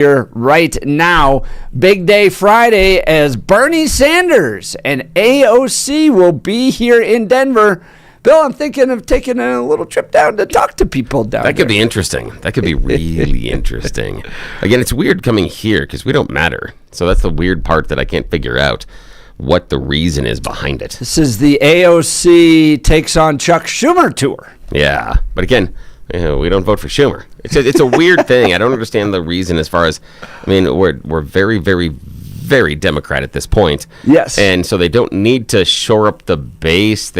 here right now. Big day Friday as Bernie Sanders and AOC will be here in Denver. Bill, I'm thinking of taking a little trip down to talk to people down there. That could be interesting. That could be really interesting. Again, it's weird coming here because we don't matter. So that's the weird part that I can't figure out what the reason is behind it. This is the AOC takes on Chuck Schumer tour. Yeah, but again, we don't vote for Schumer. It's a weird thing. I don't understand the reason as far as, I mean, we're very, very, very Democrat at this point. Yes. And so they don't need to shore up the base.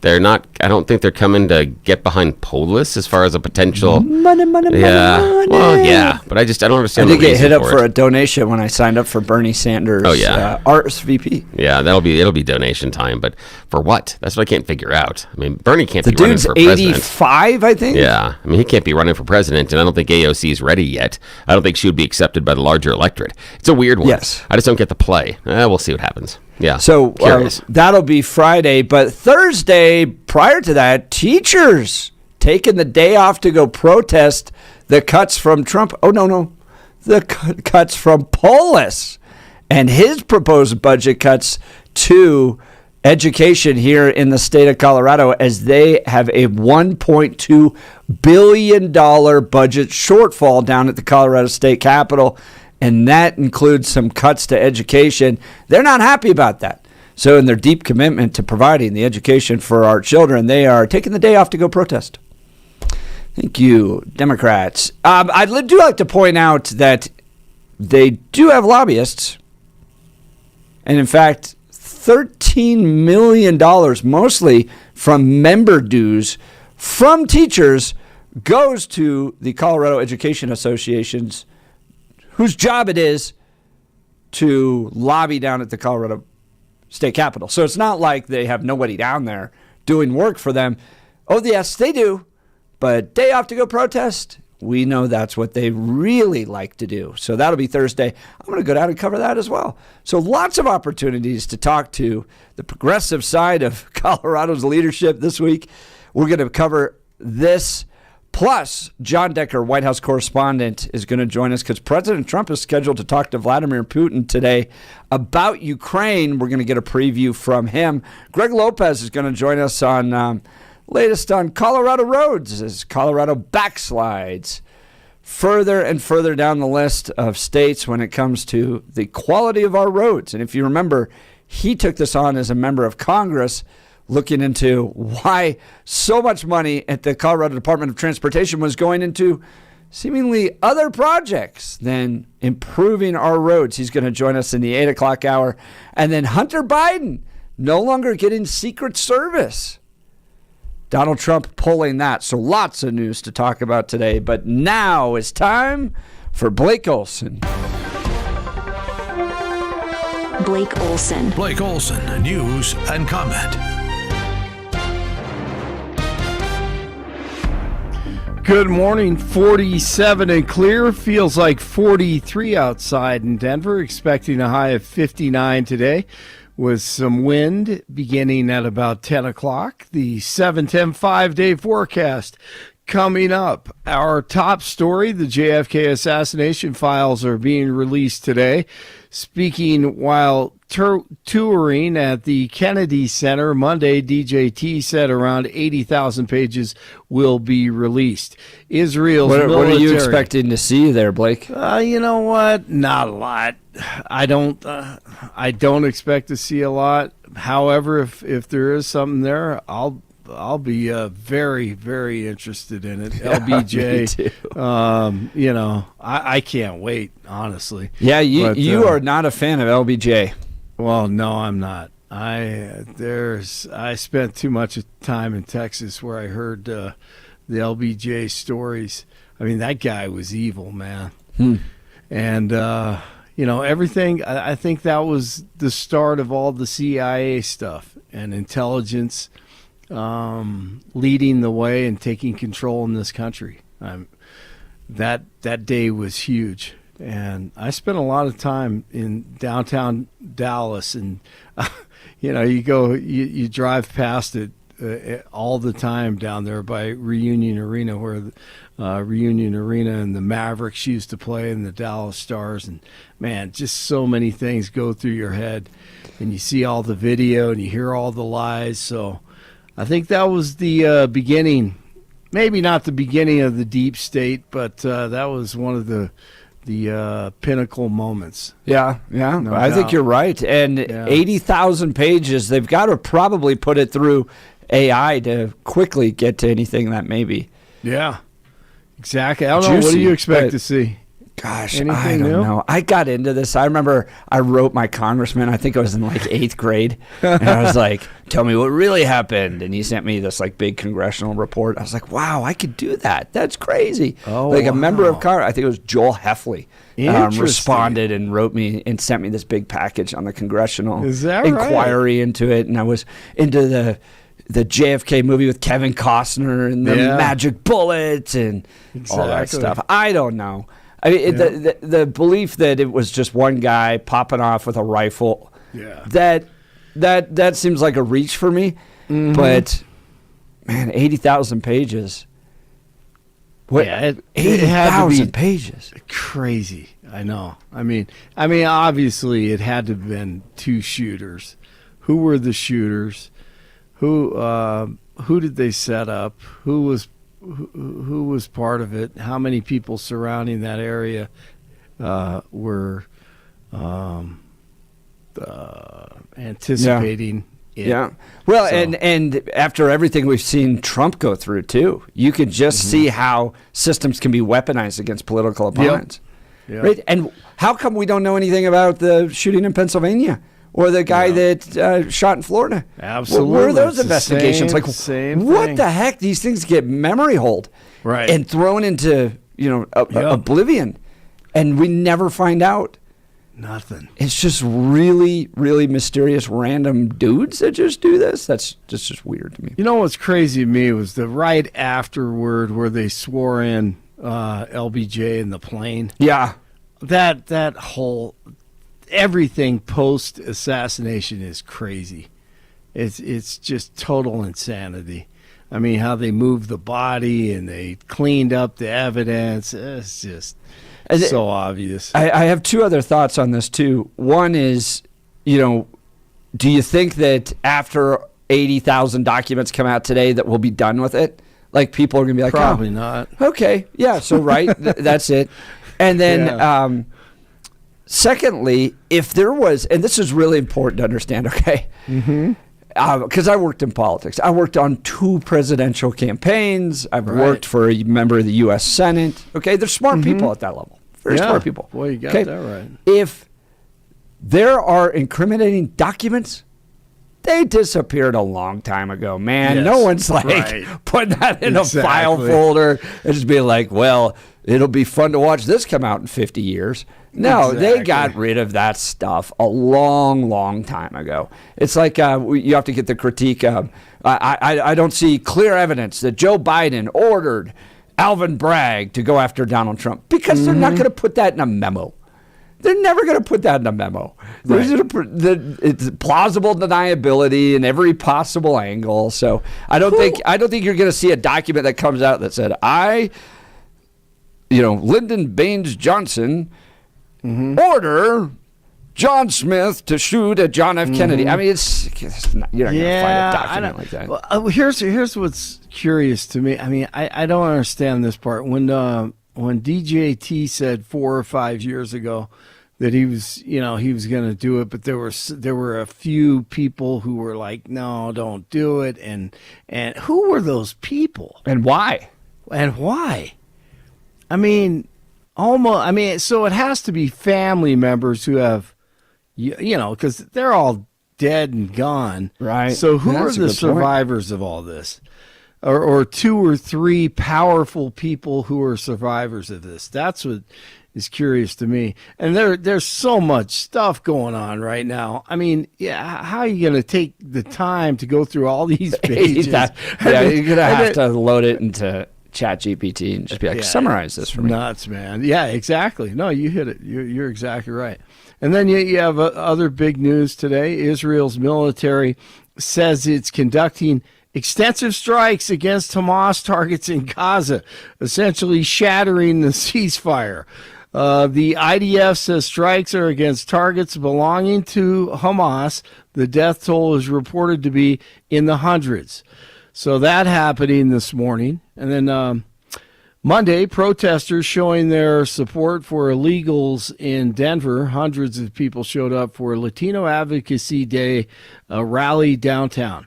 They're not, I don't think they're coming to get behind Polis as far as a potential. Money. Well, yeah, but I don't understand I the did get reason hit up for for it. a donation when I signed up for Bernie Sanders RSVP. Yeah, it'll be donation time, but for what? That's what I can't figure out. I mean, Bernie can't The be running dude's for president. 85, I think. Yeah, I mean, he can't be running for president, and I don't think AOC is ready yet. I don't think she would be accepted by the larger electorate. It's a weird one. Yes. I just don't get the play. We'll see what happens. Yeah. So that'll be Friday. But Thursday, prior to that, teachers taking the day off to go protest the cuts from Trump. Oh, no. The cuts from Polis and his proposed budget cuts to education here in the state of Colorado as they have a $1.2 billion budget shortfall down at the Colorado State Capitol. And that includes some cuts to education. They're not happy about that. So in their deep commitment to providing the education for our children, they are taking the day off to go protest. Thank you, Democrats. I do like to point out that they do have lobbyists. And in fact, $13 million, mostly from member dues from teachers, goes to the Colorado Education Association's whose job it is to lobby down at the Colorado State Capitol. So it's not like they have nobody down there doing work for them. Oh, yes, they do. But day off to go protest, we know that's what they really like to do. So that'll be Thursday. I'm going to go down and cover that as well. So lots of opportunities to talk to the progressive side of Colorado's leadership this week. We're going to cover this. Plus, John Decker, White House correspondent, is going to join us because President Trump is scheduled to talk to Vladimir Putin today about Ukraine. We're going to get a preview from him. Greg Lopez is going to join us on latest on Colorado roads as Colorado backslides further and further down the list of states when it comes to the quality of our roads. And if you remember, he took this on as a member of Congress, looking into why so much money at the Colorado Department of Transportation was going into seemingly other projects than improving our roads. He's going to join us in the 8 o'clock hour. And then Hunter Biden no longer getting Secret Service. Donald Trump pulling that. So lots of news to talk about today. But now it's time for Blake Olson. Blake Olson. Blake Olson, news and comment. Good morning. 47 and clear. Feels like 43 outside in Denver. Expecting a high of 59 today with some wind beginning at about 10 o'clock. The 7-10 5-day forecast coming up. Our top story, the JFK assassination files are being released today. Speaking while touring at the Kennedy Center Monday, DJT said around 80,000 pages will be released. Israel's military. What are you expecting to see there, Blake? You know what? Not a lot. I don't expect to see a lot. However, if there is something there, I'll be very, very interested in it. LBJ, me too. I can't wait, honestly. Yeah, you are not a fan of LBJ. Well, no, I'm not. I spent too much time in Texas where I heard the LBJ stories. I mean, that guy was evil, man. And everything. I think that was the start of all the CIA stuff and intelligence leading the way and taking control in this country. That day was huge. And I spent a lot of time in downtown Dallas, and you drive past it all the time down there by Reunion Arena, where Reunion Arena, and the Mavericks used to play, and the Dallas Stars. And, man, just so many things go through your head. And you see all the video and you hear all the lies. So I think that was the beginning. Maybe not the beginning of the deep state, but that was one of the pinnacle moments. Yeah. No I think doubt. you're right. And 80,000 pages, they've got to probably put it through AI to quickly get to anything that may be. Yeah, exactly. I don't know. What Juicy, do you expect but- to see? Gosh, Anything I don't new? know. I got into this. I remember I wrote my congressman. I think I was in like 8th grade. And I was like, tell me what really happened. And he sent me this like big congressional report. I was like, wow, I could do that. That's crazy. Oh, like a member of wow. Congress, I think it was Joel Heffley, Interesting. responded and wrote me and sent me this big package on the congressional Is that right? inquiry into it. And I was into the JFK movie with Kevin Costner and the Yeah. magic bullet and all that Exactly. stuff. I don't know. I mean, the belief that it was just one guy popping off with a rifle, that seems like a reach for me. Mm-hmm. But man, 80,000 pages. What? Yeah, it 80,000 had to be pages. crazy. I know. I mean, obviously, it had to have been two shooters. Who were the shooters? Who did they set up? Who was part of it? How many people surrounding that area were anticipating it? Yeah. Well, So- and after everything we've seen Trump go through too, you can just see how systems can be weaponized against political opponents. Yep. Right? And how come we don't know anything about the shooting in Pennsylvania or the guy that shot in Florida? Absolutely. Where are those It's the investigations? same- Like, same what thing. the heck? These things get memory hold, Right. and thrown into oblivion, and we never find out. Nothing. It's just really, really mysterious random dudes that just do this. That's just weird to me. You know what's crazy to me was the right afterward where they swore in LBJ in the plane. Yeah. That whole everything post assassination is crazy. It's just total insanity. I mean, how they moved the body and they cleaned up the evidence. It's just so obvious. I have two other thoughts on this, too. One is, do you think that after 80,000 documents come out today that we'll be done with it? Like, people are going to be like, Probably not. Okay, yeah, so that's it. And then, secondly, if there was, and this is really important to understand, okay? Because I worked in politics. I worked on 2 presidential campaigns. I've worked for a member of the U.S. Senate. Okay, there's smart people at that level. Very smart people. Boy, you got Okay? that right. If there are incriminating documents, they disappeared a long time ago, man. Yes, No one's like right. putting that in a file Exactly. folder and just being like, well, it'll be fun to watch this come out in 50 years. No, they Exactly. got rid of that stuff a long, long time ago. It's like you have to get the critique of, I don't see clear evidence that Joe Biden ordered Alvin Bragg to go after Donald Trump because they're not going to put that in a memo. They're never going to put that in a memo. It's plausible deniability in every possible angle. So I don't think you're going to see a document that comes out that said Lyndon Baines Johnson order John Smith to shoot at John F. Kennedy. I mean, it's not, you're not going to find a document like that. Well, here's what's curious to me. I mean, I don't understand this part. When DJT said 4 or 5 years ago that he was going to do it, but there were a few people who were like, no, don't do it. And who were those people? And why? And why? I mean, so it has to be family members who have, because they're all dead and gone. Right. So who That's are a the good point. survivors of all this? Or 2 or 3 powerful people who are survivors of this? That's what is curious to me. And there's so much stuff going on right now. I mean, how are you going to take the time to go through all these pages? You're going to have to load it into ChatGPT and just be like, summarize this for me. Nuts, man. Yeah, exactly. No, you hit it. You're exactly right. And then you have other big news today. Israel's military says it's conducting extensive strikes against Hamas targets in Gaza, essentially shattering the ceasefire. The IDF says strikes are against targets belonging to Hamas. The death toll is reported to be in the hundreds. So that happening this morning. And then Monday, protesters showing their support for illegals in Denver. Hundreds of people showed up for Latino Advocacy Day, a rally downtown.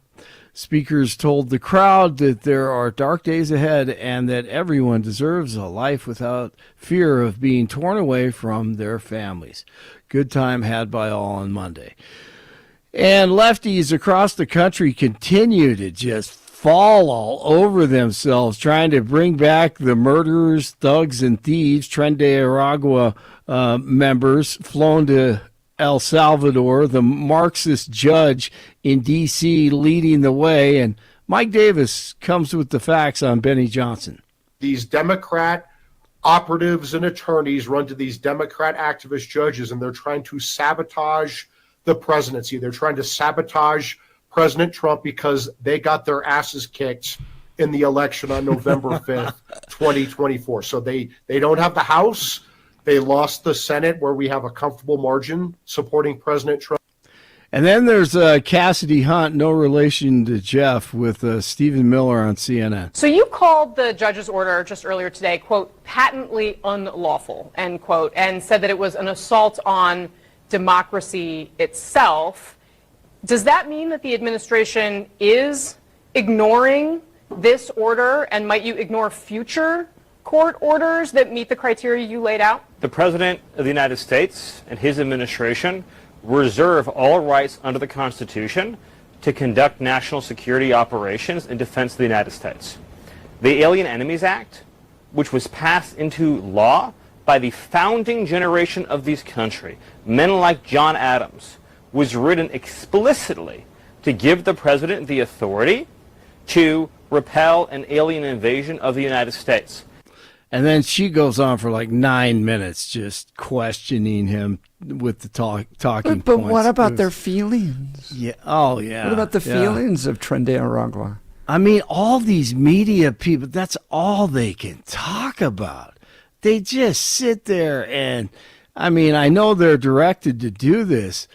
Speakers told the crowd that there are dark days ahead and that everyone deserves a life without fear of being torn away from their families. Good time had by all on Monday. And lefties across the country continue to just fall all over themselves trying to bring back the murderers, thugs, and thieves, Tren de Aragua members flown to El Salvador, the Marxist judge in D.C. leading the way. And Mike Davis comes with the facts on Benny Johnson. These Democrat operatives and attorneys run to these Democrat activist judges, and they're trying to sabotage the presidency. They're trying to sabotage President Trump because they got their asses kicked in the election on November 5th, 2024. So they don't have the House. They lost the Senate, where we have a comfortable margin supporting President Trump. And then there's Cassidy Hunt, no relation to Jeff, with Stephen Miller on CNN. So you called the judge's order just earlier today, quote, patently unlawful, end quote, and said that it was an assault on democracy itself. Does that mean that the administration is ignoring this order, and might you ignore future court orders that meet the criteria you laid out? The President of the United States and his administration reserve all rights under the Constitution to conduct national security operations in defense of the United States. The Alien Enemies Act, which was passed into law by the founding generation of this country, men like John Adams, was written explicitly to give the President the authority to repel an alien invasion of the United States. And then she goes on for like 9 minutes just questioning him with the talking But points. what about their feelings? Yeah. Oh, yeah. What about the feelings of Tren de Aragua? I mean, all these media people, that's all they can talk about. They just sit there and, I mean, I know they're directed to do this,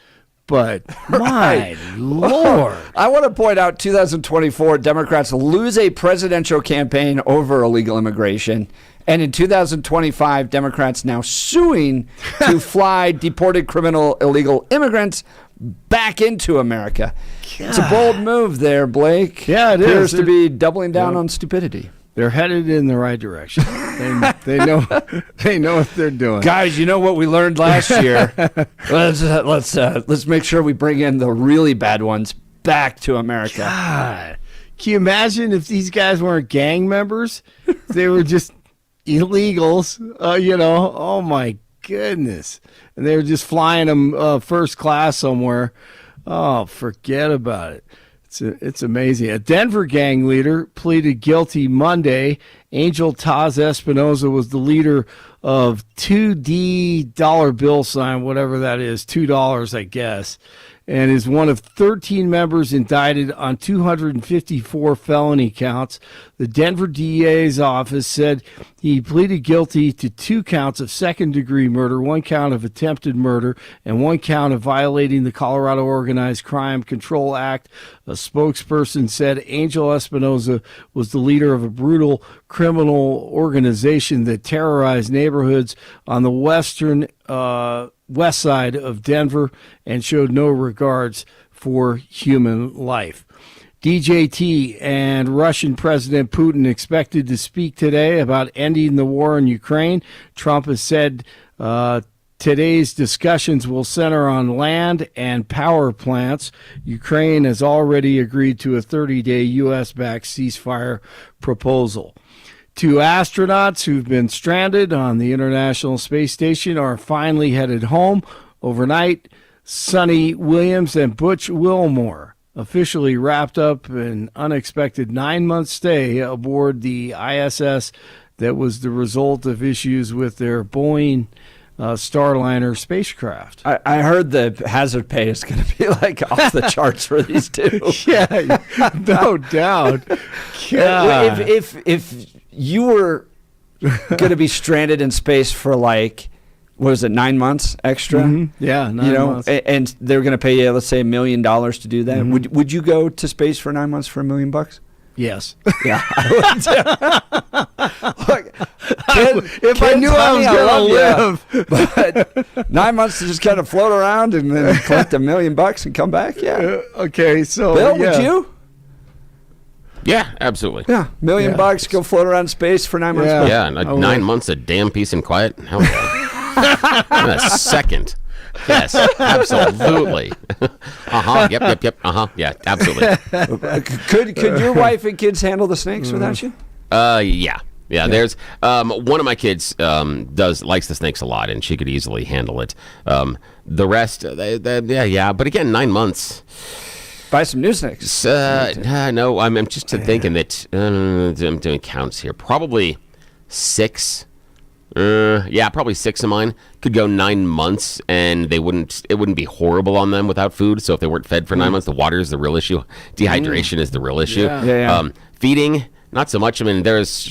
but my Lord. I want to point out 2024, Democrats lose a presidential campaign over illegal immigration. And in 2025, Democrats now suing to fly deported criminal illegal immigrants back into America. God. It's a bold move there, Blake. Yeah, it appears is. to be doubling down on stupidity. They're headed in the right direction. They know what they're doing. Guys, you know what we learned last year? Let's make sure we bring in the really bad ones back to America. God. Can you imagine if these guys weren't gang members? They were just illegals, oh my goodness. And they were just flying them first class somewhere. Oh, forget about it. It's amazing. A Denver gang leader pleaded guilty Monday. Angel Taz Espinoza was the leader of 2D dollar bill sign, whatever that is, $2, I guess, and is one of 13 members indicted on 254 felony counts. The Denver DA's office said he pleaded guilty to 2 counts of second-degree murder, 1 count of attempted murder, and 1 count of violating the Colorado Organized Crime Control Act. A spokesperson said Angel Espinoza was the leader of a brutal criminal organization that terrorized neighborhoods on the west side of Denver and showed no regards for human life. DJT and Russian President Putin expected to speak today about ending the war in Ukraine. Trump has said today's discussions will center on land and power plants. Ukraine has already agreed to a 30-day U.S.-backed ceasefire proposal. 2 astronauts who've been stranded on the International Space Station are finally headed home overnight. Sonny Williams and Butch Wilmore officially wrapped up an unexpected 9-month stay aboard the ISS that was the result of issues with their Boeing Starliner spacecraft. I heard the hazard pay is going to be like off the charts for these two. Yeah, no doubt. God. If you were going to be stranded in space for like, what was it, 9 months extra? Mm-hmm. Yeah, 9 months. And they're going to pay you, let's say, $1 million to do that. Mm-hmm. Would you go to space for 9 months for $1 million? Yes. Yeah, I would. Look, if I knew I was going to live. But 9 months to just kind of float around and then collect $1 million and come back. Yeah. Okay. So, Bill, would you? Yeah, absolutely. Yeah, $1 million, go float around space for 9 months. Yeah, 9 months of damn peace and quiet. Hell yeah. In a second. Yes, absolutely. Yep. Yeah, absolutely. Could your wife and kids handle the snakes without you? Yeah. There's one of my kids likes the snakes a lot, and she could easily handle it. The rest, yeah. But again, 9 months. Buy some new snakes. No, I'm just thinking that I'm doing counts here. Probably 6. Probably 6 of mine could go 9 months, and it wouldn't be horrible on them without food. So if they weren't fed for 9 months, the water is the real issue. Dehydration is the real issue. Yeah. Feeding, not so much. I mean, there's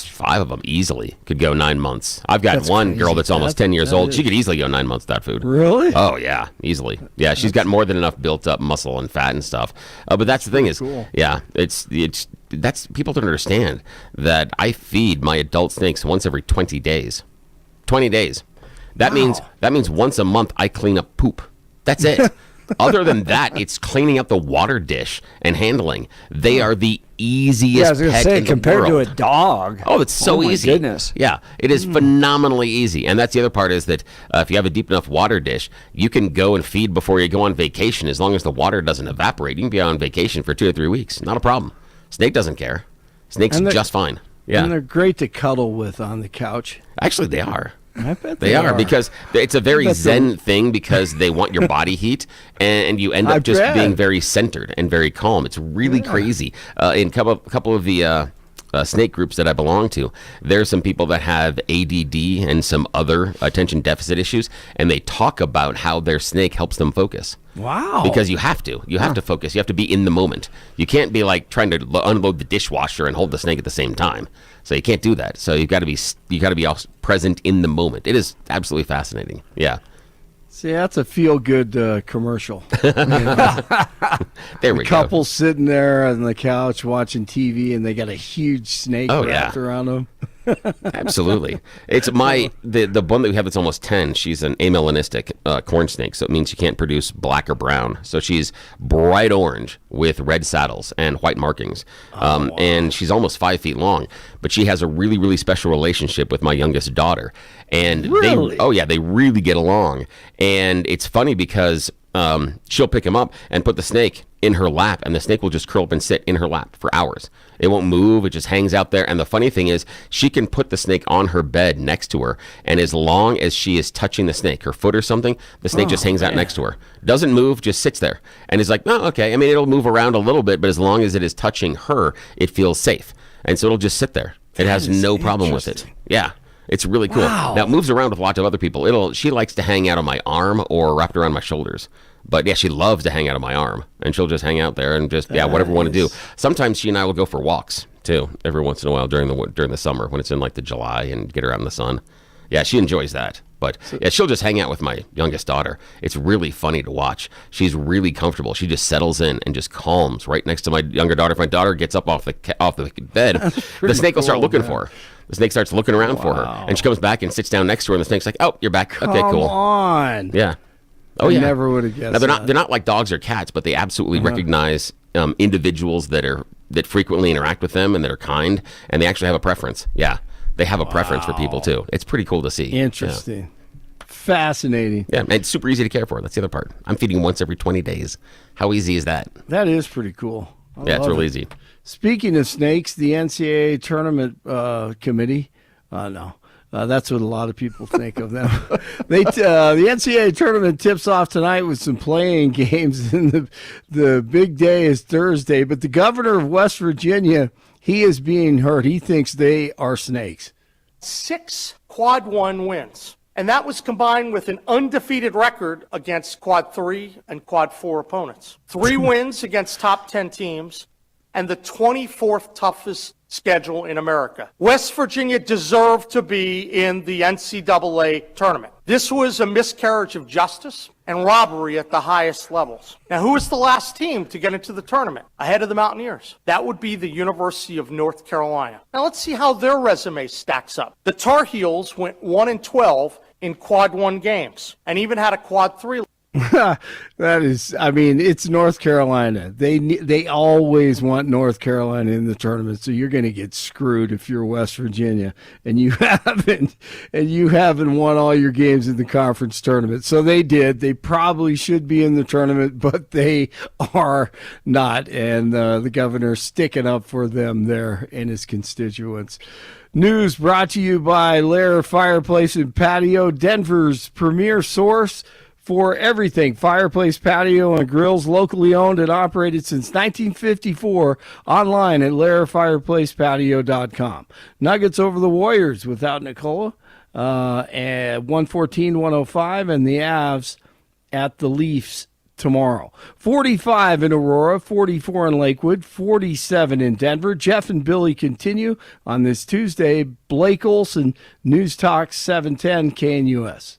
5 of them easily could go 9 months. I've got one girl that's almost 10 years old. She could easily go 9 months without food. Really? Oh, yeah, easily. Yeah, she's got more than enough built up muscle and fat and stuff. But that's the thing is, yeah, that's people don't understand that I feed my adult snakes once every 20 days. 20 days. That means once a month I clean up poop. That's it. Other than that, it's cleaning up the water dish and handling. They are the easiest I was gonna pet say, in the compared world. to a dog. Oh, it's so my easy. Goodness. Yeah, it is phenomenally easy. And that's the other part is that if you have a deep enough water dish, you can go and feed before you go on vacation. As long as the water doesn't evaporate, you can be on vacation for 2 to 3 weeks. Not a problem. Snake doesn't care. Snake's just fine. Yeah. And they're great to cuddle with on the couch. Actually, they are. I bet they are because it's a very zen thing because they want your body heat and you end up just being very centered and very calm. It's really crazy. In a couple of the snake groups that I belong to, there's some people that have ADD and some other attention deficit issues, and they talk about how their snake helps them focus. Wow. Because you have to focus. You have to be in the moment. You can't be like trying to unload the dishwasher and hold the snake at the same time. So you can't do that. So you got to be all present in the moment. It is absolutely fascinating. Yeah. See, that's a feel-good commercial. There we go. Couple sitting there on the couch watching TV, and they got a huge snake wrapped around them. Absolutely. It's the one that we have that's almost 10. She's an amelanistic corn snake, so it means she can't produce black or brown. So she's bright orange with red saddles and white markings. And she's almost 5 feet long. But she has a really, really special relationship with my youngest daughter. And they really get along. And it's funny because she'll pick him up and put the snake in her lap, and the snake will just curl up and sit in her lap for hours. It won't move. It just hangs out there. And the funny thing is, she can put the snake on her bed next to her, and as long as she is touching the snake, her foot or something, the snake just hangs out next to her. Doesn't move, just sits there. And it's like, oh, okay. I mean, it'll move around a little bit, but as long as it is touching her, it feels safe. And so it'll just sit there. It has no problem with it. Yeah. It's really cool. Wow. Now, it moves around with lots of other people. She likes to hang out on my arm or wrapped around my shoulders. But, yeah, she loves to hang out on my arm. And she'll just hang out there and just, whatever we want to do. Sometimes she and I will go for walks, too, every once in a while during the summer when it's in, like, the July and get her out in the sun. Yeah, she enjoys that. But, she'll just hang out with my youngest daughter. It's really funny to watch. She's really comfortable. She just settles in and just calms right next to my younger daughter. If my daughter gets up off the bed, the snake will start looking for her. The snake starts looking around for her. And she comes back and sits down next to her, and the snake's like, oh, you're back. Okay, cool. Come on. Yeah. Oh, yeah. Never would have guessed. Now, they're not like dogs or cats, but they absolutely recognize individuals that frequently interact with them and that are kind, and they actually have a preference. Yeah. They have a preference for people, too. It's pretty cool to see. Interesting. Yeah. Fascinating. Yeah, and it's super easy to care for. That's the other part. I'm feeding once every 20 days. How easy is that? That is pretty cool. It's really easy. Speaking of snakes, the NCAA tournament committee, that's what a lot of people think of them. The NCAA tournament tips off tonight with some playing games, and the big day is Thursday. But the governor of West Virginia, he is being heard. He thinks they are snakes. 6 quad 1 wins. And that was combined with an undefeated record against quad 3 and quad 4 opponents. 3 wins against top 10 teams and the 24th toughest schedule in America. West Virginia deserved to be in the NCAA tournament. This was a miscarriage of justice and robbery at the highest levels. Now, who was the last team to get into the tournament ahead of the Mountaineers? That would be the University of North Carolina. Now, let's see how their resume stacks up. The Tar Heels went 1-12 in quad 1 games and even had a quad 3. That is, I mean, it's North Carolina. They always want North Carolina in the tournament, so you're going to get screwed if you're West Virginia and you haven't won all your games in the conference tournament. So they did. They probably should be in the tournament, but they are not. And the governor's sticking up for them there and his constituents. News brought to you by Lair Fireplace and Patio, Denver's premier source for everything fireplace, patio, and grills, locally owned and operated since 1954, online at lairfireplacepatio.com. Nuggets over the Warriors without Nikola at 114-105, and the Avs at the Leafs tomorrow. 45 in Aurora, 44 in Lakewood, 47 in Denver. Jeff and Billy continue on this Tuesday. Blake Olson, News Talk 710 KNUS.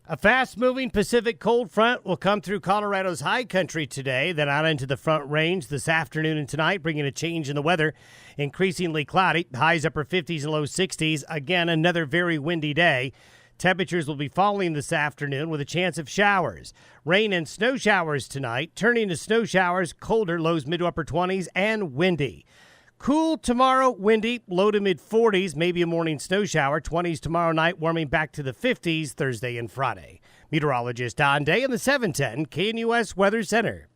A fast-moving Pacific cold front will come through Colorado's high country today, then out into the Front Range this afternoon and tonight, bringing a change in the weather. Increasingly cloudy, highs upper 50s and low 60s. Again, another very windy day. Temperatures will be falling this afternoon with a chance of showers. Rain and snow showers tonight, turning to snow showers, colder, lows mid to upper 20s, and windy. Cool tomorrow, windy, low to mid 40s, maybe a morning snow shower. 20s tomorrow night, warming back to the 50s Thursday and Friday. Meteorologist Don Day in the 710 KNUS Weather Center.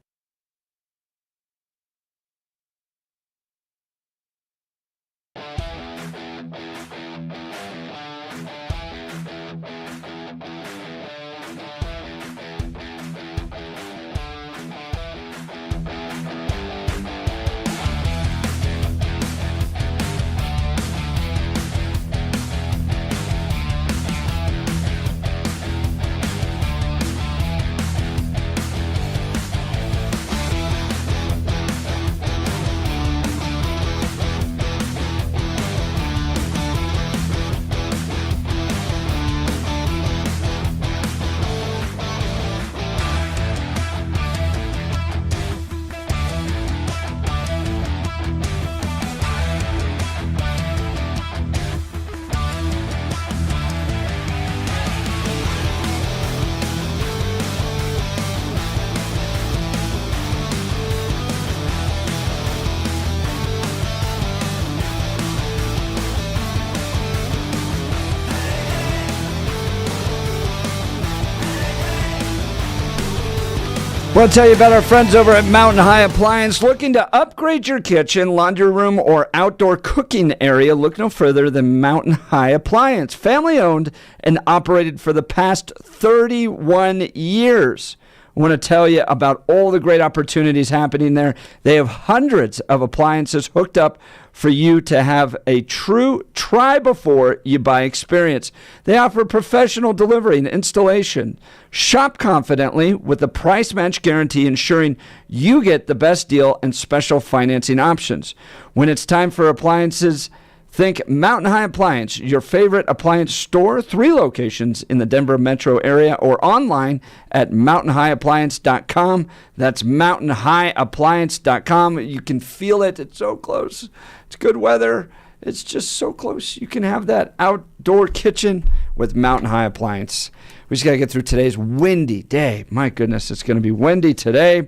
We'll tell you about our friends over at Mountain High Appliance. Looking to upgrade your kitchen, laundry room, or outdoor cooking area? Look no further than Mountain High Appliance. Family owned and operated for the past 31 years. I want to tell you about all the great opportunities happening there. They have hundreds of appliances hooked up for you to have a true try before you buy experience. They offer professional delivery and installation. Shop confidently with the price match guarantee, ensuring you get the best deal and special financing options. When it's time for appliances, think Mountain High Appliance, your favorite appliance store, 3 locations in the Denver metro area, or online at mountainhighappliance.com. That's mountainhighappliance.com. You can feel it. It's so close. It's good weather. It's just so close. You can have that outdoor kitchen with Mountain High Appliance. We just got to get through today's windy day. My goodness, it's going to be windy today.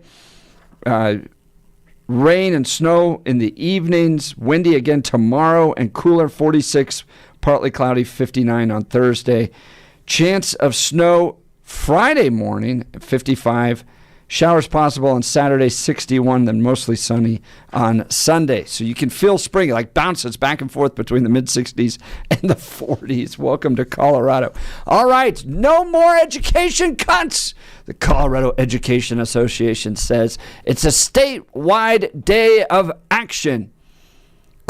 Rain and snow in the evenings, windy again tomorrow, and cooler, 46, partly cloudy, 59 on Thursday. Chance of snow Friday morning, 55. Showers possible on Saturday, 61, then mostly sunny on Sunday. So you can feel spring, it like bounces back and forth between the mid-60s and the 40s. Welcome to Colorado. All right, no more education cuts. The Colorado Education Association says it's a statewide day of action.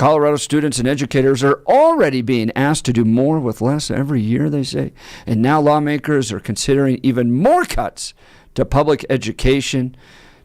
Colorado students and educators are already being asked to do more with less every year, they say. And now lawmakers are considering even more cuts to public education.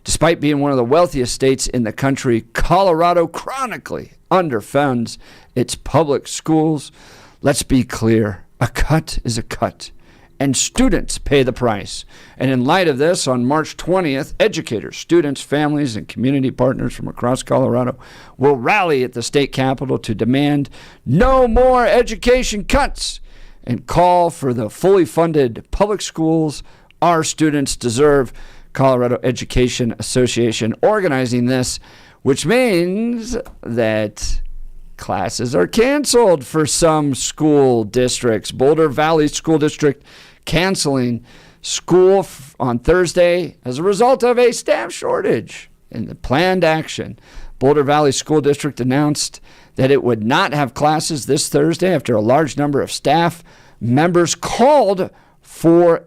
Despite being one of the wealthiest states in the country, Colorado chronically underfunds its public schools. Let's be clear, a cut is a cut, and students pay the price. And in light of this, on March 20th, educators, students, families, and community partners from across Colorado will rally at the state capitol to demand no more education cuts and call for the fully funded public schools our students deserve. Colorado Education Association organizing this, which means that classes are canceled for some school districts. Boulder Valley School District canceling school on Thursday as a result of a staff shortage in the planned action. Boulder Valley School District announced that it would not have classes this Thursday after a large number of staff members called for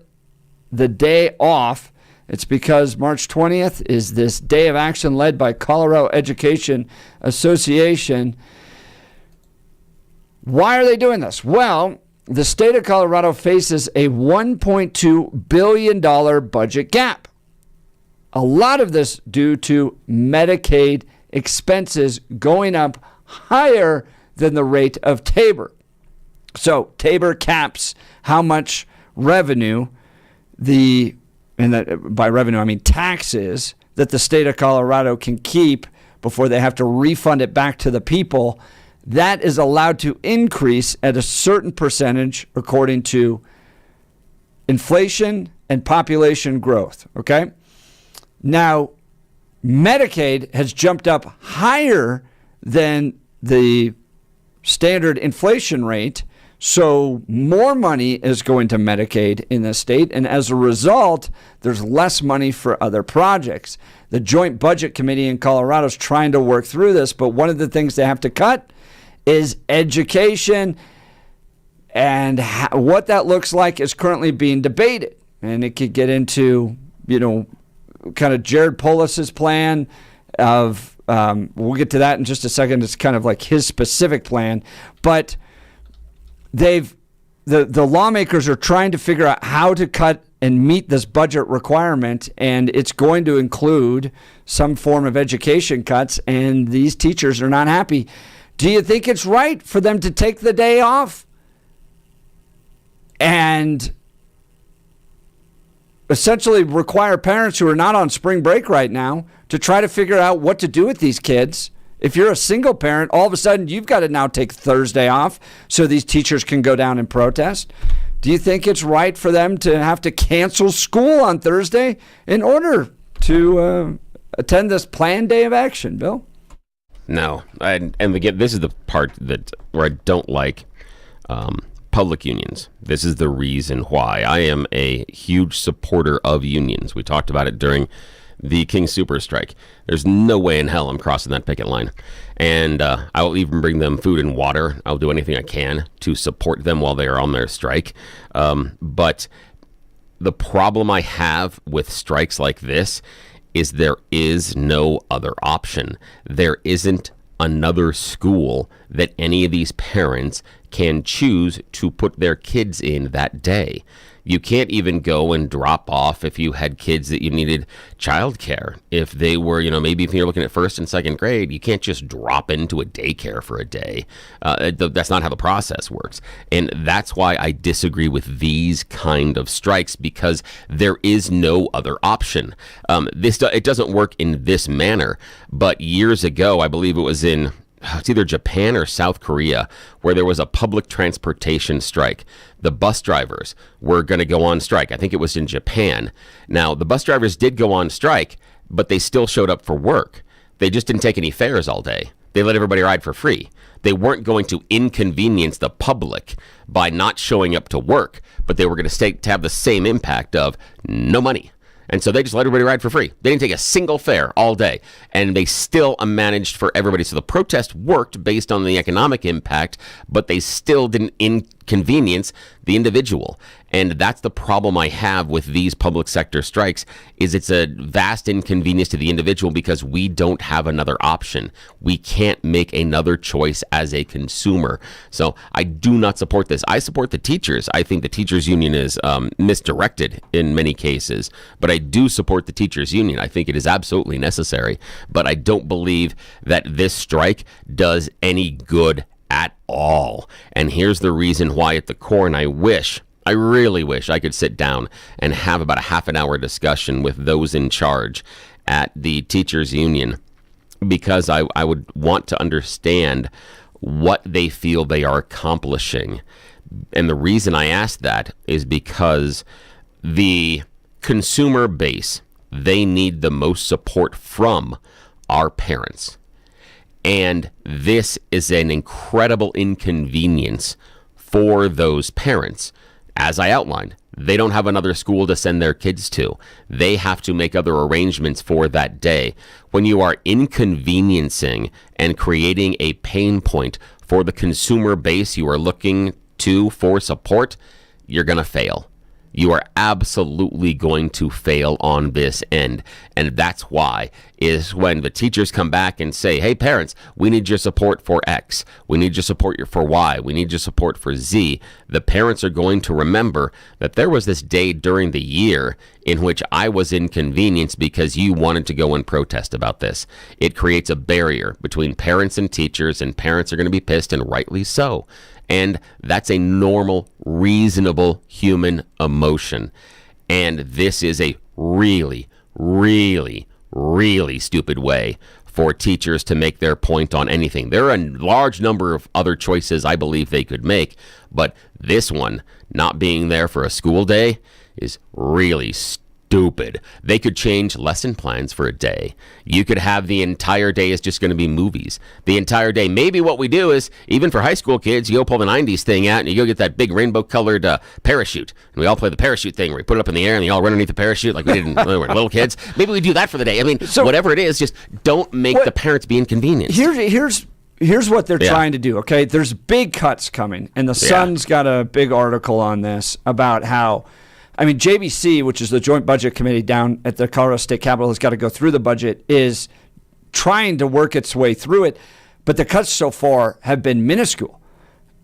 the day off. It's because March 20th is this day of action led by Colorado Education Association. Why are they doing this? Well, the state of Colorado faces a $1.2 billion budget gap. A lot of this due to Medicaid expenses going up higher than the rate of Tabor. So Tabor caps how much revenue by revenue, I mean taxes, that the state of Colorado can keep before they have to refund it back to the people. That is allowed to increase at a certain percentage according to inflation and population growth, okay? Now, Medicaid has jumped up higher than the standard inflation rate, so more money is going to Medicaid in the state, and as a result, there's less money for other projects. The Joint Budget Committee in Colorado is trying to work through this, but one of the things they have to cut is education, and what that looks like is currently being debated. And it could get into, kind of Jared Polis's plan of, we'll get to that in just a second. It's kind of like his specific plan, but the lawmakers are trying to figure out how to cut and meet this budget requirement, and it's going to include some form of education cuts, and these teachers are not happy. Do you think it's right for them to take the day off and essentially require parents who are not on spring break right now to try to figure out what to do with these kids? If you're a single parent, all of a sudden you've got to now take Thursday off so these teachers can go down and protest. Do you think it's right for them to have to cancel school on Thursday in order to attend this planned day of action, Bill? No. And again, this is the part where I don't like public unions. This is the reason why. I am a huge supporter of unions. We talked about it during the King Super Strike. There's no way in hell I'm crossing that picket line. And I will even bring them food and water. I'll do anything I can to support them while they are on their strike. But the problem I have with strikes like this is there is no other option. There isn't another school that any of these parents can choose to put their kids in that day. You can't even go and drop off if you had kids that you needed childcare. If they were, maybe if you're looking at first and second grade, you can't just drop into a daycare for a day. That's not how the process works. And that's why I disagree with these kind of strikes, because there is no other option. It doesn't work in this manner. But years ago, I believe it was it's either Japan or South Korea, where there was a public transportation strike. The bus drivers were going to go on strike. I think it was in Japan. Now, the bus drivers did go on strike, but they still showed up for work. They just didn't take any fares all day. They let everybody ride for free. They weren't going to inconvenience the public by not showing up to work, but they were going to have the same impact of no money. And so they just let everybody ride for free. They didn't take a single fare all day, and they still managed for everybody. So the protest worked based on the economic impact, but they still didn't convenience the individual. And that's the problem I have with these public sector strikes, is it's a vast inconvenience to the individual because we don't have another option. We can't make another choice as a consumer. So I do not support this. I support the teachers. I think the teachers union is misdirected in many cases, but I do support the teachers union. I think it is absolutely necessary, but I don't believe that this strike does any good at all. And here's the reason why at the core, and I really wish I could sit down and have about a half an hour discussion with those in charge at the teachers union, because I would want to understand what they feel they are accomplishing. And the reason I ask that is because the consumer base, they need the most support from our parents. And this is an incredible inconvenience for those parents. As I outlined, they don't have another school to send their kids to. They have to make other arrangements for that day. When you are inconveniencing and creating a pain point for the consumer base you are looking to for support, you're going to fail. You are absolutely going to fail on this end. And that's why is when the teachers come back and say, hey, parents, we need your support for X. We need your support for Y. We need your support for Z. The parents are going to remember that there was this day during the year in which I was inconvenienced because you wanted to go and protest about this. It creates a barrier between parents and teachers, and parents are going to be pissed, and rightly so. And that's a normal, reasonable human emotion. And this is a really, really, really stupid way for teachers to make their point on anything. There are a large number of other choices I believe they could make, but this one, not being there for a school day, is really stupid. They could change lesson plans for a day. You could have the entire day is just going to be movies. The entire day. Maybe what we do is, even for high school kids, you go pull the 90s thing out and you go get that big rainbow-colored parachute. And we all play the parachute thing where we put it up in the air and you all run underneath the parachute like we did when we were little kids. Maybe we do that for the day. I mean, so, whatever it is, just don't make the parents be inconvenienced. Here's what they're trying to do, okay? There's big cuts coming, and the Sun's got a big article on this about how, I mean, JBC, which is the Joint Budget Committee down at the Colorado State Capitol, has got to go through the budget, is trying to work its way through it, but the cuts so far have been minuscule.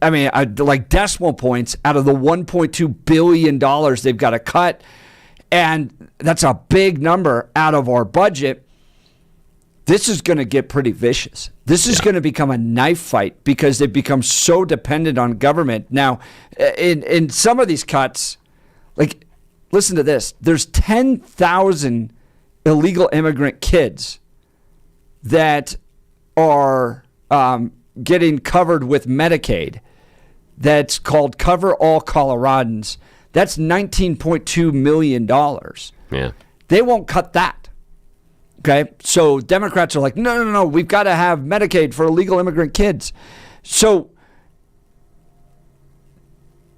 I mean, like decimal points out of the $1.2 billion they've got to cut, and that's a big number out of our budget. This is going to get pretty vicious. This is going to become a knife fight because they've become so dependent on government. Now, in some of these cuts, like, listen to this. There's 10,000 illegal immigrant kids that are getting covered with Medicaid. That's called Cover All Coloradans. That's $19.2 million. Yeah. They won't cut that. Okay? So Democrats are like, no, we've got to have Medicaid for illegal immigrant kids. So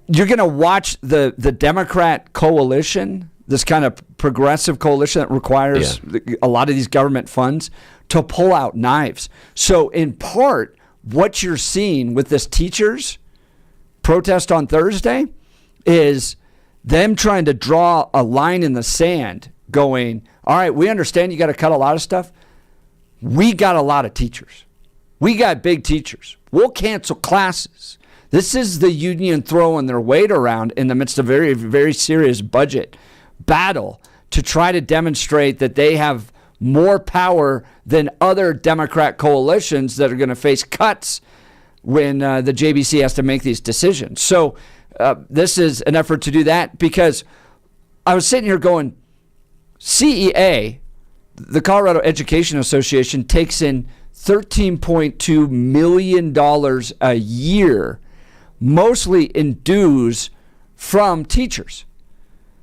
you're going to watch the Democrat coalition, this kind of progressive coalition that requires a lot of these government funds, to pull out knives. So in part, what you're seeing with this teachers protest on Thursday is them trying to draw a line in the sand going, all right, we understand you got to cut a lot of stuff. We got a lot of teachers. We got big teachers. We'll cancel classes. This is the union throwing their weight around in the midst of a very, very serious budget battle to try to demonstrate that they have more power than other Democrat coalitions that are going to face cuts when the JBC has to make these decisions. So this is an effort to do that, because I was sitting here going, CEA, the Colorado Education Association, takes in $13.2 million a year, mostly in dues from teachers.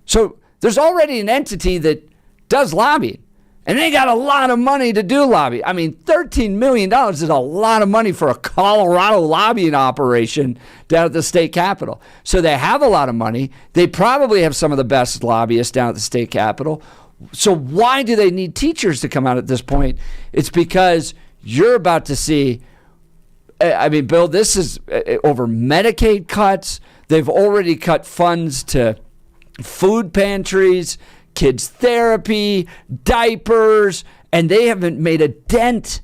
So there's already an entity that does lobbying, and they got a lot of money to do lobby. I mean, $13 million is a lot of money for a Colorado lobbying operation down at the state capitol. So they have a lot of money. They probably have some of the best lobbyists down at the state capitol. So why do they need teachers to come out at this point? It's because you're about to see, I mean, Bill, this is over Medicaid cuts. They've already cut funds to food pantries, kids therapy, diapers, and they haven't made a dent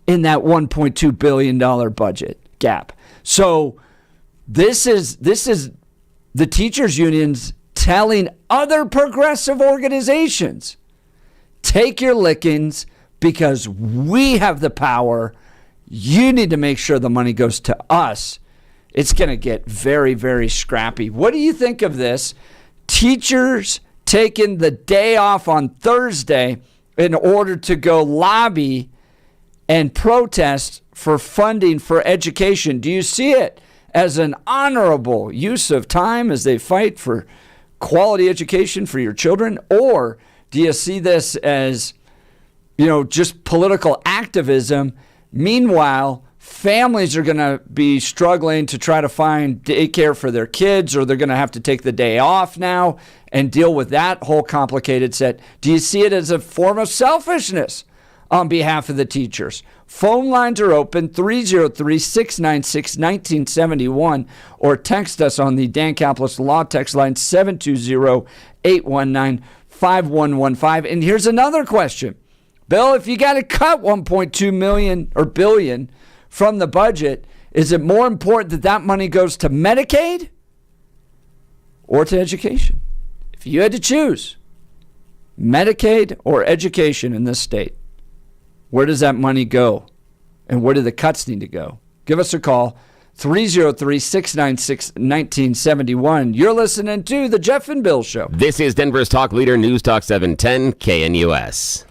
in that $1.2 billion budget gap. So this is the teachers unions telling other progressive organizations, take your lickings because we have the power. You need to make sure the money goes to us. It's going to get very, very scrappy. What do you think of this? Teachers taking the day off on Thursday in order to go lobby and protest for funding for education. Do you see it as an honorable use of time as they fight for quality education for your children? Or do you see this as, just political activism? Meanwhile, families are going to be struggling to try to find daycare for their kids, or they're going to have to take the day off now and deal with that whole complicated set. Do you see it as a form of selfishness on behalf of the teachers? Phone lines are open, 303-696-1971, or text us on the Dan Caplis Law text line, 720-819-5115. And here's another question. Bill, if you got to cut $1.2 million or billion from the budget, is it more important that money goes to Medicaid or to education? If you had to choose Medicaid or education in this state, where does that money go? And where do the cuts need to go? Give us a call, 303-696-1971. You're listening to The Jeff and Bill Show. This is Denver's talk leader, News Talk 710 KNUS.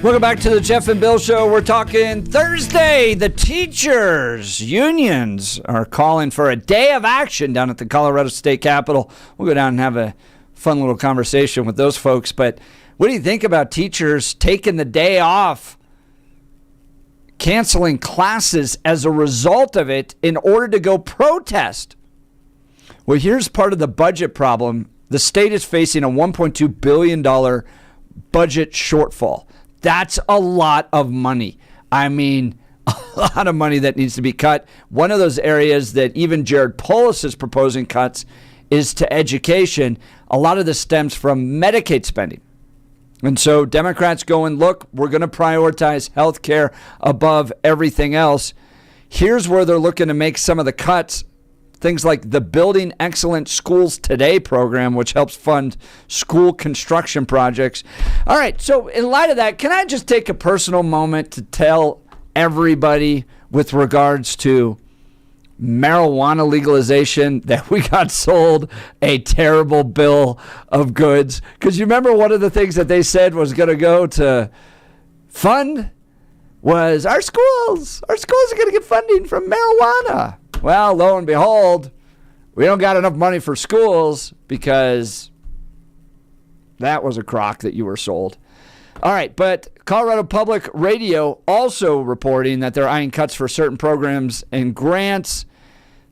Welcome back to the Jeff and Bill Show. We're talking Thursday. The teachers' unions are calling for a day of action down at the Colorado State Capitol. We'll go down and have a fun little conversation with those folks. But what do you think about teachers taking the day off, canceling classes as a result of it in order to go protest? Well, here's part of the budget problem. The state is facing a $1.2 billion budget shortfall. That's a lot of money. I mean, a lot of money that needs to be cut. One of those areas that even Jared Polis is proposing cuts is to education. A lot of this stems from Medicaid spending. And so Democrats going, look, we're going to prioritize health care above everything else. Here's where they're looking to make some of the cuts. Things like the Building Excellent Schools Today program, which helps fund school construction projects. All right, so in light of that, can I just take a personal moment to tell everybody with regards to marijuana legalization that we got sold a terrible bill of goods? Because you remember one of the things that they said was going to go to fund was our schools are going to get funding from marijuana. Well, lo and behold, we don't got enough money for schools because that was a crock that you were sold. All right, but Colorado Public Radio also reporting that they're eyeing cuts for certain programs and grants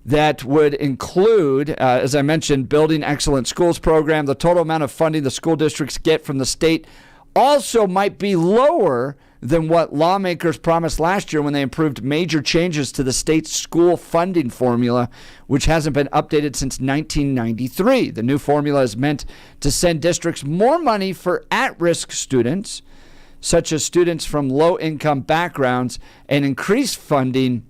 that would include, as I mentioned, Building Excellent Schools program. The total amount of funding the school districts get from the state also might be lower than what lawmakers promised last year when they approved major changes to the state's school funding formula, which hasn't been updated since 1993. The new formula is meant to send districts more money for at-risk students, such as students from low-income backgrounds, and increase funding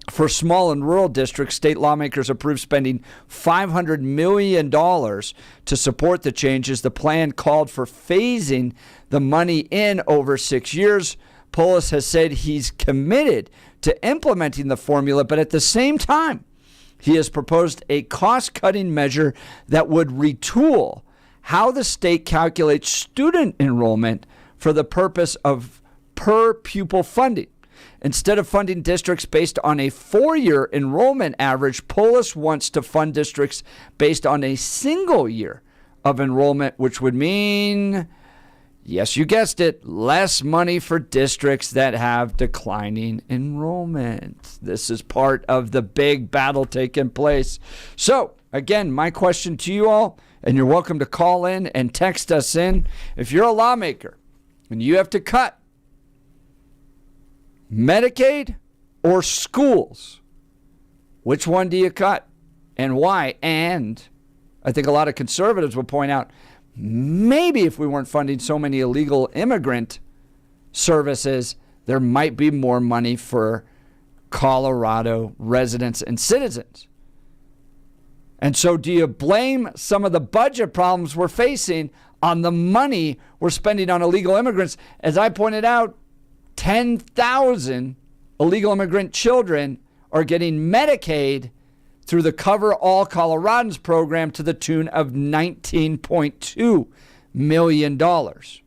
for small and rural districts. State lawmakers approved spending $500 million to support the changes. The plan called for phasing the money in over 6 years. Polis has said he's committed to implementing the formula, but at the same time, he has proposed a cost-cutting measure that would retool how the state calculates student enrollment for the purpose of per-pupil funding. Instead of funding districts based on a 4-year enrollment average, Polis wants to fund districts based on a single year of enrollment, which would mean, yes, you guessed it, less money for districts that have declining enrollment. This is part of the big battle taking place. So, again, my question to you all, and you're welcome to call in and text us in. If you're a lawmaker and you have to cut Medicaid or schools, which one do you cut and why? And I think a lot of conservatives would point out, maybe if we weren't funding so many illegal immigrant services, there might be more money for Colorado residents and citizens. And so do you blame some of the budget problems we're facing on the money we're spending on illegal immigrants? As I pointed out, 10,000 illegal immigrant children are getting Medicaid through the Cover All Coloradans program to the tune of $19.2 million. Does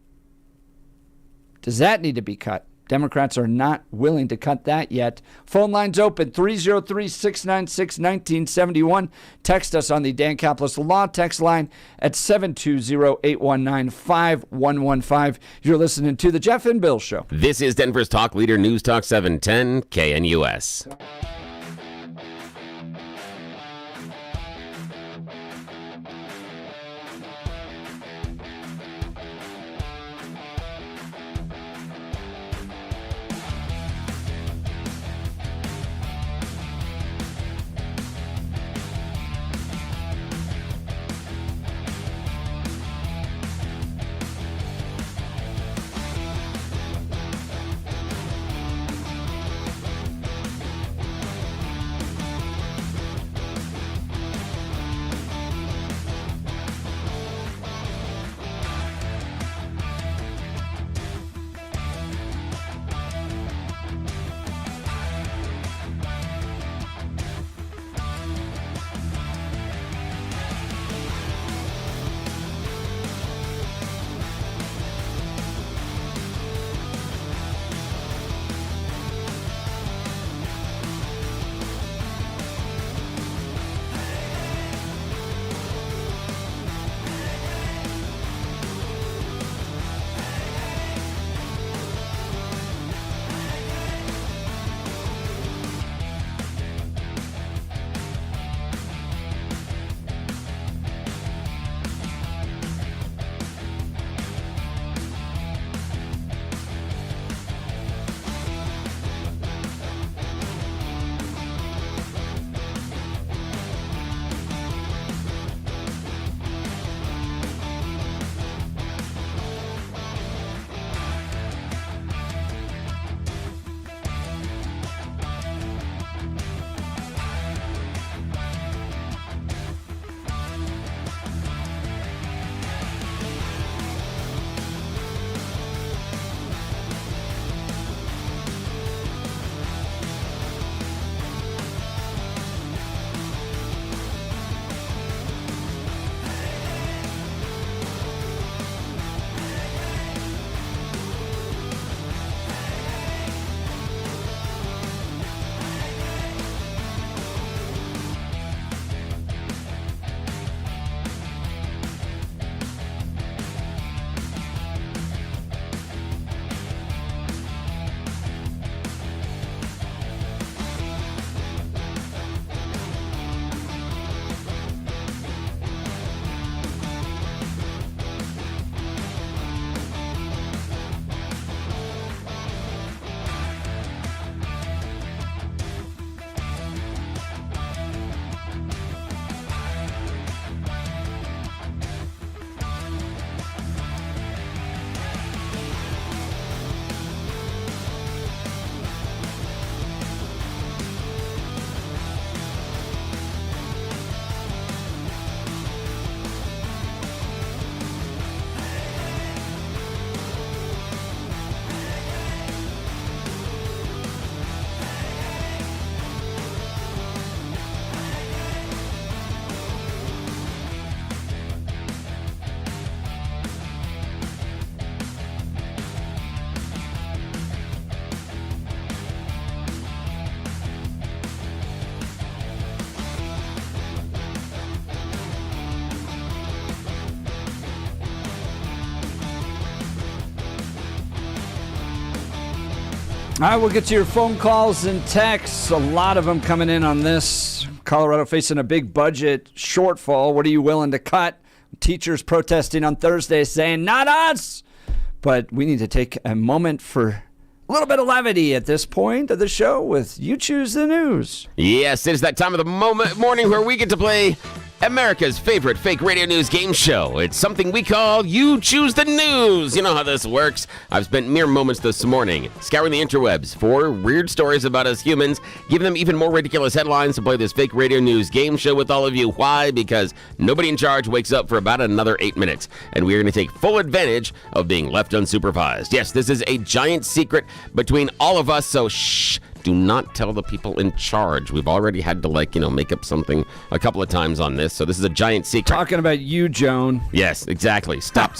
that need to be cut? Democrats are not willing to cut that yet. Phone lines open, 303-696-1971. Text us on the Dan Caplis Law text line at 720-819-5115. You're listening to The Jeff and Bill Show. This is Denver's Talk Leader, News Talk 710 KNUS. All right, we'll get to your phone calls and texts. A lot of them coming in on this. Colorado facing a big budget shortfall. What are you willing to cut? Teachers protesting on Thursday saying, not us. But we need to take a moment for a little bit of levity at this point of the show with You Choose the News. Yes, it is that time of the morning where we get to play America's favorite fake radio news game show. It's something we call You Choose the News. You know how this works. I've spent mere moments this morning scouring the interwebs for weird stories about us humans, giving them even more ridiculous headlines to play this fake radio news game show with all of you. Why? Because nobody in charge wakes up for about another 8 minutes, and we're going to take full advantage of being left unsupervised. Yes, this is a giant secret between all of us, so shh. Do not tell the people in charge. We've already had to, make up something a couple of times on this, so this is a giant secret. Talking about you, Joan. Yes, exactly. Stop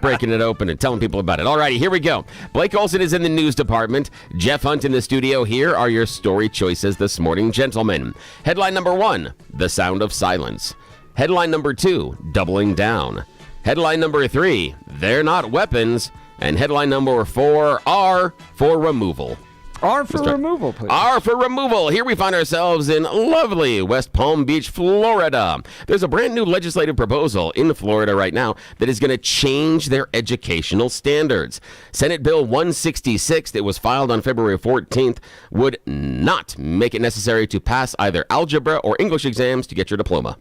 breaking it open and telling people about it. All righty, here we go. Blake Olson is in the news department. Jeff Hunt in the studio. Here are your story choices this morning, gentlemen. Headline number 1, The Sound of Silence. Headline number 2, Doubling Down. Headline number 3, They're Not Weapons. And headline number 4, R for Removal. R for removal, please. R for removal. Here we find ourselves in lovely West Palm Beach, Florida. There's a brand new legislative proposal in Florida right now that is going to change their educational standards. Senate Bill 166 that was filed on February 14th would not make it necessary to pass either algebra or English exams to get your diploma.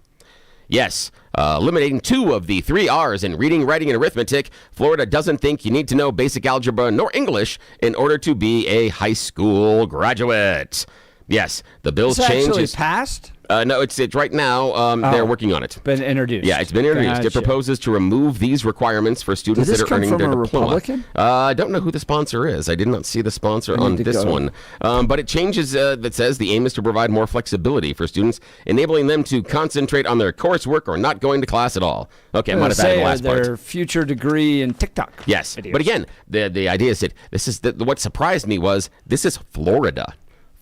Yes, eliminating 2 of the 3 R's in reading, writing, and arithmetic. Florida doesn't think you need to know basic algebra nor English in order to be a high school graduate. Yes, the bill's change actually is passed? No, it's right now. They're working on it. Been introduced. Yeah, it's been introduced. Gotcha. It proposes to remove these requirements for students Did this that are come earning from their a diploma. Republican? I don't know who the sponsor is. I did not see the sponsor on this one. But it changes that says the aim is to provide more flexibility for students, enabling them to concentrate on their coursework or not going to class at all. Okay, I might have added the last part. Their future degree in TikTok. Yes, videos. but again, the idea is that this is what surprised me was this is Florida.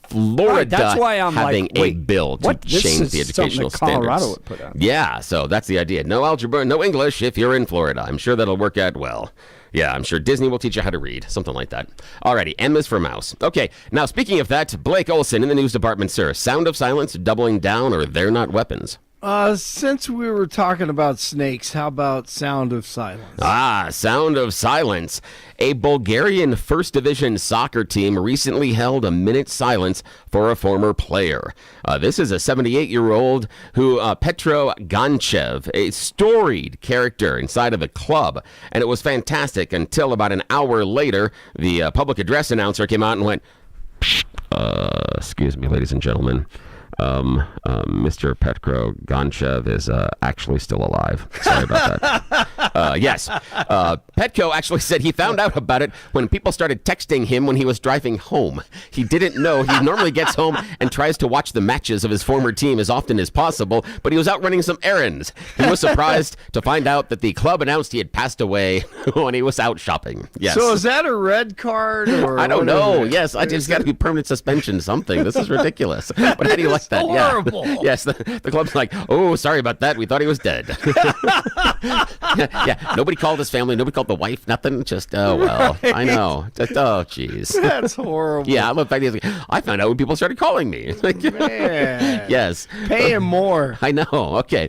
Florida that's why I'm having like, wait, a bill to change the educational Colorado standards. would put out. Yeah, so that's the idea. No algebra, no English if you're in Florida. I'm sure that'll work out well. Yeah, I'm sure Disney will teach you how to read, something like that. Alrighty, M is for mouse. Okay, now speaking of that, Blake Olson in the news department, sir. Sound of Silence, Doubling Down, or They're Not Weapons? Since we were talking about snakes, how about Sound of Silence? Sound of Silence. A Bulgarian First Division soccer team recently held a minute's silence for a former player. This is a 78-year-old Petro Ganchev, a storied character inside of the club. And it was fantastic until about an hour later, the public address announcer came out and went, excuse me, ladies and gentlemen. Mr. Petro Ganchev is actually still alive. Sorry about that. Yes. Petko actually said he found out about it when people started texting him when he was driving home. He didn't know. He normally gets home and tries to watch the matches of his former team as often as possible, but he was out running some errands. He was surprised to find out that the club announced he had passed away when he was out shopping. Yes. So is that a red card? Or I don't know. Yes, I just got to be permanent suspension, something. This is ridiculous. But how do you like that? Horrible. Yeah. Yes, the club's like, oh, sorry about that. We thought he was dead. Yeah, nobody called his family. Nobody called the wife. Nothing. Just, oh, well, right. I know. Just, oh, jeez. That's horrible. Yeah, I found out when people started calling me. Man. Yes. Pay him more. I know. Okay.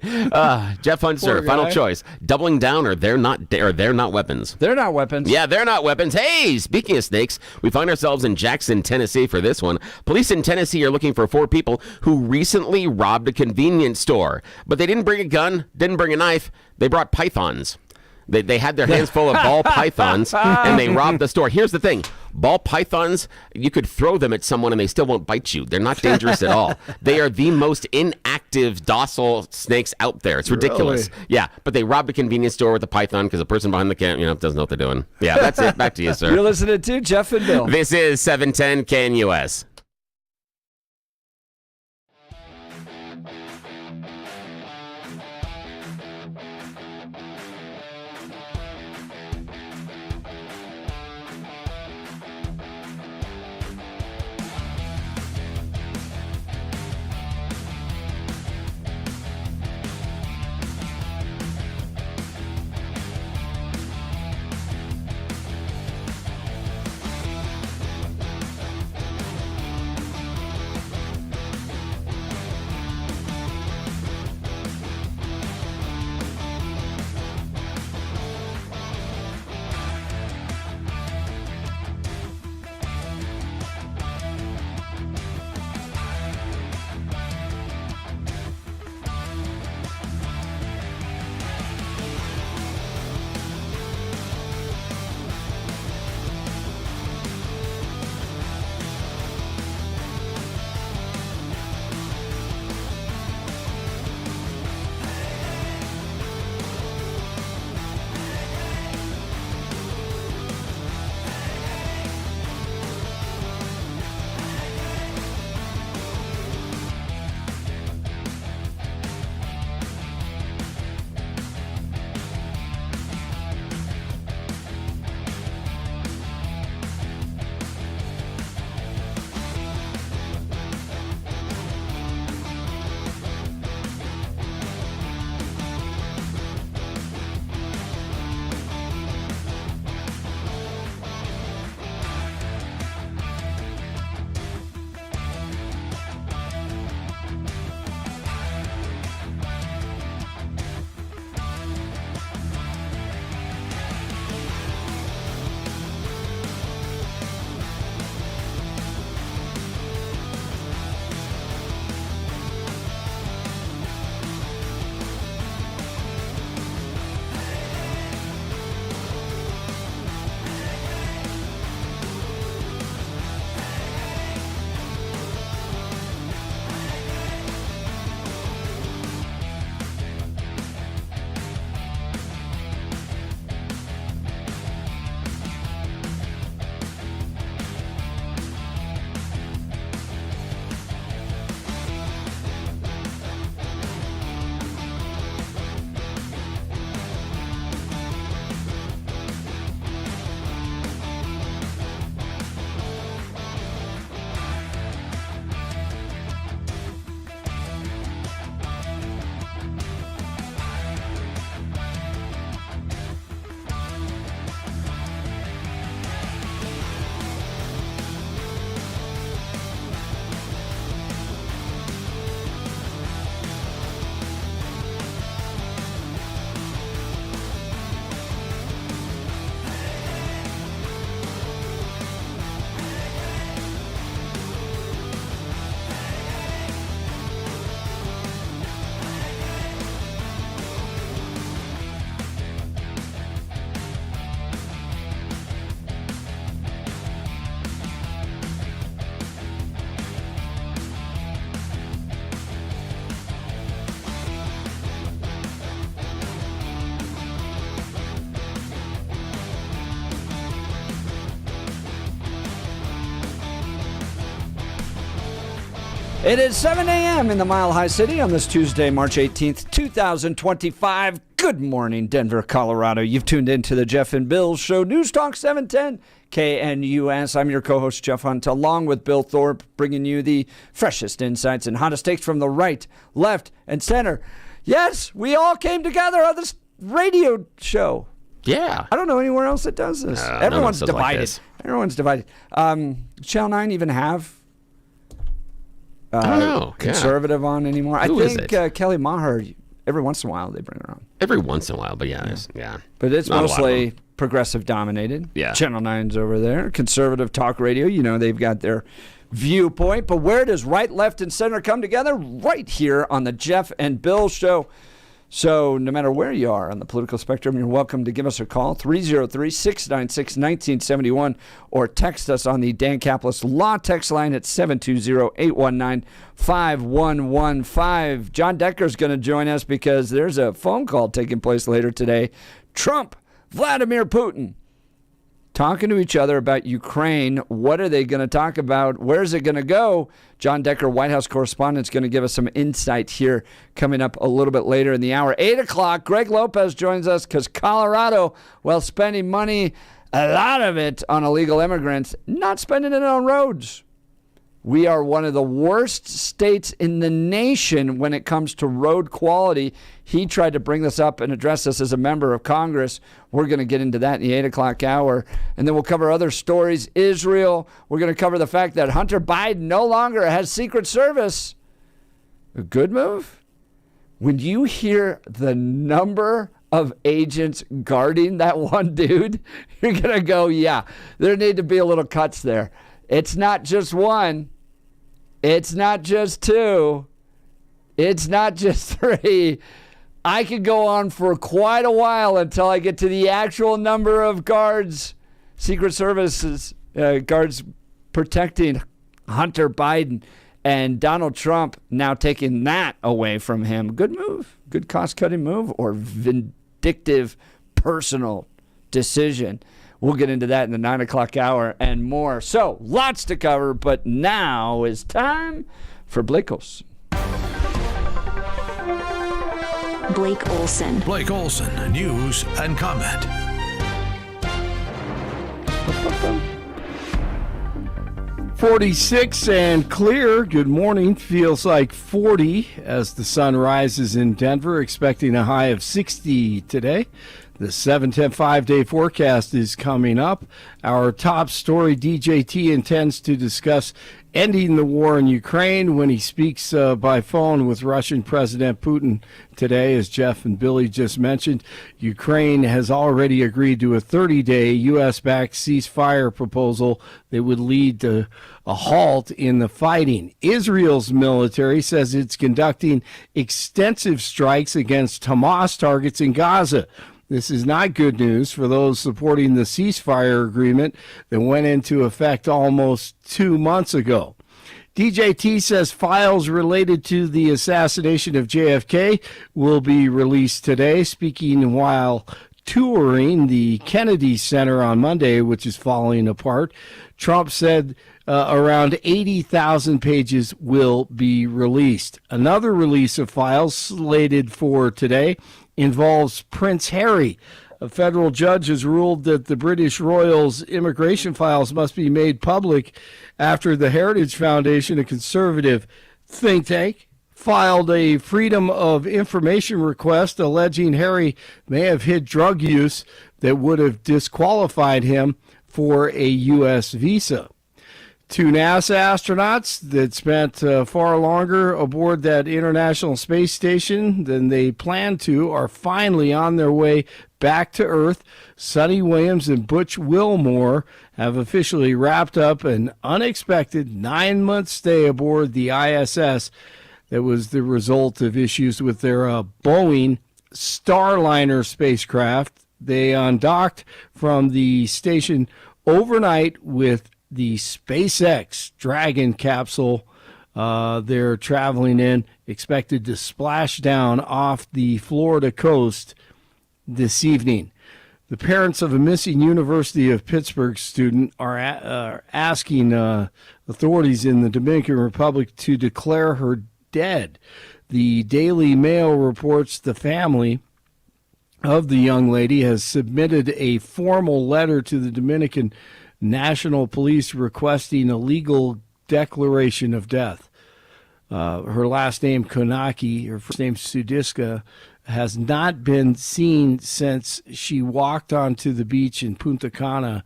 Jeff Hunt, sir, final choice. Doubling down or they're not weapons? They're not weapons. Yeah, they're not weapons. Hey, speaking of snakes, we find ourselves in Jackson, Tennessee for this one. Police in Tennessee are looking for 4 people who recently robbed a convenience store. But they didn't bring a gun, didn't bring a knife. They brought pythons. They had their hands full of ball pythons, and they robbed the store. Here's the thing. Ball pythons, you could throw them at someone and they still won't bite you. They're not dangerous at all. They are the most inactive, docile snakes out there. It's ridiculous. Really? Yeah, but they robbed a convenience store with a python because the person behind the counter, doesn't know what they're doing. Yeah, that's it. Back to you, sir. You're listening to Jeff and Bill. This is 710 KNUS. It is 7 a.m. in the Mile High City on this Tuesday, March 18th, 2025. Good morning, Denver, Colorado. You've tuned into the Jeff and Bill Show, News Talk 710 KNUS. I'm your co-host, Jeff Hunt, along with Bill Thorpe, bringing you the freshest insights and hottest takes from the right, left, and center. Yes, we all came together on this radio show. Yeah. I don't know anywhere else that does this. Everyone's divided. Everyone's divided. Channel 9 even have I don't know. conservative on anymore? Who I is think it? Kelly Maher, every once in a while they bring her on. Every once in a while, but yeah. But it's Not a lot of mostly them. progressive dominated. Yeah. Channel 9's over there. Conservative talk radio, they've got their viewpoint. But where does right, left, and center come together? Right here on the Jeff and Bill Show. So no matter where you are on the political spectrum, you're welcome to give us a call, 303-696-1971, or text us on the Dan Caplis Law text line at 720-819-5115. John Decker's going to join us because there's a phone call taking place later today. Trump, Vladimir Putin, talking to each other about Ukraine. What are they going to talk about? Where's it going to go? John Decker, White House correspondent, is going to give us some insight here coming up a little bit later in the hour. 8 o'clock, Greg Lopez joins us because Colorado, while spending money, a lot of it on illegal immigrants, not spending it on roads. We are one of the worst states in the nation when it comes to road quality. He tried to bring this up and address this as a member of Congress. We're going to get into that in the 8 o'clock hour. And then we'll cover other stories. Israel. We're going to cover the fact that Hunter Biden no longer has Secret Service. A good move? When you hear the number of agents guarding that one dude, you're going to go, yeah, there need to be a little cuts there. It's not just one. It's not just two. It's not just three. I could go on for quite a while until I get to the actual number of guards, Secret Services guards protecting Hunter Biden, and Donald Trump now taking that away from him. Good move. Good cost-cutting move or vindictive personal decision. We'll get into that in the 9 o'clock hour and more. So, lots to cover, but now is time for Blake Olson. Blake Olson. Blake Olson, news and comment. 46 and clear. Good morning. Feels like 40 as the sun rises in Denver, expecting a high of 60 today. The 7-10 5-day forecast is coming up. Our top story, DJT intends to discuss ending the war in Ukraine when he speaks by phone with Russian President Putin today. As Jeff and Billy just mentioned, Ukraine has already agreed to a 30-day U.S.-backed ceasefire proposal that would lead to a halt in the fighting. Israel's military says it's conducting extensive strikes against Hamas targets in Gaza. This is not good news for those supporting the ceasefire agreement that went into effect almost 2 months ago. DJT says files related to the assassination of JFK will be released today. Speaking while touring the Kennedy Center on Monday, which is falling apart, Trump said around 80,000 pages will be released. Another release of files slated for today involves Prince Harry. A federal judge has ruled that the British royal's immigration files must be made public after the Heritage Foundation, a conservative think tank, filed a Freedom of Information request alleging Harry may have hid drug use that would have disqualified him for a U.S. visa. Two NASA astronauts that spent far longer aboard that International Space Station than they planned to are finally on their way back to Earth. Sonny Williams and Butch Wilmore have officially wrapped up an unexpected 9-month stay aboard the ISS that was the result of issues with their Boeing Starliner spacecraft. They undocked from the station overnight with the SpaceX Dragon capsule they're traveling in, expected to splash down off the Florida coast this evening. The parents of a missing University of Pittsburgh student are asking authorities in the Dominican Republic to declare her dead. The Daily Mail reports the family of the young lady has submitted a formal letter to the Dominican National Police requesting a legal declaration of death. Her last name, Konaki, her first name, Sudiska, has not been seen since she walked onto the beach in Punta Cana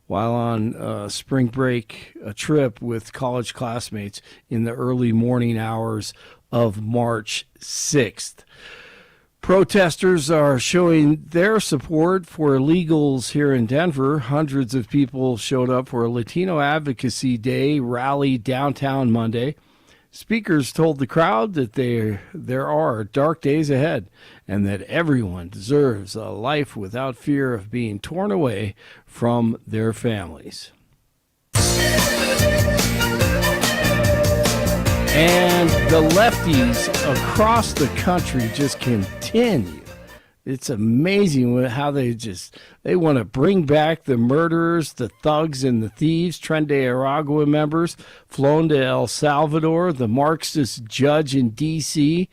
while on spring break, a trip with college classmates in the early morning hours of March 6th. Protesters are showing their support for illegals here in Denver. Hundreds of people showed up for a Latino Advocacy Day rally downtown Monday. Speakers told the crowd that there are dark days ahead and that everyone deserves a life without fear of being torn away from their families. And the lefties across the country just continue. It's amazing how they want to bring back the murderers, the thugs, and the thieves. Tren de Aragua members flown to El Salvador. The Marxist judge in D.C.,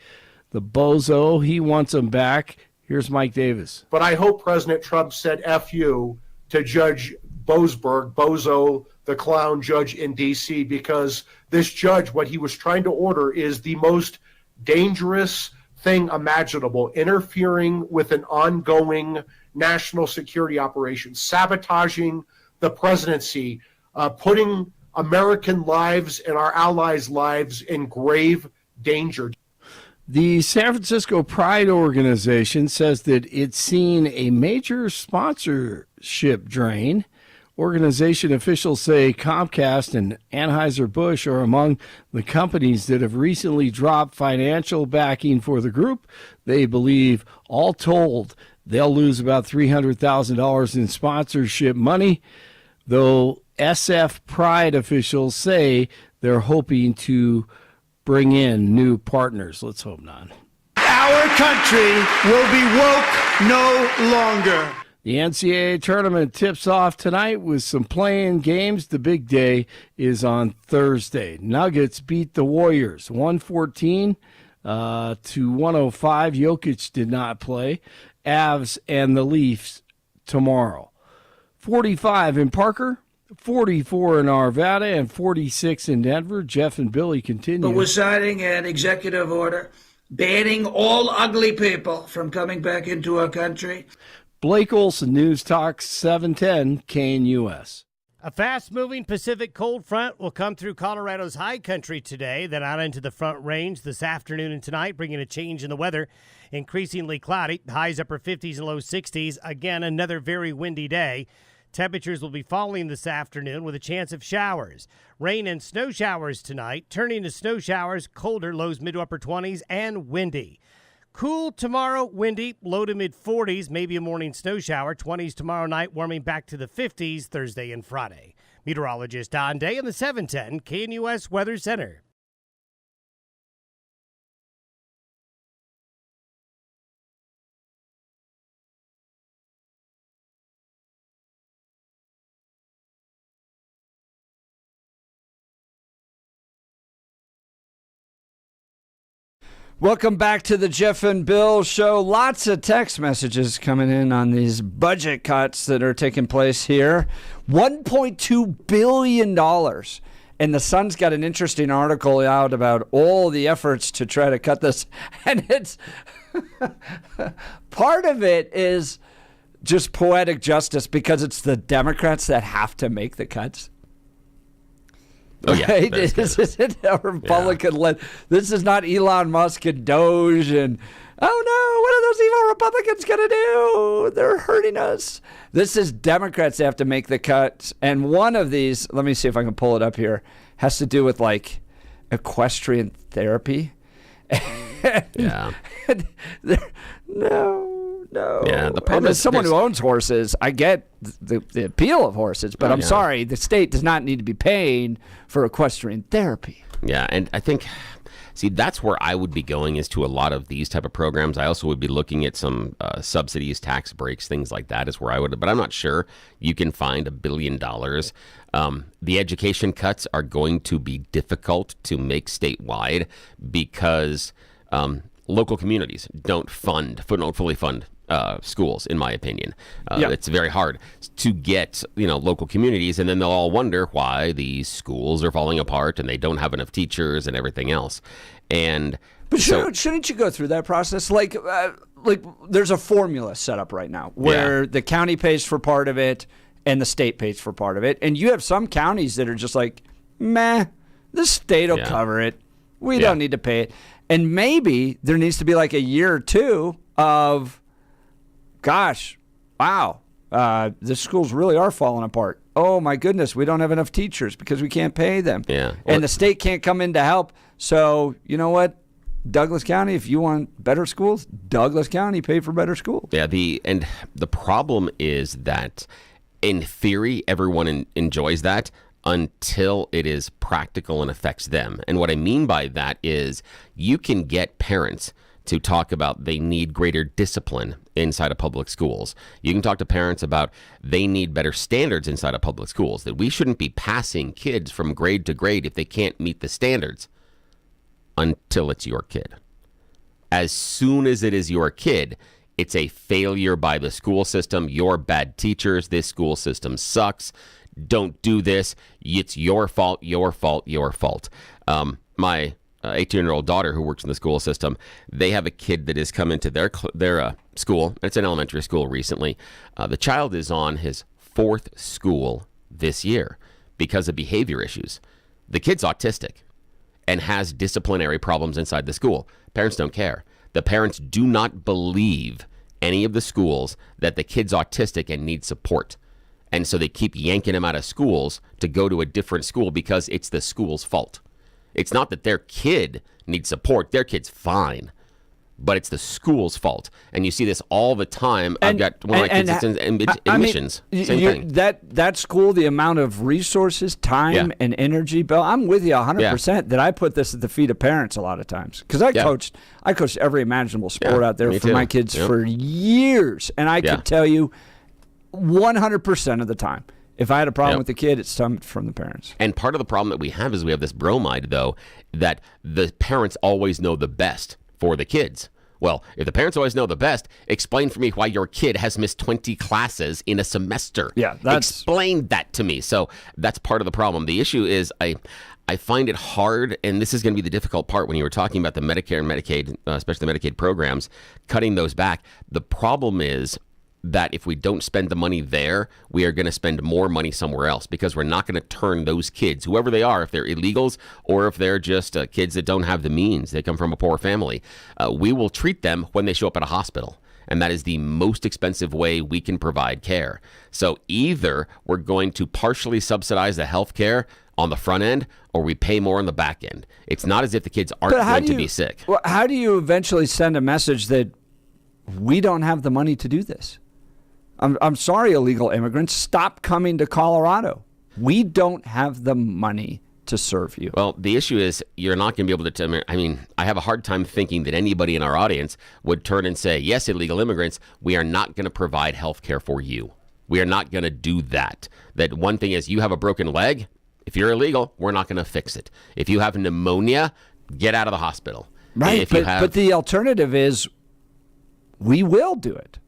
the bozo, he wants them back. Here's Mike Davis. But I hope President Trump said F you to Judge Boasberg, Bozo, the clown judge in D.C., because this judge, what he was trying to order is the most dangerous thing imaginable, interfering with an ongoing national security operation, sabotaging the presidency, putting American lives and our allies' lives in grave danger. The San Francisco Pride Organization says that it's seen a major sponsorship drain. Organization officials say Comcast and Anheuser-Busch are among the companies that have recently dropped financial backing for the group. They believe, all told, they'll lose about $300,000 in sponsorship money, though SF Pride officials say they're hoping to bring in new partners. Let's hope not. Our country will be woke no longer. The NCAA tournament tips off tonight with some playing games. The big day is on Thursday. Nuggets beat the Warriors 114 to 105. Jokic did not play. Avs and the Leafs tomorrow. 45 in Parker, 44 in Arvada, and 46 in Denver. Jeff and Billy continue. But we're signing an executive order banning all ugly people from coming back into our country. Blake Olson, News Talk 710 KNUS. A fast-moving Pacific cold front will come through Colorado's high country today, then out into the Front Range this afternoon and tonight, bringing a change in the weather. Increasingly cloudy, highs upper 50s and low 60s. Again, another very windy day. Temperatures will be falling this afternoon with a chance of showers. Rain and snow showers tonight, turning to snow showers, colder, lows mid to upper 20s, and windy. Cool tomorrow, windy, low to mid 40s, maybe a morning snow shower. 20s tomorrow night, warming back to the 50s Thursday and Friday. Meteorologist Don Day in the 710 KNUS Weather Center. Welcome back to the Jeff and Bill Show. Lots of text messages coming in on these budget cuts that are taking place here. $1.2 billion. And the Sun's got an interesting article out about all the efforts to try to cut this. And it's part of it is just poetic justice because it's the Democrats that have to make the cuts. Oh, yeah. Right? This isn't a Republican-led. This is not Elon Musk and Doge and, oh no, what are those evil Republicans going to do? They're hurting us. This is Democrats that have to make the cuts. And one of these, let me see if I can pull it up here, has to do with like equestrian therapy. Yeah. No. Yeah, the problem and is someone who owns horses, I get the appeal of horses, but I'm sorry, the state does not need to be paying for equestrian therapy. Yeah, and I think See, that's where I would be going, is to a lot of these type of programs. I also would be looking at some subsidies, tax breaks, things like that is where I would, but I'm not sure you can find $1 billion. The education cuts are going to be difficult to make statewide because local communities don't fully fund schools, in my opinion. It's very hard to get, local communities, and then they'll all wonder why these schools are falling apart and they don't have enough teachers and everything else. But shouldn't you go through that process? Like there's a formula set up right now where the county pays for part of it and the state pays for part of it, and you have some counties that are just like, meh, the state will cover it. We don't need to pay it. And maybe there needs to be like a year or two of, gosh, wow, the schools really are falling apart. Oh, my goodness, we don't have enough teachers because we can't pay them. Yeah. And the state can't come in to help. So, you know what? Douglas County, if you want better schools, Douglas County pay for better schools. Yeah, the problem is that in theory, everyone enjoys that until it is practical and affects them. And what I mean by that is you can get parents to talk about they need greater discipline inside of public schools. You can talk to parents about they need better standards inside of public schools, that we shouldn't be passing kids from grade to grade if they can't meet the standards until it's your kid. As soon as it is your kid, it's a failure by the school system. You're bad teachers. This school system sucks. Don't do this. It's your fault, your fault, your fault. My 18-year-old daughter who works in the school system, they have a kid that has come into their school. It's an elementary school recently. The child is on his 4th school this year because of behavior issues. The kid's autistic and has disciplinary problems inside the school. Parents don't care. The parents do not believe any of the schools that the kid's autistic and needs support. And so they keep yanking him out of schools to go to a different school because it's the school's fault. It's not that their kid needs support. Their kid's fine. But it's the school's fault. And you see this all the time. I've got one of my kids that's in admissions. Same thing. That school, the amount of resources, time, and energy, Bill, I'm with you 100% that I put this at the feet of parents a lot of times. Because I coached every imaginable sport out there for my kids for years. And I could tell you 100% of the time, if I had a problem with the kid, it's from the parents. And part of the problem that we have is we have this bromide, though, that the parents always know the best for the kids. Well, if the parents always know the best, explain for me why your kid has missed 20 classes in a semester. Yeah, explain that to me. So that's part of the problem. The issue is I find it hard, and this is going to be the difficult part when you were talking about the Medicare and Medicaid, especially the Medicaid programs, cutting those back. The problem is that if we don't spend the money there, we are going to spend more money somewhere else because we're not going to turn those kids, whoever they are, if they're illegals or if they're just kids that don't have the means, they come from a poor family, we will treat them when they show up at a hospital. And that is the most expensive way we can provide care. So either we're going to partially subsidize the health care on the front end or we pay more on the back end. It's not as if the kids aren't going to be sick. Well, how do you eventually send a message that we don't have the money to do this? I'm sorry, illegal immigrants. Stop coming to Colorado. We don't have the money to serve you. Well, the issue is you're not going to be able to. I have a hard time thinking that anybody in our audience would turn and say, yes, illegal immigrants, we are not going to provide health care for you. We are not going to do that. That one thing is you have a broken leg. If you're illegal, we're not going to fix it. If you have pneumonia, get out of the hospital. Right, but the alternative is we will do it.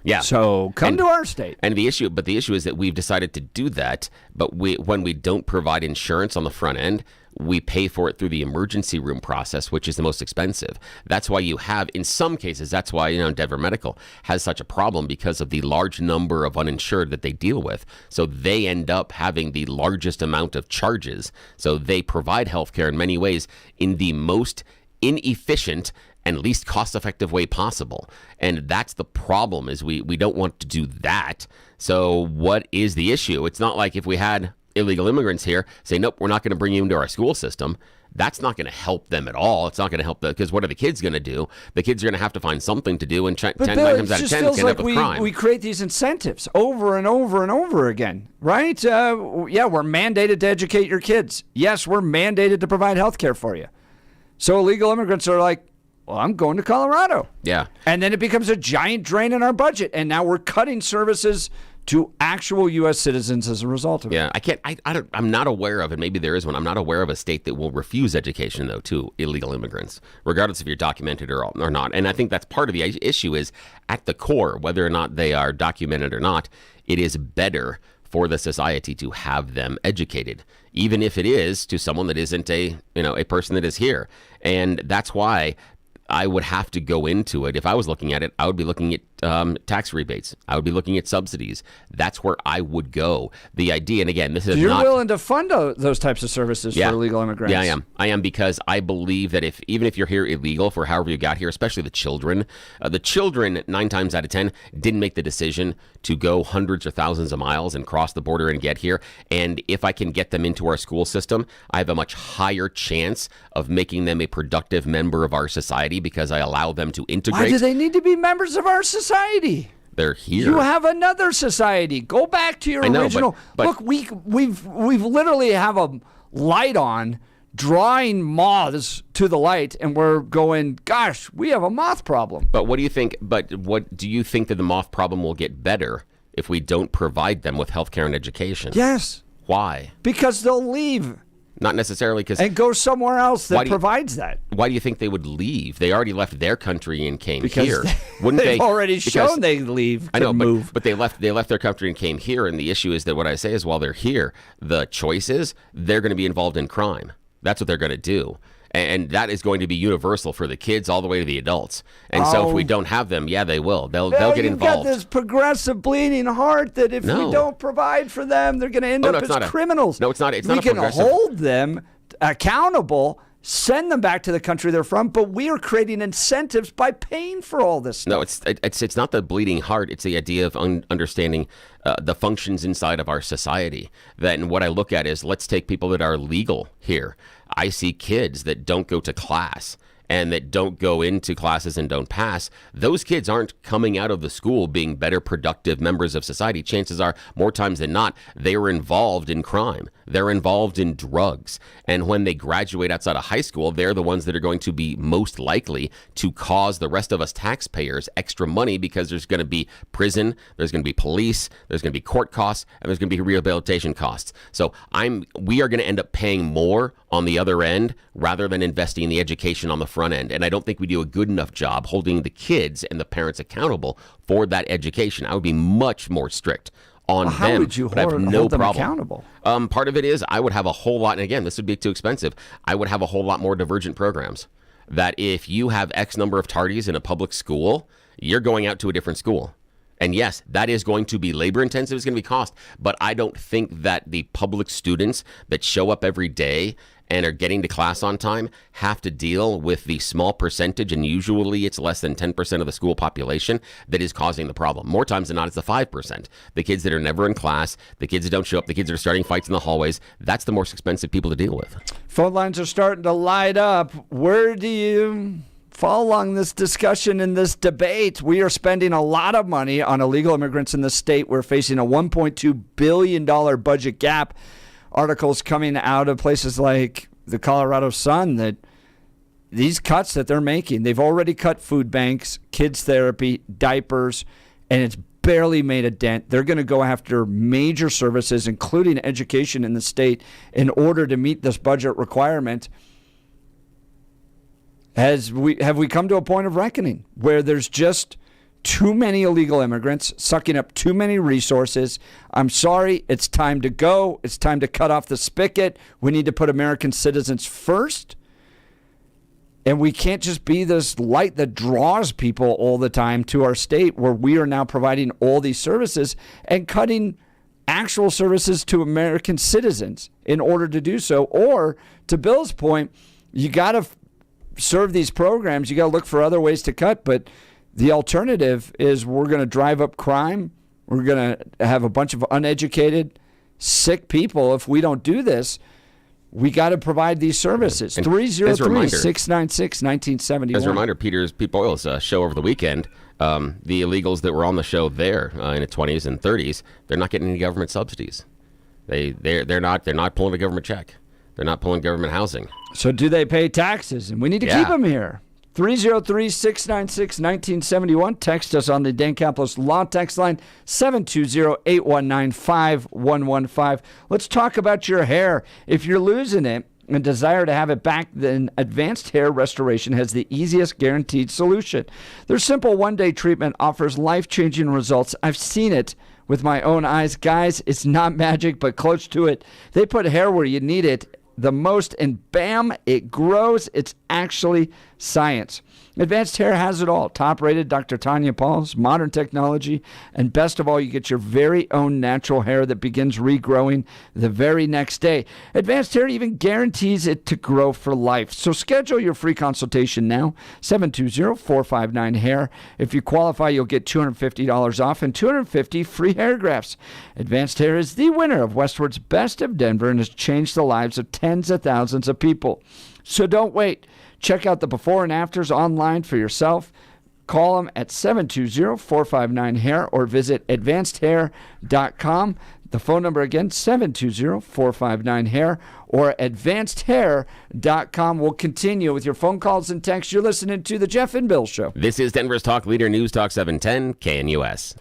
Yeah. So come to our state. And the issue is that we've decided to do that, but when we don't provide insurance on the front end, we pay for it through the emergency room process, which is the most expensive. That's why you have, in some cases, that's why Denver Medical has such a problem because of the large number of uninsured that they deal with. So they end up having the largest amount of charges. So they provide healthcare in many ways in the most inefficient and least cost-effective way possible. And that's the problem, is we don't want to do that. So what is the issue? It's not like if we had illegal immigrants here say, nope, we're not going to bring you into our school system. That's not going to help them at all. It's not going to help them, because what are the kids going to do? The kids are going to have to find something to do, and 10 times out of 10 it's going to end up with crime. We create these incentives over and over and over again, right? We're mandated to educate your kids. Yes, we're mandated to provide health care for you. So illegal immigrants are like, well, I'm going to Colorado. Yeah. And then it becomes a giant drain in our budget. And now we're cutting services to actual U.S. citizens as a result of it. Yeah, I'm not aware of, and maybe there is one, I'm not aware of a state that will refuse education, though, to illegal immigrants, regardless if you're documented or not. And I think that's part of the issue is, at the core, whether or not they are documented or not, it is better for the society to have them educated, even if it is to someone that isn't a person that is here. And that's why I would have to go into it. If I was looking at it, I would be looking at tax rebates. I would be looking at subsidies. That's where I would go. The idea, and again, this is You're not... You're willing to fund those types of services for illegal immigrants? Yeah, I am because I believe that even if you're here illegal for however you got here, especially the children 9 times out of 10 didn't make the decision to go hundreds or thousands of miles and cross the border and get here. And if I can get them into our school system, I have a much higher chance of making them a productive member of our society because I allow them to integrate. Why do they need to be members of our society? They're here. You have another society. Go back to your original. Look, we've literally have a light on, drawing moths to the light, and we're going, gosh, we have a moth problem. But what do you think? But what do you think that the moth problem will get better if we don't provide them with healthcare and education? Yes. Why? Because they'll leave. Not necessarily because... And go somewhere else that provides that. Why do you think they would leave? They already left their country and came because here. Wouldn't they've they? already shown they leave. I know, move. But they left their country and came here. And the issue is that what I say is while they're here, the choice is they're going to be involved in crime. That's what they're going to do. And that is going to be universal for the kids all the way to the adults. And so if we don't have them, they will. They'll get involved. You've got this progressive bleeding heart that if we don't provide for them, they're going to end up as criminals. No, it's not. It's we not a progressive. We can hold them accountable, send them back to the country they're from, but we are creating incentives by paying for all this stuff. No, it's not the bleeding heart. It's the idea of understanding the functions inside of our society. Then what I look at is, let's take people that are legal here. I see kids that don't go to class and that don't go into classes and don't pass. Those kids aren't coming out of the school being better productive members of society. Chances are, more times than not, they were involved in crime. They're involved in drugs. And when they graduate outside of high school, they're the ones that are going to be most likely to cause the rest of us taxpayers extra money because there's going to be prison, there's going to be police, there's going to be court costs, and there's going to be rehabilitation costs. So we are going to end up paying more on the other end rather than investing in the education on the front end. And I don't think we do a good enough job holding the kids and the parents accountable for that education. I would be much more strict on them. How would you hold them accountable? Part of it is I would have a whole lot, and again, this would be too expensive. I would have a whole lot more divergent programs. That if you have X number of tardies in a public school, you're going out to a different school. And yes, that is going to be labor intensive. It's going to be cost. But I don't think that the public students that show up every day and are getting to class on time have to deal with the small percentage, and usually it's less than 10% of the school population that is causing the problem. More times than not, it's the 5%. The kids that are never in class, the kids that don't show up, the kids that are starting fights in the hallways, that's the most expensive people to deal with. Phone lines are starting to light up. Where do you fall along this discussion and this debate? We are spending a lot of money on illegal immigrants in the state. We're facing a $1.2 billion budget gap. Articles coming out of places like the Colorado Sun that these cuts that they're making, they've already cut food banks, kids therapy, diapers, and it's barely made a dent. They're going to go after major services, including education in the state, in order to meet this budget requirement. Have we come to a point of reckoning where there's just too many illegal immigrants sucking up too many resources? I'm sorry, it's time to go. It's time to cut off the spigot. We need to put American citizens first. And we can't just be this light that draws people all the time to our state, where we are now providing all these services and cutting actual services to American citizens in order to do so. Or, to Bill's point, you got to serve these programs. You got to look for other ways to cut, but the alternative is we're going to drive up crime. We're going to have a bunch of uneducated, sick people. If we don't do this, we got to provide these services. 303-696-1971. As a reminder, Pete Boyle's show over the weekend, the illegals that were on the show there in the 20s and 30s, they're not getting any government subsidies. They're not pulling a government check. They're not pulling government housing. So do they pay taxes? And we need to keep them here. 303-696-1971. Text us on the Dan Caplos Law Text line, 720-819-5115. Let's talk about your hair. If you're losing it and desire to have it back, then Advanced Hair Restoration has the easiest guaranteed solution. Their simple one-day treatment offers life-changing results. I've seen it with my own eyes. Guys, it's not magic, but close to it. They put hair where you need it the most, and bam, it grows. It's actually science. Advanced Hair has it all. Top-rated Dr. Tanya Paul's, modern technology, and best of all, you get your very own natural hair that begins regrowing the very next day. Advanced Hair even guarantees it to grow for life. So schedule your free consultation now, 720-459-HAIR. If you qualify, you'll get $250 off and 250 free hair grafts. Advanced Hair is the winner of Westward's Best of Denver and has changed the lives of tens of thousands of people. So don't wait. Check out the before and afters online for yourself. Call them at 720-459-HAIR or visit advancedhair.com. The phone number again, 720-459-HAIR or advancedhair.com. We'll continue with your phone calls and texts. You're listening to The Jeff and Bill Show. This is Denver's Talk Leader News Talk 710 KNUS.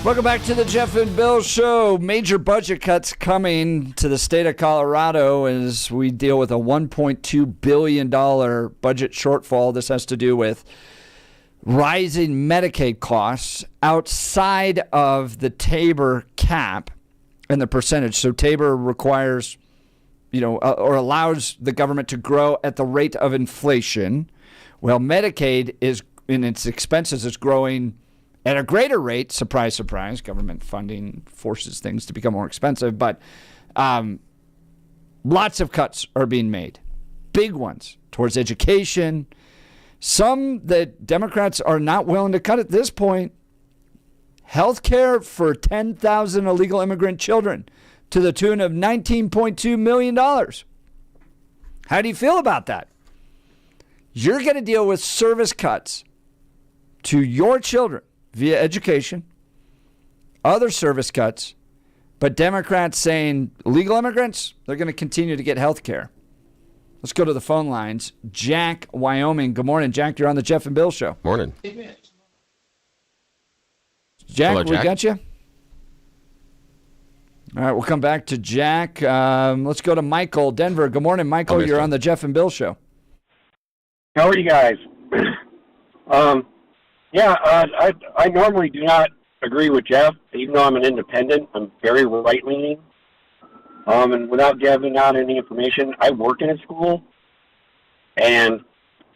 Welcome back to the Jeff and Bill Show. Major budget cuts coming to the state of Colorado as we deal with a $1.2 billion budget shortfall. This has to do with rising Medicaid costs outside of the Tabor cap and the percentage. So Tabor requires, or allows the government to grow at the rate of inflation. Well, Medicaid is, in its expenses, is growing at a greater rate. Surprise, surprise. Government funding forces things to become more expensive. But lots of cuts are being made. Big ones towards education. Some that Democrats are not willing to cut at this point. Health care for 10,000 illegal immigrant children to the tune of $19.2 million. How do you feel about that? You're going to deal with service cuts to your children via education, other service cuts, but Democrats saying illegal immigrants, they're going to continue to get health care. Let's go to the phone lines. Jack, Wyoming. Good morning, Jack. You're on the Jeff and Bill Show. Morning. Jack, Hello, Jack. We got you? All right, we'll come back to Jack. Let's go to Michael, Denver. Good morning, Michael. You're on the Jeff and Bill Show. How are you guys? I normally do not agree with Jeff, even though I'm an independent. I'm very right-leaning. And without giving out any information, I work in a school, and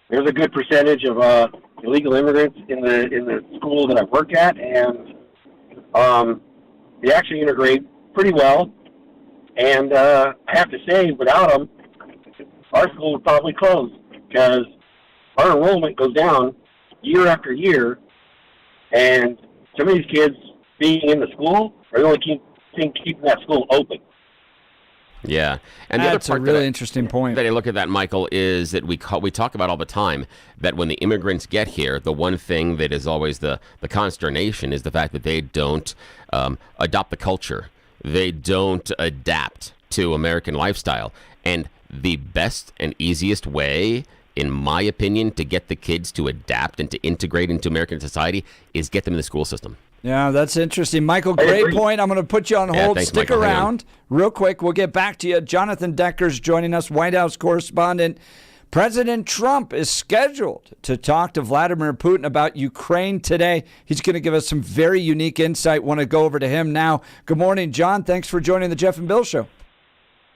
there's a good percentage of illegal immigrants in the school that I work at, and they actually integrate pretty well. And I have to say, without them, our school would probably close because our enrollment goes down year after year, and some of these kids being in the school are the only keeping that school open. Yeah, and That's the other part a really interesting point. that I look at that, Michael, is that we talk about all the time that when the immigrants get here, the one thing that is always the consternation is the fact that they don't adopt the culture. They don't adapt to American lifestyle. And the best and easiest way, in my opinion, to get the kids to adapt and to integrate into American society is get them in the school system. Yeah, that's interesting. Michael, great point. I'm going to put you on hold. Thanks, Stick Michael. around real quick. We'll get back to you. Jonathan Decker's joining us, White House correspondent. President Trump is scheduled to talk to Vladimir Putin about Ukraine today. He's going to give us some very unique insight. Want to go over to him now. Good morning, John. Thanks for joining the Jeff and Bill Show.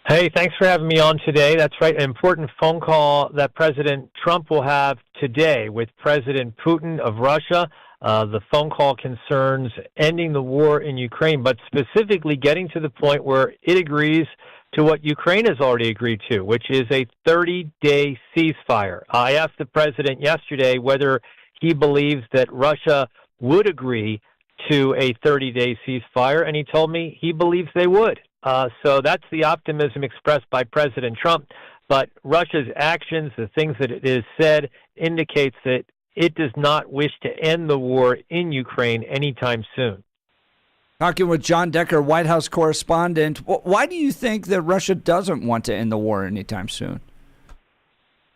Hey, thanks for having me on today. That's right, an important phone call that President Trump will have today with President Putin of Russia. The phone call concerns ending the war in Ukraine, but specifically getting to the point where it agrees to what Ukraine has already agreed to, which is a 30-day ceasefire. I asked the president yesterday whether he believes that Russia would agree to a 30-day ceasefire, and he told me he believes they would. So that's the optimism expressed by President Trump. But Russia's actions, the things that it has said, indicates that it does not wish to end the war in Ukraine anytime soon. Talking with John Decker, White House correspondent. Why do you think that Russia doesn't want to end the war anytime soon?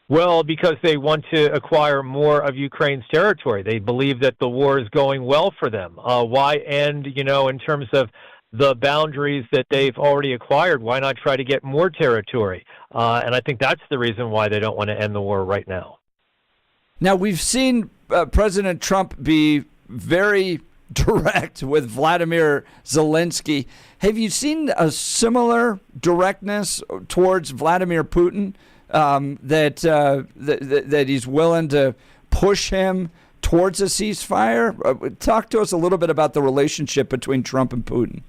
Well, because they want to acquire more of Ukraine's territory. They believe that the war is going well for them. Why end, in terms of the boundaries that they've already acquired? Why not try to get more territory? And I think that's the reason why they don't want to end the war right now. Now, we've seen President Trump be very direct with Vladimir Zelensky. Have you seen a similar directness towards Vladimir Putin, that he's willing to push him towards a ceasefire? Talk to us a little bit about the relationship between Trump and Putin.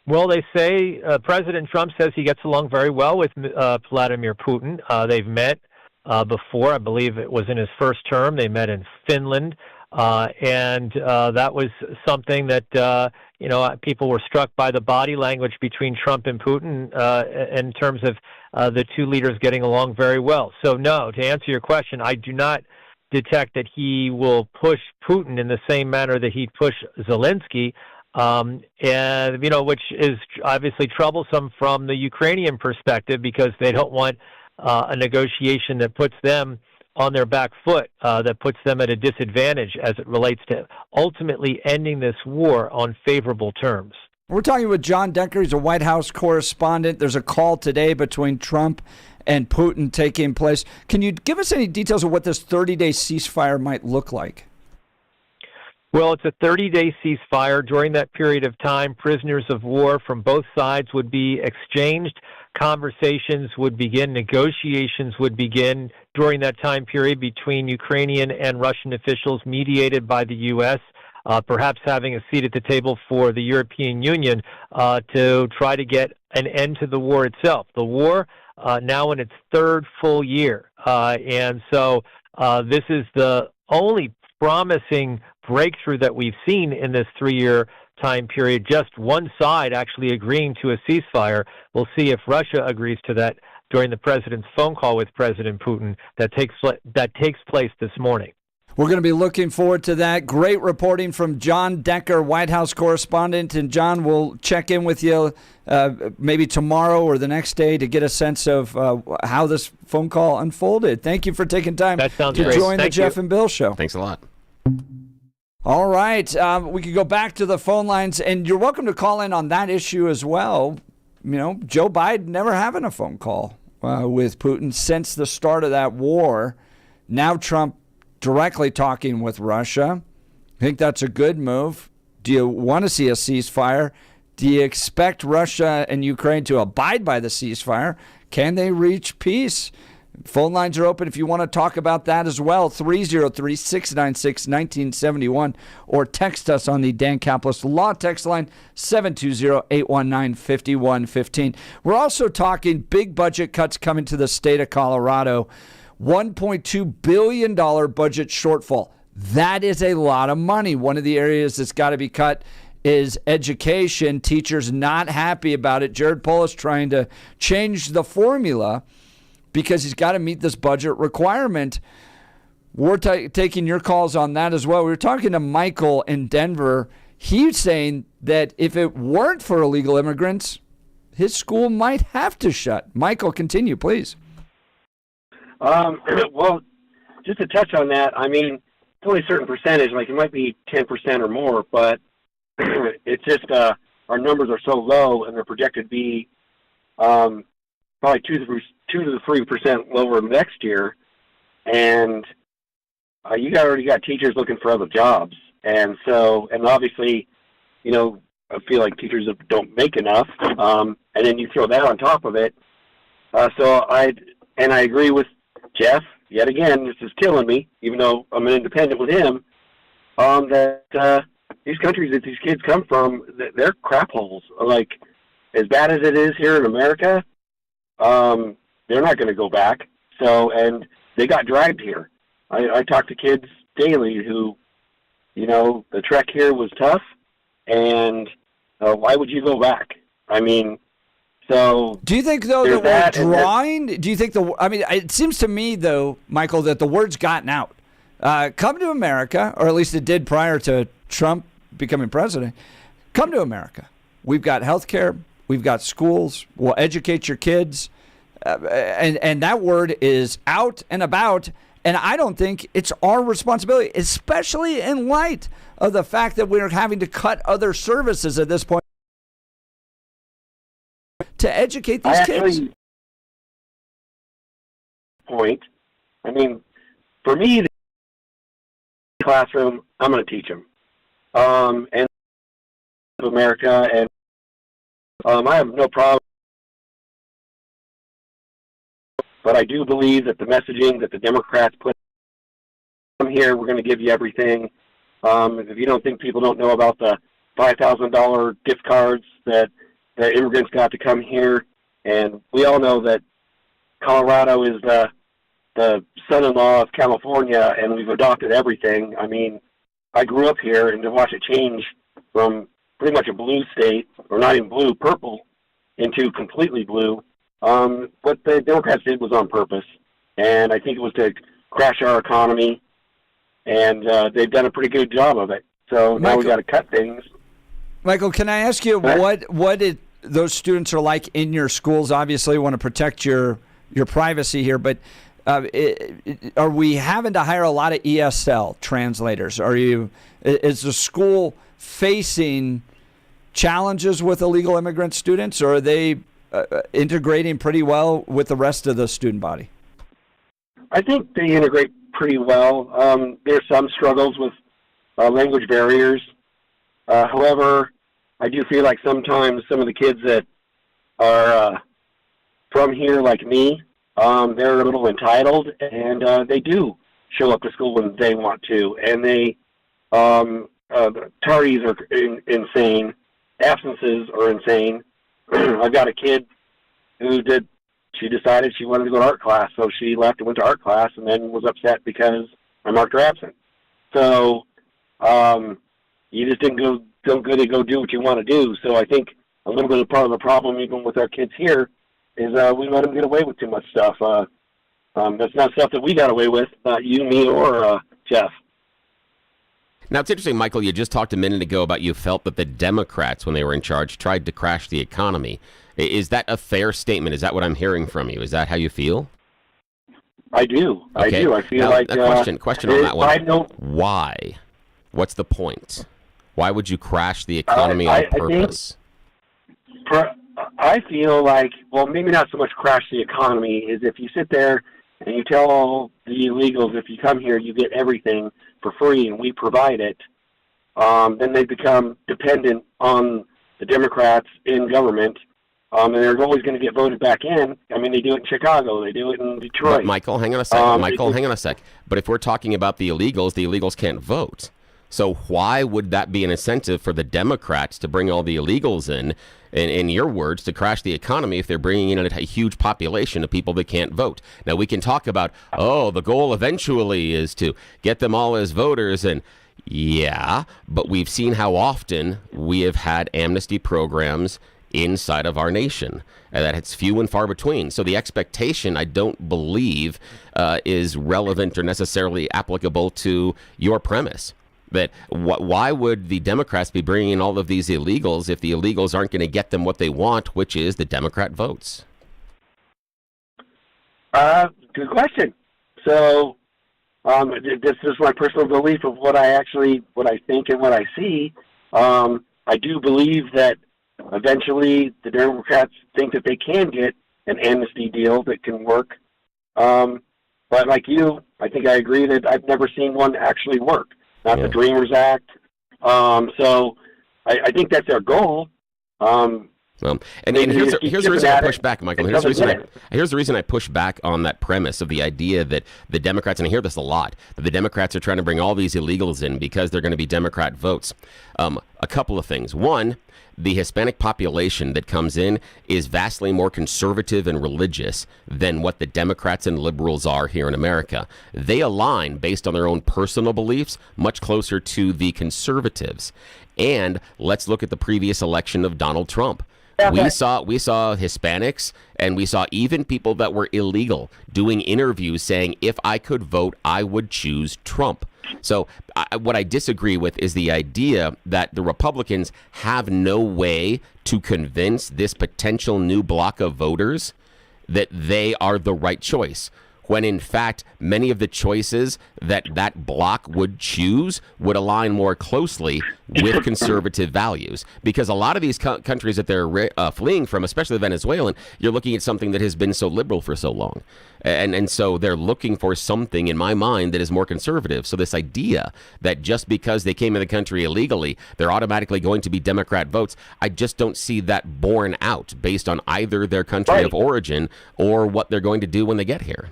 Well, they say President Trump says he gets along very well with Vladimir Putin. They've met before. I believe it was in his first term. They met in Finland. And that was something that, people were struck by the body language between Trump and Putin in terms of the two leaders getting along very well. So, no, to answer your question, I do not detect that he will push Putin in the same manner that he'd push Zelensky, which is obviously troublesome from the Ukrainian perspective because they don't want a negotiation that puts them on their back foot that puts them at a disadvantage as it relates to ultimately ending this war on favorable terms. We're talking with John Decker. He's a White House correspondent. There's a call today between Trump and Putin taking place. Can you give us any details of what this 30-day ceasefire might look like? Well, it's a 30-day ceasefire. During that period of time, prisoners of war from both sides would be exchanged. Conversations would begin, negotiations would begin during that time period between Ukrainian and Russian officials mediated by the U.S., perhaps having a seat at the table for the European Union to try to get an end to the war itself. The war now in its third full year. And so this is the only promising breakthrough that we've seen in this 3-year time period. Just one side actually agreeing to a ceasefire. We'll see if Russia agrees to that during the president's phone call with President Putin that takes place this morning. We're going to be looking forward to that. Great reporting from John Decker, White House correspondent. And John, we'll check in with you maybe tomorrow or the next day to get a sense of how this phone call unfolded. Thank you for taking time to join the Jeff and Bill Show. Thanks a lot. All right. We could go back to the phone lines, and you're welcome to call in on that issue as well. You know, Joe Biden never having a phone call with Putin since the start of that war. Now Trump directly talking with Russia. I think that's a good move. Do you want to see a ceasefire? Do you expect Russia and Ukraine to abide by the ceasefire? Can they reach peace? Phone lines are open if you want to talk about that as well. 303-696-1971 or text us on the Dan Caplis Law text line 720-819-5115. We're also talking big budget cuts coming to the state of Colorado. $1.2 billion budget shortfall. That is a lot of money. One of the areas that's got to be cut is education. Teachers not happy about it. Jared Polis trying to change the formula because he's got to meet this budget requirement. We're taking your calls on that as well. We were talking to Michael in Denver. He's saying that if it weren't for illegal immigrants, his school might have to shut. Michael, continue, please. Well, just to touch on that, I mean, it's only a certain percentage, like it might be 10% or more, but it's just our numbers are so low and they're projected to be probably 2 to 3% lower next year. And you already got teachers looking for other jobs. And so, and obviously, you know, I feel like teachers don't make enough. And then you throw that on top of it. I agree with Jeff, yet again, this is killing me, even though I'm an independent with him, that these countries that these kids come from, they're crap holes. Like, as bad as it is here in America, they're not going to go back. So, and they got dragged here. I talk to kids daily who, you know, the trek here was tough, and why would you go back? I mean, so do you think, though, that we're drawing? Do you think it seems to me, though, Michael, that the word's gotten out. Come to America, or at least it did prior to Trump becoming president. Come to America. We've got health care. We've got schools. We'll educate your kids. And that word is out and about. And I don't think it's our responsibility, especially in light of the fact that we're having to cut other services at this point, to educate these kids. I mean, for me, the classroom, I'm going to teach them. And America, and I have no problem. But I do believe that the messaging that the Democrats put, come here, we're going to give you everything. If you don't think people don't know about the $5,000 gift cards that immigrants got to come here, and we all know that Colorado is the son-in-law of California, and we've adopted everything. I mean, I grew up here, and to watch it change from pretty much a blue state, or not even blue, purple, into completely blue, what the Democrats did was on purpose, and I think it was to crash our economy, and they've done a pretty good job of it. So now we got to cut things. Michael, can I ask you what those students are like in your schools? Obviously, want to protect your privacy here, but Are we having to hire a lot of ESL translators? Is the school facing challenges with illegal immigrant students, or are they integrating pretty well with the rest of the student body? I think they integrate pretty well. There's some struggles with language barriers. However, I do feel like sometimes some of the kids that are from here, like me, they're a little entitled, and they do show up to school when they want to. And the tardies are insane. Absences are insane. I've got a kid who she decided she wanted to go to art class, so she left and went to art class and then was upset because I marked her absent. So you just don't go do what you want to do. So I think a little bit of part of the problem, even with our kids here, is we let them get away with too much stuff. That's not stuff that we got away with, not you, me, or Jeff. Now, it's interesting, Michael, you just talked a minute ago about you felt that the Democrats, when they were in charge, tried to crash the economy. Is that a fair statement? Is that what I'm hearing from you? Is that how you feel? I do. Okay. I do. I feel now, like... question on that one. Why? What's the point? Why would you crash the economy on purpose? I feel like, well, maybe not so much crash the economy, is if you sit there and you tell all the illegals, if you come here, you get everything for free and we provide it, then they become dependent on the Democrats in government, and they're always going to get voted back in. I mean, they do it in Chicago. They do it in Detroit. But Michael, hang on a sec. Hang on a sec. But if we're talking about the illegals can't vote. So why would that be an incentive for the Democrats to bring all the illegals in your words, to crash the economy if they're bringing in a huge population of people that can't vote? Now, we can talk about, the goal eventually is to get them all as voters. And yeah, but we've seen how often we have had amnesty programs inside of our nation, and that it's few and far between. So the expectation, I don't believe, is relevant or necessarily applicable to your premise. That why would the Democrats be bringing in all of these illegals if the illegals aren't going to get them what they want, which is the Democrat votes? Good question. So this is my personal belief of what I think and what I see. I do believe that eventually the Democrats think that they can get an amnesty deal that can work. But like you, I think I agree that I've never seen one actually work. Not the Dreamers Act. So I think that's their goal. And here's the reason I push back, Michael. Here's the reason I push back on that premise of the idea that the Democrats, and I hear this a lot, that the Democrats are trying to bring all these illegals in because they're going to be Democrat votes. A couple of things. One, the Hispanic population that comes in is vastly more conservative and religious than what the Democrats and liberals are here in America. They align based on their own personal beliefs much closer to the conservatives. And let's look at the previous election of Donald Trump. We saw Hispanics, and we saw even people that were illegal doing interviews saying, if I could vote, I would choose Trump. So what I disagree with is the idea that the Republicans have no way to convince this potential new block of voters that they are the right choice, when in fact many of the choices that bloc would choose would align more closely with conservative values. Because a lot of these countries that they're fleeing from, especially the Venezuelan, you're looking at something that has been so liberal for so long. And so they're looking for something, in my mind, that is more conservative. So this idea that just because they came in the country illegally, they're automatically going to be Democrat votes, I just don't see that borne out based on either their country of origin or what they're going to do when they get here.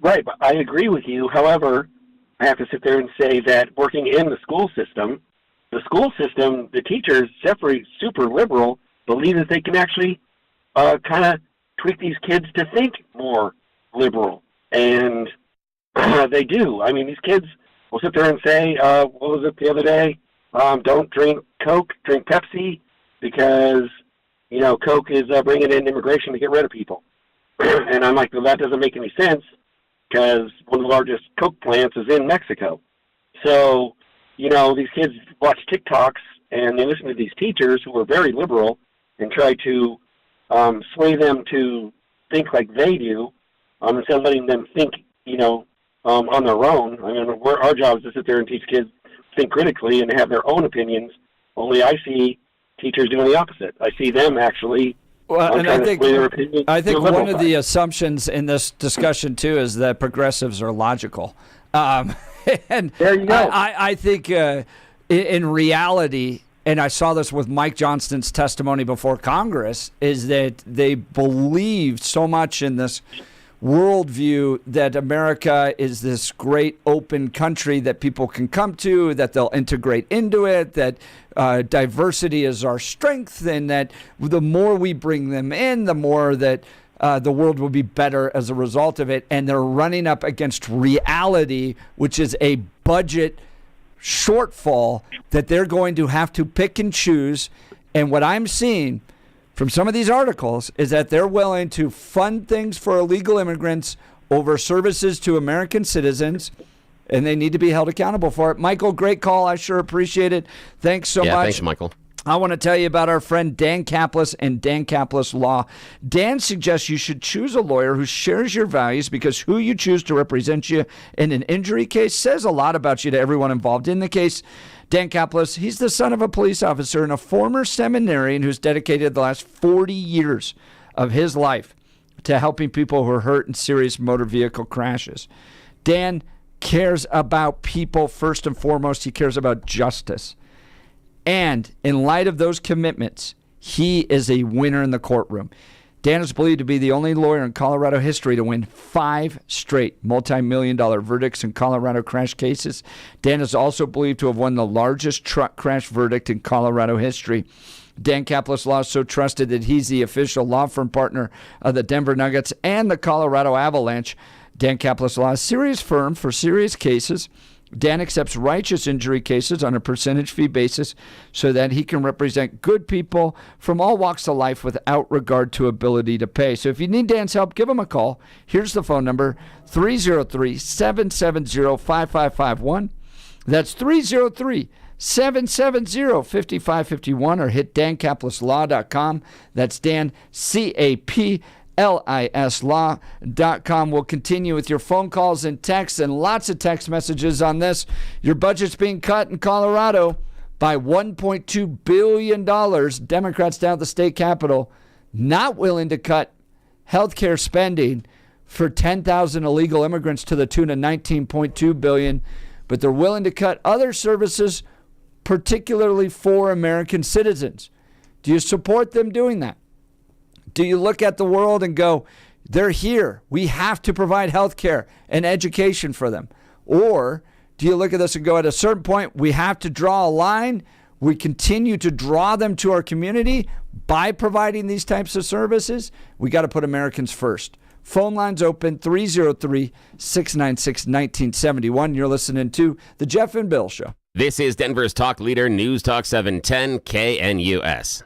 Right, but I agree with you. However, I have to sit there and say that working in the school system, the teachers, separate super liberal, believe that they can actually kind of tweak these kids to think more liberal. And they do. I mean, these kids will sit there and say, what was it the other day? Don't drink Coke, drink Pepsi, because, Coke is bringing in immigration to get rid of people. And I'm like, well, that doesn't make any sense, because one of the largest Coke plants is in Mexico. So, these kids watch TikToks and they listen to these teachers who are very liberal and try to sway them to think like they do. instead of letting them think, on their own. I mean, our job is to sit there and teach kids think critically and have their own opinions. Only I see teachers doing the opposite. I see them actually. Well, and I think one of the side. assumptions in this discussion too is that progressives are logical, and there you go. I think in reality, and I saw this with Mike Johnston's testimony before Congress, is that they believe so much in this worldview that America is this great open country that people can come to, that they'll integrate into it, that diversity is our strength, and that the more we bring them in, the more that the world will be better as a result of it. And they're running up against reality, which is a budget shortfall that they're going to have to pick and choose. And what I'm seeing from some of these articles is that they're willing to fund things for illegal immigrants over services to American citizens, and they need to be held accountable for it. Michael, great call. I sure appreciate it. Thanks so much. Thanks, Michael. I want to tell you about our friend Dan Kaplis and Dan Kaplis Law. Dan suggests you should choose a lawyer who shares your values, because who you choose to represent you in an injury case says a lot about you to everyone involved in the case. Dan Kaplis, he's the son of a police officer and a former seminarian who's dedicated the last 40 years of his life to helping people who are hurt in serious motor vehicle crashes. Dan cares about people first and foremost. He cares about justice. And in light of those commitments, he is a winner in the courtroom. Dan is believed to be the only lawyer in Colorado history to win 5 straight multi-million-dollar verdicts in Colorado crash cases. Dan is also believed to have won the largest truck crash verdict in Colorado history. Dan Kaplis Law is so trusted that he's the official law firm partner of the Denver Nuggets and the Colorado Avalanche. Dan Kaplis Law is a serious firm for serious cases. Dan accepts righteous injury cases on a percentage fee basis so that he can represent good people from all walks of life without regard to ability to pay. So if you need Dan's help, give him a call. Here's the phone number, 303-770-5551. That's 303-770-5551, or hit dankapleslaw.com. That's Dan, C-A-P lislaw.com. We'll continue with your phone calls and texts, and lots of text messages on this. Your budget's being cut in Colorado by $1.2 billion. Democrats down at the state capitol not willing to cut health care spending for 10,000 illegal immigrants to the tune of $19.2 billion, but they're willing to cut other services, particularly for American citizens. Do you support them doing that? Do you look at the world and go, they're here, we have to provide health care and education for them? Or do you look at this and go, at a certain point, we have to draw a line, we continue to draw them to our community by providing these types of services? We got to put Americans first. Phone lines open, 303-696-1971. You're listening to The Jeff and Bill Show. This is Denver's talk leader, News Talk 710 KNUS.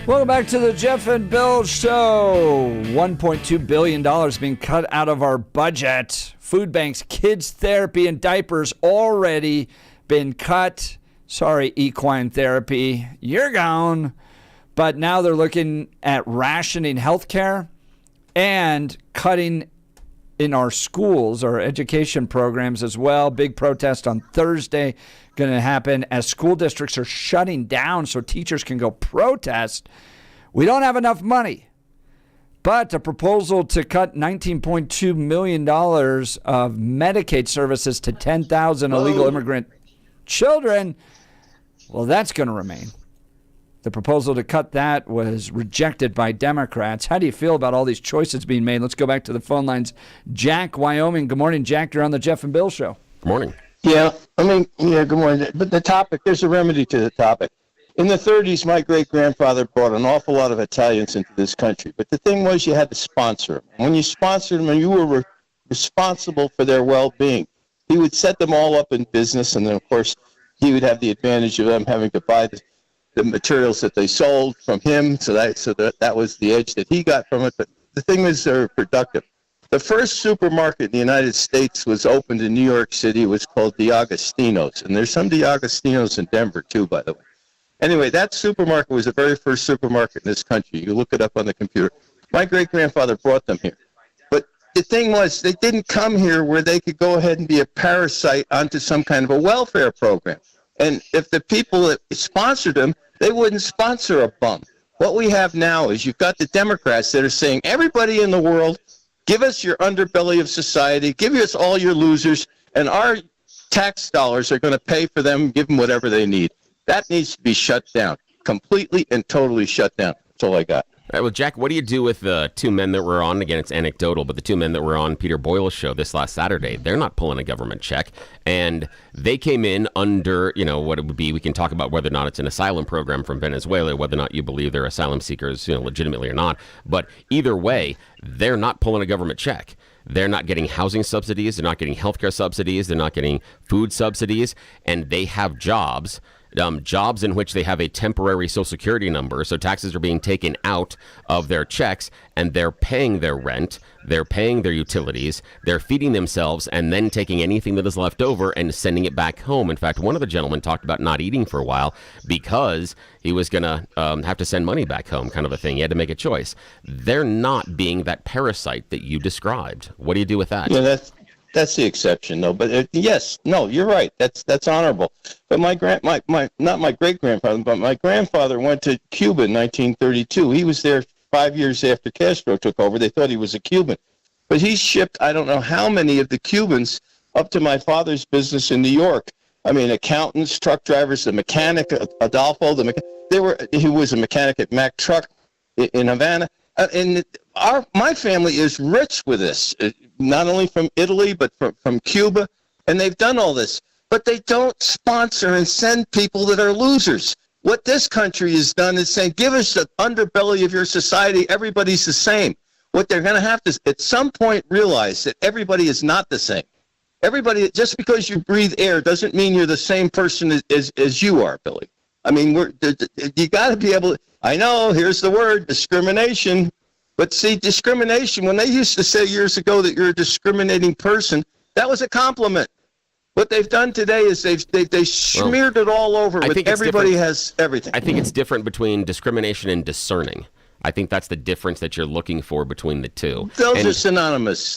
Welcome back to the Jeff and Bill Show. $1.2 billion being cut out of our budget. Food banks, kids therapy, and diapers already been cut. Sorry, equine therapy, you're gone. But now they're looking at rationing healthcare and cutting in our schools, our education programs as well. Big protest on Thursday going to happen as school districts are shutting down so teachers can go protest. We don't have enough money. But a proposal to cut $19.2 million of Medicaid services to 10,000 illegal immigrant children, well, that's going to remain. The proposal to cut that was rejected by Democrats. How do you feel about all these choices being made? Let's go back to the phone lines. Jack, Wyoming. Good morning, Jack. You're on the Jeff and Bill Show. Good morning. Yeah, good morning. But the topic, there's a remedy to the topic. In the 30s, my great-grandfather brought an awful lot of Italians into this country. But the thing was, you had to sponsor them. When you sponsored them, and you were responsible for their well-being, he would set them all up in business, and then, of course, he would have the advantage of them having to buy the materials that they sold from him, so that was the edge that he got from it. But the thing was, they were productive. The first supermarket in the United States was opened in New York City. It was called D'Agostino's, and there's some D'Agostino's in Denver, too, by the way. Anyway, that supermarket was the very first supermarket in this country. You can look it up on the computer. My great-grandfather brought them here. But the thing was, they didn't come here where they could go ahead and be a parasite onto some kind of a welfare program. And if the people that sponsored them, they wouldn't sponsor a bum. What we have now is you've got the Democrats that are saying, everybody in the world, give us your underbelly of society, give us all your losers, and our tax dollars are going to pay for them, give them whatever they need. That needs to be shut down, completely and totally shut down. That's all I got. All right, well, Jack, what do you do with the two men that were on, again, it's anecdotal, but the two men that were on Peter Boyle's show this last Saturday, they're not pulling a government check, and they came in under, what it would be, we can talk about whether or not it's an asylum program from Venezuela, whether or not you believe they're asylum seekers, legitimately or not, but either way, they're not pulling a government check. They're not getting housing subsidies, they're not getting healthcare subsidies, they're not getting food subsidies, and they have jobs in which they have a temporary Social Security number, so taxes are being taken out of their checks, and they're paying their rent, they're paying their utilities, they're feeding themselves, and then taking anything that is left over and sending it back home. In fact, one of the gentlemen talked about not eating for a while because he was going to have to send money back home, kind of a thing. He had to make a choice. They're not being that parasite that you described. What do you do with that? Yeah, that's the exception, though. But yes, no, you're right. That's honorable. But not my great grandfather, but my grandfather went to Cuba in 1932. He was there 5 years after Castro took over. They thought he was a Cuban, but he shipped I don't know how many of the Cubans up to my father's business in New York. I mean, accountants, truck drivers, the mechanic Adolfo, he was a mechanic at Mack Truck in Havana. And my family is rich with this, not only from Italy, but from Cuba, and they've done all this. But they don't sponsor and send people that are losers. What this country has done is saying, give us the underbelly of your society, everybody's the same. What they're going to have to, at some point, realize that everybody is not the same. Everybody, just because you breathe air doesn't mean you're the same person as you are, Billy. I mean, you got to be able to, I know, here's the word, discrimination. But see, discrimination, when they used to say years ago that you're a discriminating person, that was a compliment. What they've done today is they smeared it all over with everybody has everything. I think it's different between discrimination and discerning. I think that's the difference that you're looking for between the two. Those are synonymous.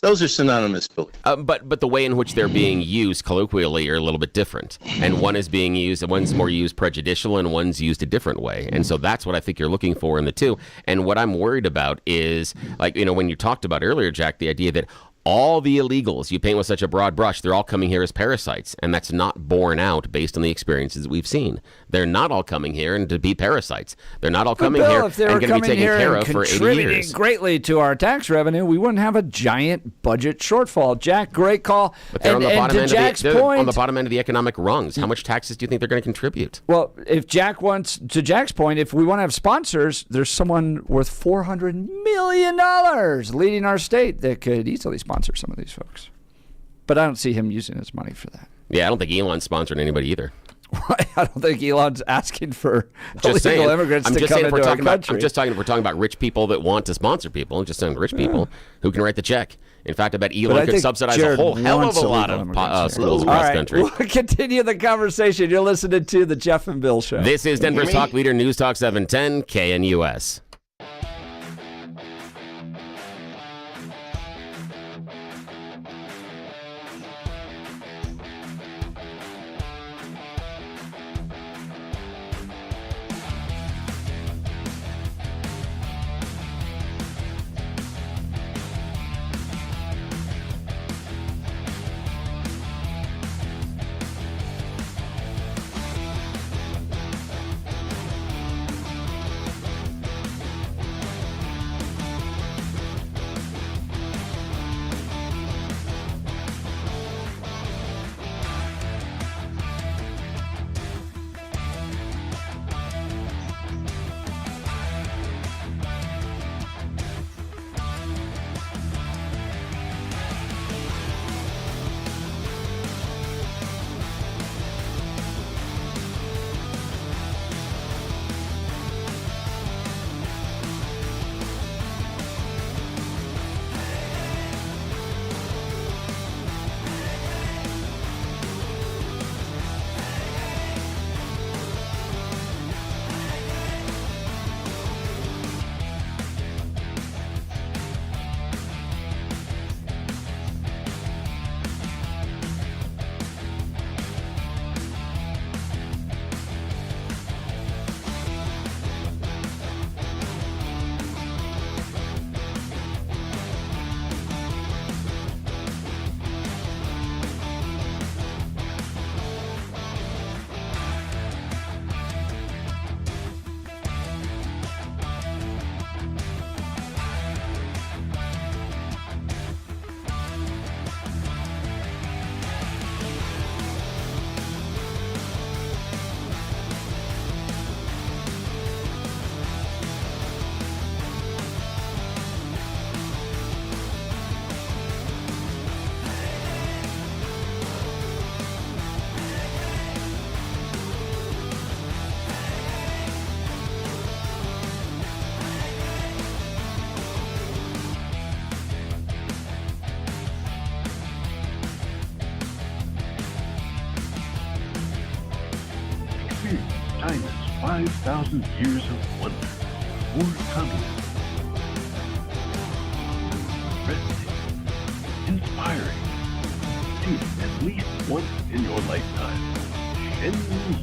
Billy. But the way in which they're being used colloquially are a little bit different. And one is being used, and one's more used prejudicial, and one's used a different way. And so that's what I think you're looking for in the two. And what I'm worried about is, when you talked about earlier, Jack, the idea that all the illegals you paint with such a broad brush, they're all coming here as parasites, and that's not borne out based on the experiences that we've seen. They're not all coming here and to be parasites. They're not all coming here and going to be taken care of for 80 years. Contributing greatly to our tax revenue, we wouldn't have a giant budget shortfall. Jack, great call. But they're on the bottom end on the bottom end of the economic rungs. How much taxes do you think they're going to contribute? Well, if Jack wants, to Jack's point, if we want to have sponsors, there's someone worth $400 million leading our state that could easily sponsor some of these folks. But I don't see him using his money for that. Yeah, I don't think Elon's sponsoring anybody either. I don't think Elon's asking for Just illegal saying. immigrants I'm to just come saying if we're into our talking about. country. I'm just talking. If we're talking about rich people that want to sponsor people. I'm just saying rich people who can write the check. In fact, I bet Elon could subsidize Jared a whole hell of wants a lot illegal of immigrants here. schools All across right, the country. we'll continue the conversation. You're listening to the Jeff and Bill Show. This is Denver's Talk Leader News Talk 710 KNUS. China's 5,000 years of wonder, or communism. Breathtaking, inspiring. See it at least once in your lifetime. Shenzhen.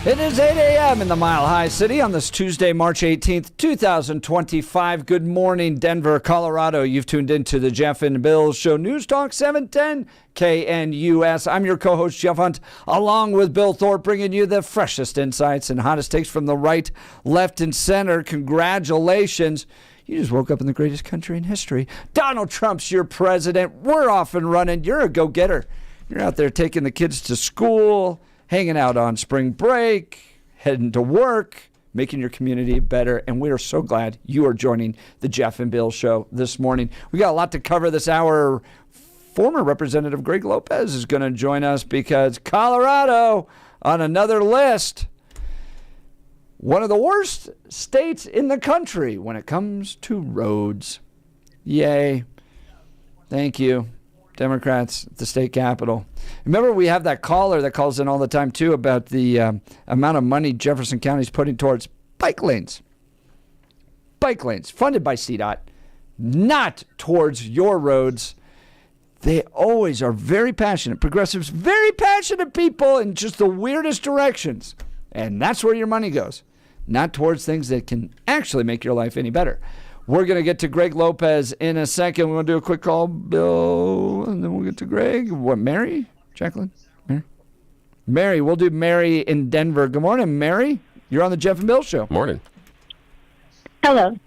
It is 8 a.m. in the Mile High City on this Tuesday, March 18th, 2025. Good morning, Denver, Colorado. You've tuned into the Jeff and Bill Show, News Talk 710 KNUS. I'm your co-host, Jeff Hunt, along with Bill Thorpe, bringing you the freshest insights and hottest takes from the right, left, and center. Congratulations. You just woke up in the greatest country in history. Donald Trump's your president. We're off and running. You're a go-getter. You're out there taking the kids to school, hanging out on spring break, heading to work, making your community better. And we are so glad you are joining the Jeff and Bill Show this morning. We got a lot to cover this hour. former Representative Greg Lopez is going to join us because Colorado on another list. One of the worst states in the country when it comes to roads. Yay. Thank you, Democrats at the state capitol. Remember, we have that caller that calls in all the time, too, about the amount of money Jefferson County is putting towards bike lanes. Bike lanes, funded by CDOT, not towards your roads. They always are very passionate, progressives, very passionate people in just the weirdest directions. And that's where your money goes, not towards things that can actually make your life any better. We're going to get to Greg Lopez in a second. We want to do a quick call, Bill, and then we'll get to Greg. What, Mary? Jacqueline? Mary? Mary, we'll do Mary in Denver. Good morning, Mary. You're on the Jeff and Bill Show. Morning. Hello.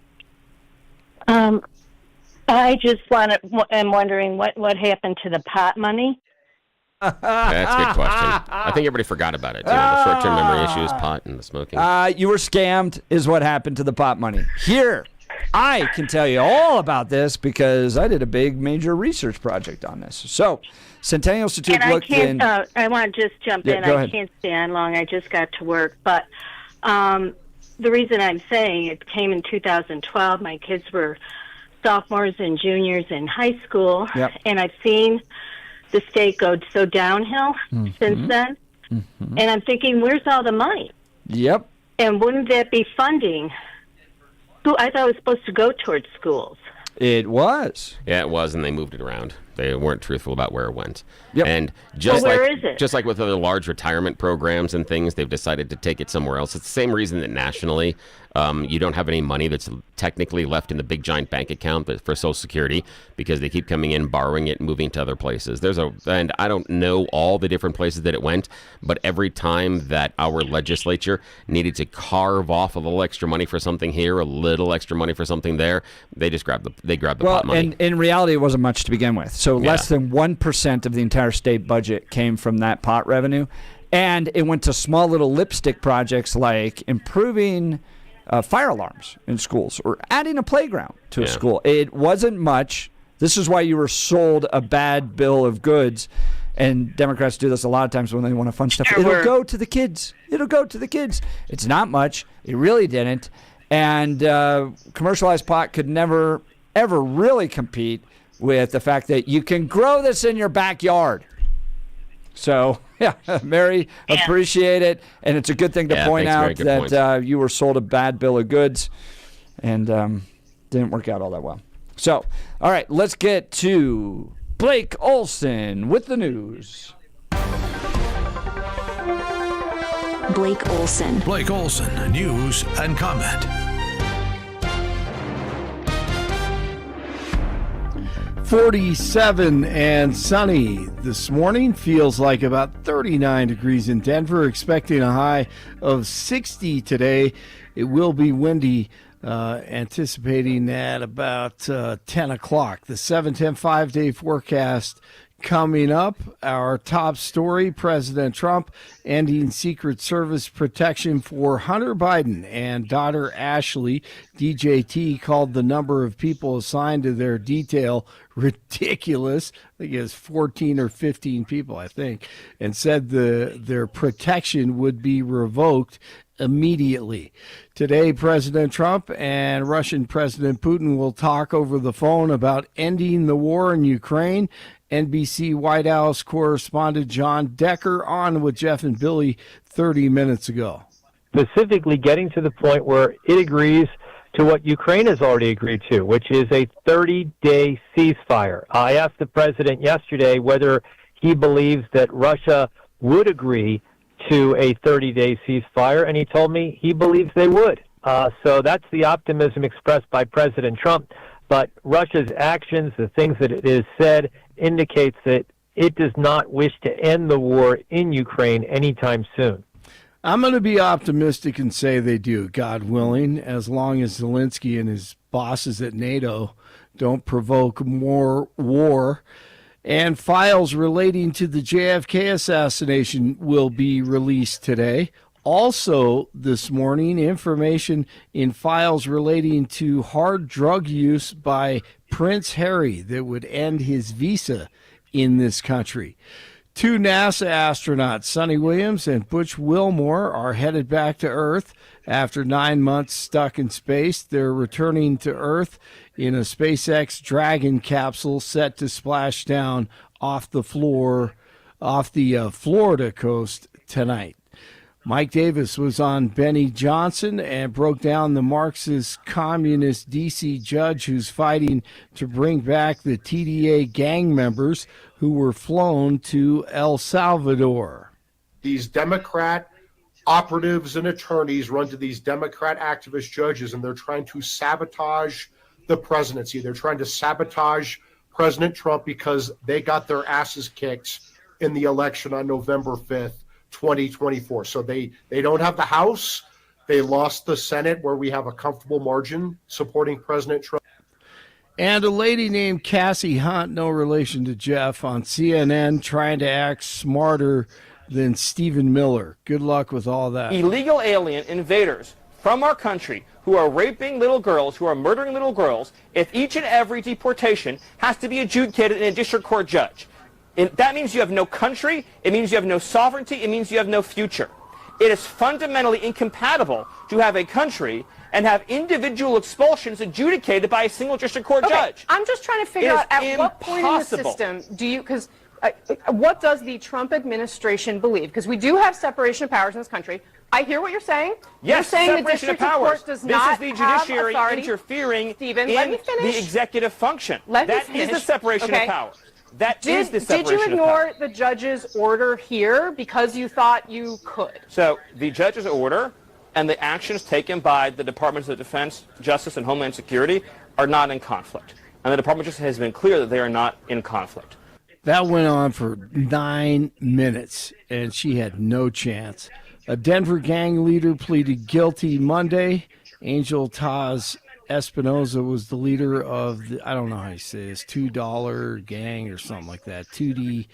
I just am wondering what happened to the pot money. That's a good question. I think everybody forgot about it, too. The short-term memory issues, pot, and the smoking. You were scammed is what happened to the pot money. Here, I can tell you all about this because I did a big major research project on this. So, Centennial Institute looked in. I want to just jump in. I can't stay on long. I just got to work. But the reason I'm saying it came in 2012. My kids were sophomores and juniors in high school. Yep. And I've seen the state go so downhill since then. And I'm thinking, where's all the money? Yep. And wouldn't that be funding? I thought it was supposed to go towards schools. It was. Yeah, it was, and they moved it around. They weren't truthful about where it went. Yep. And just where is it? Just like with other large retirement programs and things, they've decided to take it somewhere else. It's the same reason that nationally you don't have any money that's technically left in the big giant bank account for Social Security because they keep coming in, borrowing it, and moving to other places. And I don't know all the different places that it went, but every time that our legislature needed to carve off a little extra money for something here, a little extra money for something there, they just grabbed the pot money. And in reality, it wasn't much to begin with. So less than 1% of the entire state budget came from that pot revenue. And it went to small little lipstick projects like improving fire alarms in schools or adding a playground to a school. It wasn't much. This is why you were sold a bad bill of goods. And Democrats do this a lot of times when they want to fund stuff. It'll go to the kids. It'll go to the kids. It's not much. It really didn't. And commercialized pot could never, ever really compete with the fact that you can grow this in your backyard. So, yeah, Mary, appreciate it. And it's a good thing to point out that you were sold a bad bill of goods and didn't work out all that well. So, all right, let's get to Blake Olson with the news. Blake Olson. Blake Olson, news and comment. 47 and sunny this morning. Feels like about 39 degrees in Denver. Expecting a high of 60 today. It will be windy, anticipating at about 10 o'clock. The 7-10 5-day forecast coming up. Our top story, President Trump ending Secret Service protection for Hunter Biden and daughter Ashley. DJT called the number of people assigned to their detail ridiculous. I think it's 14 or 15 people, I think, and said their protection would be revoked immediately. Today, President Trump and Russian President Putin will talk over the phone about ending the war in Ukraine. NBC White House correspondent John Decker on with Jeff and Billy 30 minutes ago. Specifically getting to the point where it agrees to what Ukraine has already agreed to, which is a 30-day ceasefire. I asked the president yesterday whether he believes that Russia would agree to a 30-day ceasefire, and he told me he believes they would. So that's the optimism expressed by President Trump. But Russia's actions, the things that it has said, indicates that it does not wish to end the war in Ukraine anytime soon. I'm going to be optimistic and say they do, God willing, as long as Zelensky and his bosses at NATO don't provoke more war. And files relating to the JFK assassination will be released today. Also this morning, information in files relating to hard drug use by Prince Harry that would end his visa in this country. Two NASA astronauts, Sonny Williams and Butch Wilmore, are headed back to Earth after 9 months stuck in space. They're returning to Earth in a SpaceX Dragon capsule set to splash down off the Florida coast tonight. Mike Davis was on Benny Johnson and broke down the Marxist communist D.C. judge who's fighting to bring back the TDA gang members who were flown to El Salvador. These Democrat operatives and attorneys run to these Democrat activist judges, and they're trying to sabotage the presidency. They're trying to sabotage President Trump because they got their asses kicked in the election on November 5th. 2024. So they don't have the House. They lost the Senate, where we have a comfortable margin supporting President Trump. And a lady named Cassie Hunt, no relation to Jeff, on CNN trying to act smarter than Stephen Miller. Good luck with all that. Illegal alien invaders from our country who are raping little girls, who are murdering little girls, if each and every deportation has to be adjudicated in a district court judge. That means you have no country, it means you have no sovereignty, it means you have no future. It is fundamentally incompatible to have a country and have individual expulsions adjudicated by a single district court judge. I'm just trying to figure out at what point in the system do you, because what does the Trump administration believe? Because we do have separation of powers in this country. I hear what you're saying. Yes, you're saying the separation of district powers. court does not This is the have judiciary authority. interfering Stephen, in let me finish. the executive function. Let me That finish. is the separation of powers. That is the separation Did you of powers. ignore the judge's order here because you thought you could? So the judge's order and the actions taken by the Departments of Defense, Justice, and Homeland Security are not in conflict. And the Department of Justice has been clear that they are not in conflict. That went on for 9 minutes, and she had no chance. A Denver gang leader pleaded guilty Monday. Angel Taz Espinoza was the leader of the, I don't know how you say this, $2 gang or something like that, 2D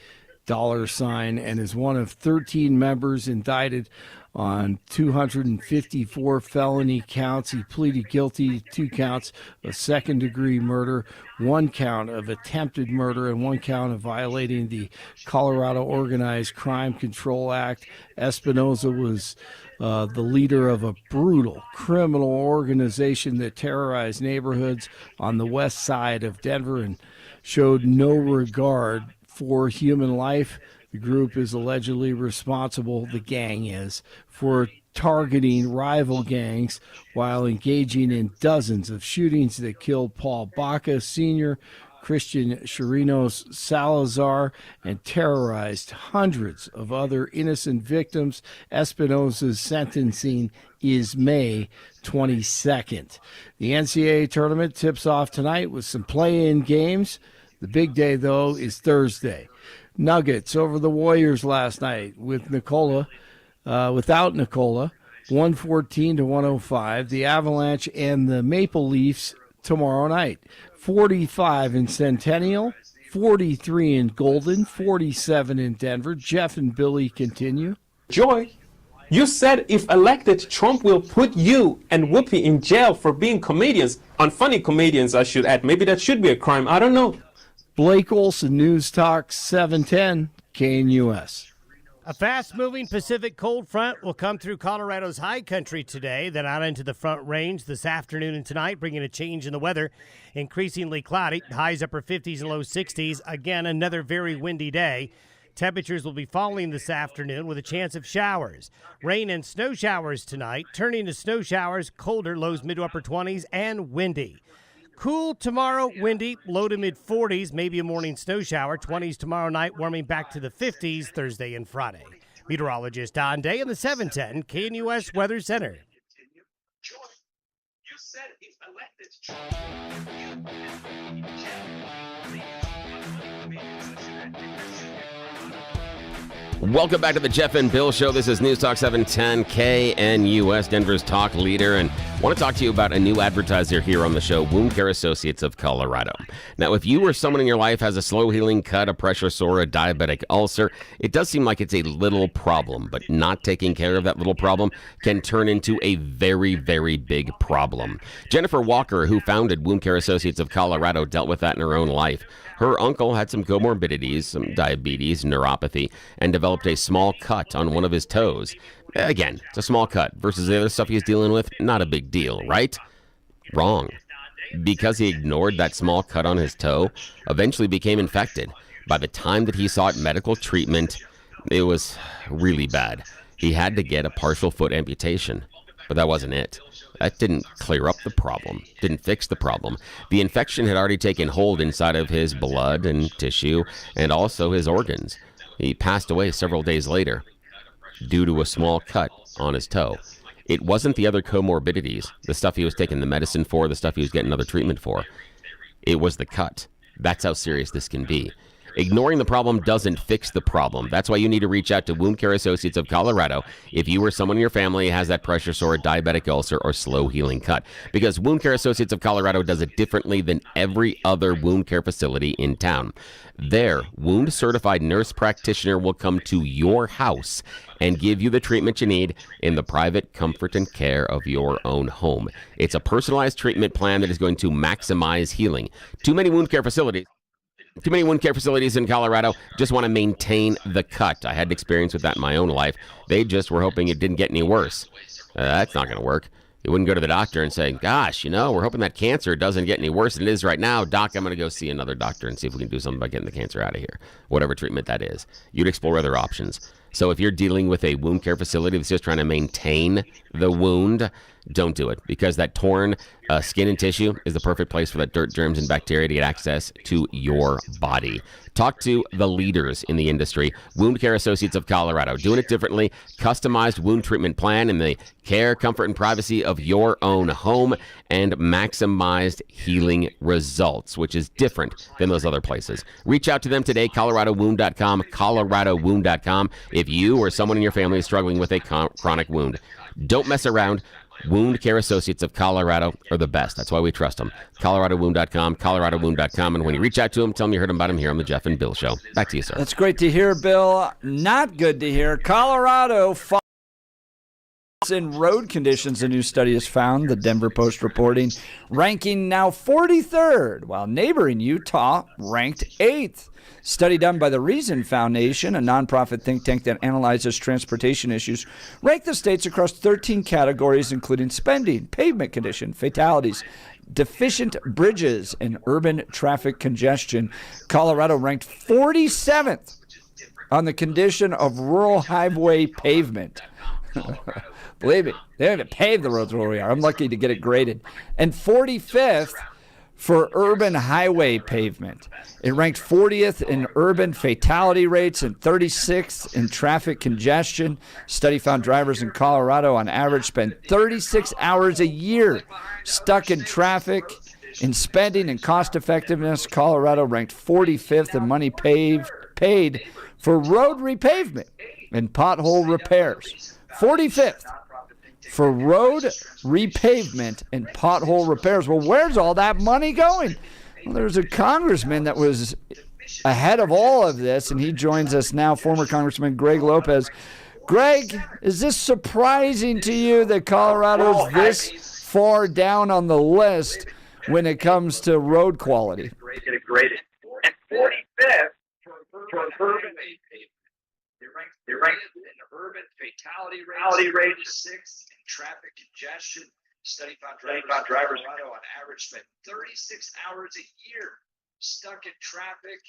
dollar sign, and is one of 13 members indicted on 254 felony counts. He pleaded guilty to 2 counts of second-degree murder, 1 count of attempted murder, and 1 count of violating the Colorado Organized Crime Control Act. Espinoza was the leader of a brutal criminal organization that terrorized neighborhoods on the west side of Denver and showed no regard for human life. The group is allegedly responsible, the gang is, for targeting rival gangs while engaging in dozens of shootings that killed Paul Baca Sr., Christian Chirinos Salazar, and terrorized hundreds of other innocent victims. Espinoza's sentencing is May 22nd. The NCAA tournament tips off tonight with some play-in games. The big day, though, is Thursday. Nuggets over the Warriors last night with without Nikola, 114-105. The Avalanche and the Maple Leafs tomorrow night. 45 in Centennial, 43 in Golden, 47 in Denver. Jeff and Billy continue. Joy, you said if elected, Trump will put you and Whoopi in jail for being comedians. Unfunny comedians, I should add. Maybe that should be a crime. I don't know. Blake Olson, News Talk 710, KNUS. A fast-moving Pacific cold front will come through Colorado's high country today, then out into the Front Range this afternoon and tonight, bringing a change in the weather. Increasingly cloudy, highs upper 50s and low 60s. Again, another very windy day. Temperatures will be falling this afternoon with a chance of showers. Rain and snow showers tonight, turning to snow showers, colder, lows mid to upper 20s, and windy. Cool tomorrow, windy, low to mid 40s, maybe a morning snow shower. 20s tomorrow night, warming back to the 50s Thursday and Friday. Meteorologist Don Day in the 710 KNUS Weather Center. Welcome back to the Jeff and Bill Show. This is News Talk 710 KNUS, Denver's talk leader. And want to talk to you about a new advertiser here on the show, Wound Care Associates of Colorado. Now, if you or someone in your life has a slow-healing cut, a pressure sore, a diabetic ulcer, it does seem like it's a little problem, but not taking care of that little problem can turn into a very, very big problem. Jennifer Walker, who founded Wound Care Associates of Colorado, dealt with that in her own life. Her uncle had some comorbidities, some diabetes, neuropathy, and developed a small cut on one of his toes. Again, it's a small cut versus the other stuff he's dealing with, not a big deal, right? Wrong. Because he ignored that small cut on his toe, eventually became infected. By the time that he sought medical treatment, it was really bad. He had to get a partial foot amputation, but that wasn't it. That didn't clear up the problem, didn't fix the problem. The infection had already taken hold inside of his blood and tissue and also his organs. He passed away several days later due to a small cut on his toe. It wasn't the other comorbidities, the stuff he was taking the medicine for, the stuff he was getting other treatment for. It was the cut. That's how serious this can be. Ignoring the problem doesn't fix the problem. That's why you need to reach out to Wound Care Associates of Colorado if you or someone in your family has that pressure sore, diabetic ulcer, or slow healing cut. Because Wound Care Associates of Colorado does it differently than every other wound care facility in town. Their wound-certified nurse practitioner will come to your house and give you the treatment you need in the private comfort and care of your own home. It's a personalized treatment plan that is going to maximize healing. Too many wound care facilities in Colorado just want to maintain the cut. I had experience with that in my own life. They just were hoping it didn't get any worse. That's not going to work. You wouldn't go to the doctor and say, gosh, we're hoping that cancer doesn't get any worse than it is right now. Doc, I'm going to go see another doctor and see if we can do something about getting the cancer out of here. Whatever treatment that is. You'd explore other options. So if you're dealing with a wound care facility that's just trying to maintain the wound, don't do it, because that torn skin and tissue is the perfect place for that dirt, germs, and bacteria to get access to your body. Talk to the leaders in the industry, Wound Care Associates of Colorado, doing it differently, customized wound treatment plan in the care, comfort, and privacy of your own home, and maximized healing results, which is different than those other places. Reach out to them today, coloradowound.com, coloradowound.com, if you or someone in your family is struggling with a chronic wound. Don't mess around. Wound Care Associates of Colorado are the best. That's why we trust them. coloradowound.com, coloradowound.com. And when you reach out to them, tell them you heard about them here on the Jeff and Bill Show. Back to you, sir. That's great to hear, Bill. Not good to hear. Colorado in road conditions, a new study has found, the Denver Post reporting, ranking now 43rd, while neighboring Utah ranked 8th. Study done by the Reason Foundation, a nonprofit think tank that analyzes transportation issues, ranked the states across 13 categories, including spending, pavement condition, fatalities, deficient bridges, and urban traffic congestion. Colorado ranked 47th on the condition of rural highway pavement. Believe me, they haven't paved the roads where we are. I'm lucky to get it graded. And 45th for urban highway pavement. It ranked 40th in urban fatality rates and 36th in traffic congestion. Study found drivers in Colorado on average spend 36 hours a year stuck in traffic. In spending and cost effectiveness, Colorado ranked 45th in money paid for road repavement and pothole repairs. 45th for road repavement and pothole repairs. Well, where's all that money going? Well, there's a congressman that was ahead of all of this, and he joins us now, former Congressman Greg Lopez. Greg, is this surprising to you that Colorado's this far down on the list when it comes to road quality? Get it graded. And 45th for urban pavement. They're ranked in urban fatality rate, 6th in traffic congestion. Study found drivers in Colorado on average spend 36 hours a year stuck in traffic.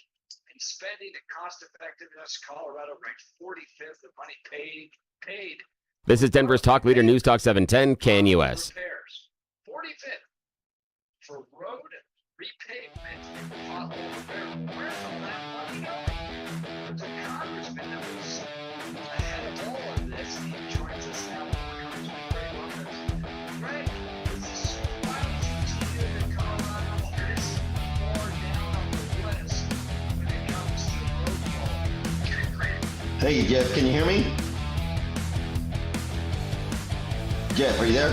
And spending and cost effectiveness, Colorado ranked 45th in money paid. This is Denver's talk leader, News Talk 710, KNUS. 45th for road repavement and pothole repair. Where's all that money going? There's a congressman that was ahead of all of this. He joins us now. Greg Lopez. Greg, is this surprising to you that Colorado is far down on the list when it comes to road quality? Hey, Jeff, can you hear me? Jeff, are you there?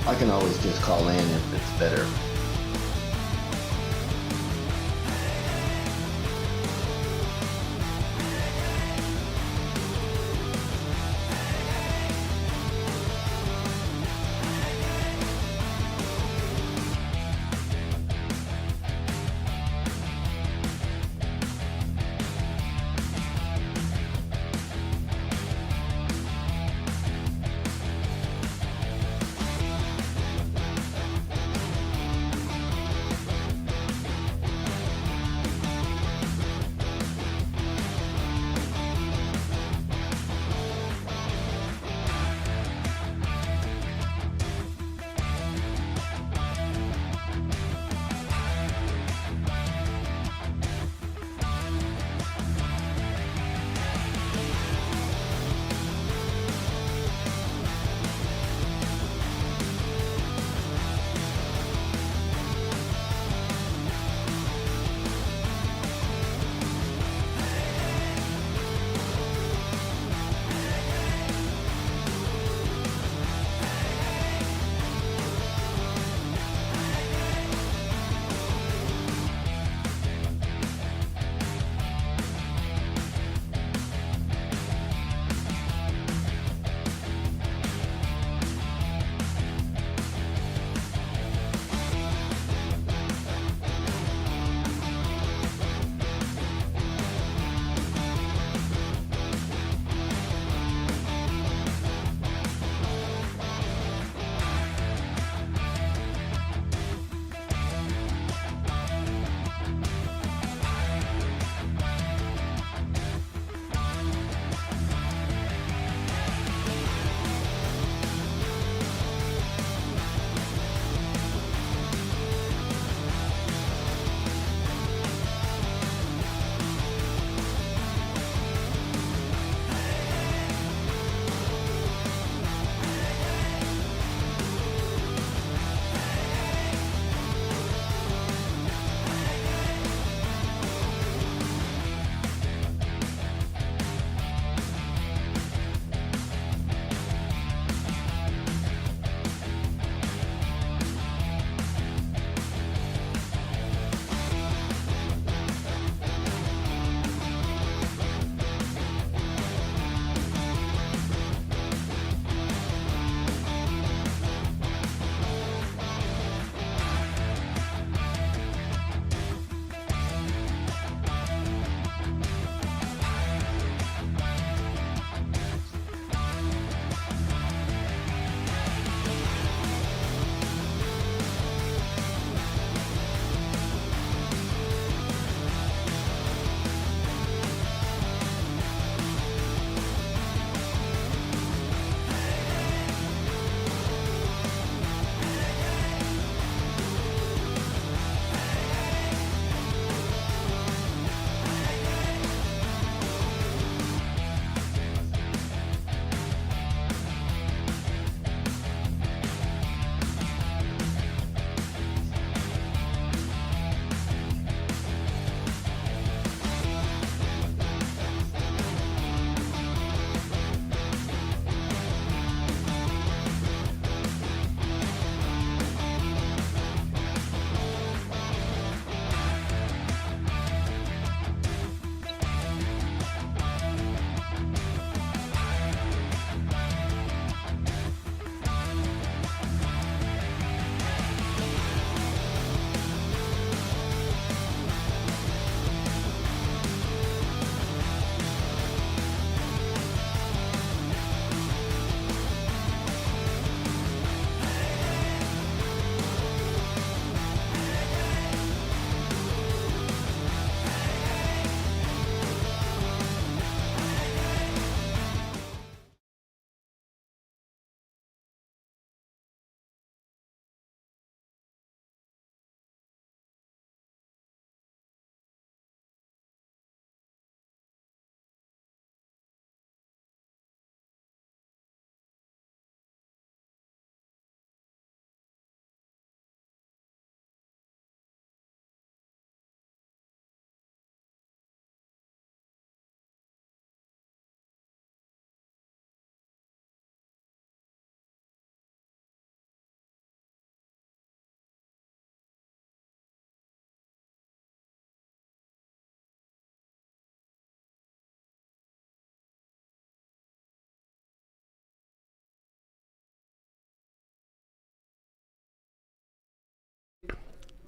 I can always just call in if it's better.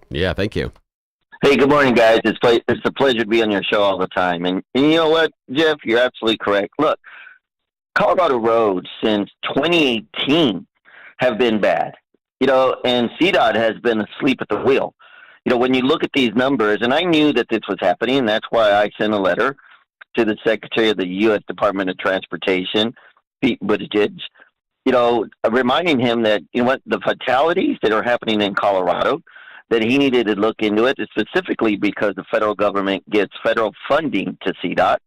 Yeah, thank you. Hey, good morning, guys. It's a pleasure to be on your show all the time. And you know what, Jeff? You're absolutely correct. Look, Colorado roads since 2018 have been bad, and CDOT has been asleep at the wheel. When you look at these numbers, and I knew that this was happening, and that's why I sent a letter to the Secretary of the U.S. Department of Transportation, Pete Buttigieg, reminding him that, the fatalities that are happening in Colorado, that he needed to look into it, specifically because the federal government gets federal funding to CDOT,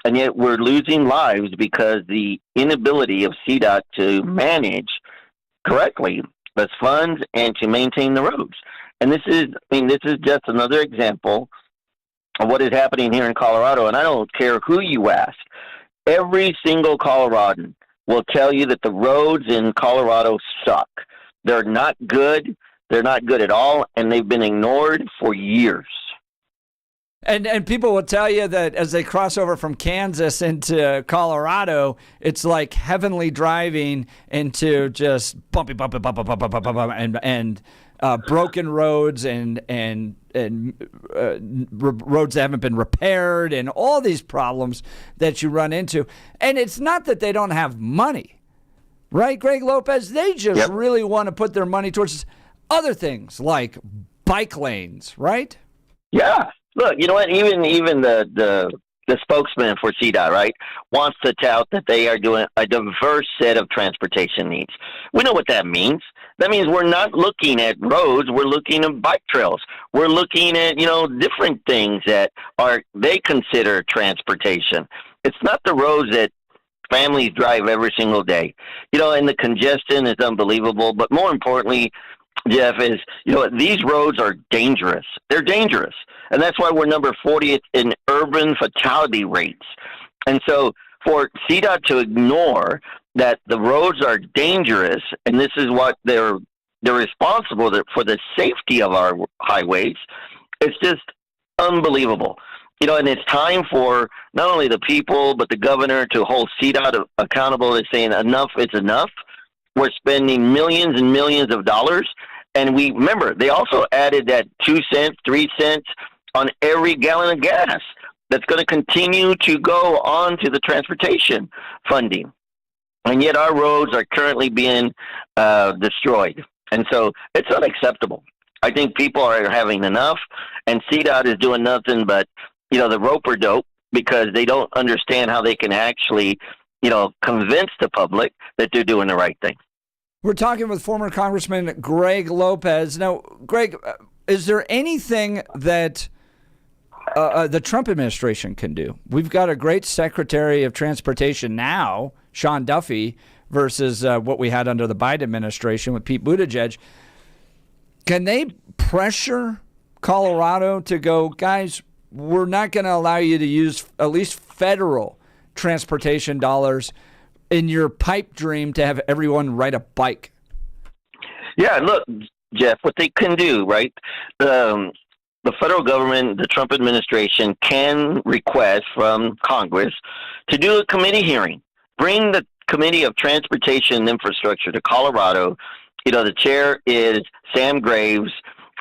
and yet we're losing lives because the inability of CDOT to manage correctly those funds and to maintain the roads. And this is just another example of what is happening here in Colorado, and I don't care who you ask. Every single Coloradan will tell you that the roads in Colorado suck. They're not good. They're not good at all, and they've been ignored for years. And people will tell you that as they cross over from Kansas into Colorado, it's like heavenly driving into just bumpy, and broken roads and roads that haven't been repaired and all these problems that you run into. And it's not that they don't have money, right, Greg Lopez? They just really want to put their money towards other things like bike lanes, right? Yeah. Look, you know what? Even the spokesman for CDOT, right, wants to tout that they are doing a diverse set of transportation needs. We know what that means. That means we're not looking at roads. We're looking at bike trails. We're looking at, different things that they consider transportation. It's not the roads that families drive every single day. And the congestion is unbelievable. But more importantly, Jeff, is, these roads are dangerous. They're dangerous. And that's why we're number 40th in urban fatality rates. And so for CDOT to ignore that the roads are dangerous, and this is what they're responsible for the safety of our highways, it's just unbelievable. And it's time for not only the people, but the governor to hold CDOT accountable as saying enough is enough. We're spending millions and millions of dollars. And we remember, they also added that 2 cents, 3 cents on every gallon of gas that's going to continue to go on to the transportation funding. And yet our roads are currently being destroyed. And so it's unacceptable. I think people are having enough, and CDOT is doing nothing but, the rope-a-dope, because they don't understand how they can actually, convince the public that they're doing the right thing. We're talking with former Congressman Greg Lopez. Now, Greg, is there anything that the Trump administration can do? We've got a great Secretary of Transportation now, Sean Duffy, versus what we had under the Biden administration with Pete Buttigieg. Can they pressure Colorado to go, guys, we're not going to allow you to use at least federal transportation dollars in your pipe dream to have everyone ride a bike? Yeah, look, Jeff, what they can do, right? The federal government, the Trump administration, can request from Congress to do a committee hearing. Bring the Committee of Transportation and Infrastructure to Colorado. The chair is Sam Graves,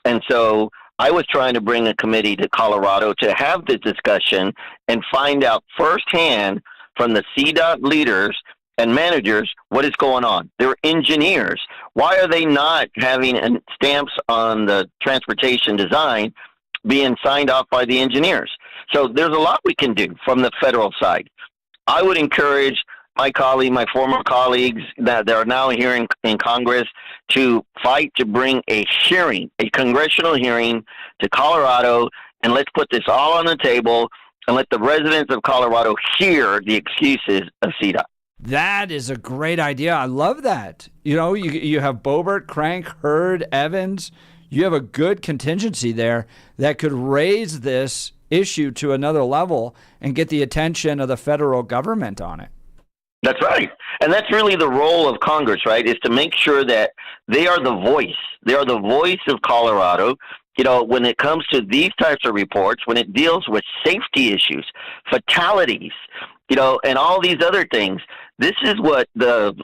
and so I was trying to bring a committee to Colorado to have this discussion and find out firsthand from the CDOT leaders and managers what is going on. They're engineers. Why are they not having stamps on the transportation design being signed off by the engineers? So there's a lot we can do from the federal side. I would encourage my former colleagues that are now here in Congress to fight to bring a congressional hearing to Colorado, and let's put this all on the table and let the residents of Colorado hear the excuses of CDOT. That is a great idea. I love that. You have Boebert, Crank, Hurd, Evans. You have a good contingency there that could raise this issue to another level and get the attention of the federal government on it. That's right. And that's really the role of Congress, right, is to make sure that they are the voice. They are the voice of Colorado. When it comes to these types of reports, when it deals with safety issues, fatalities, and all these other things, this is what the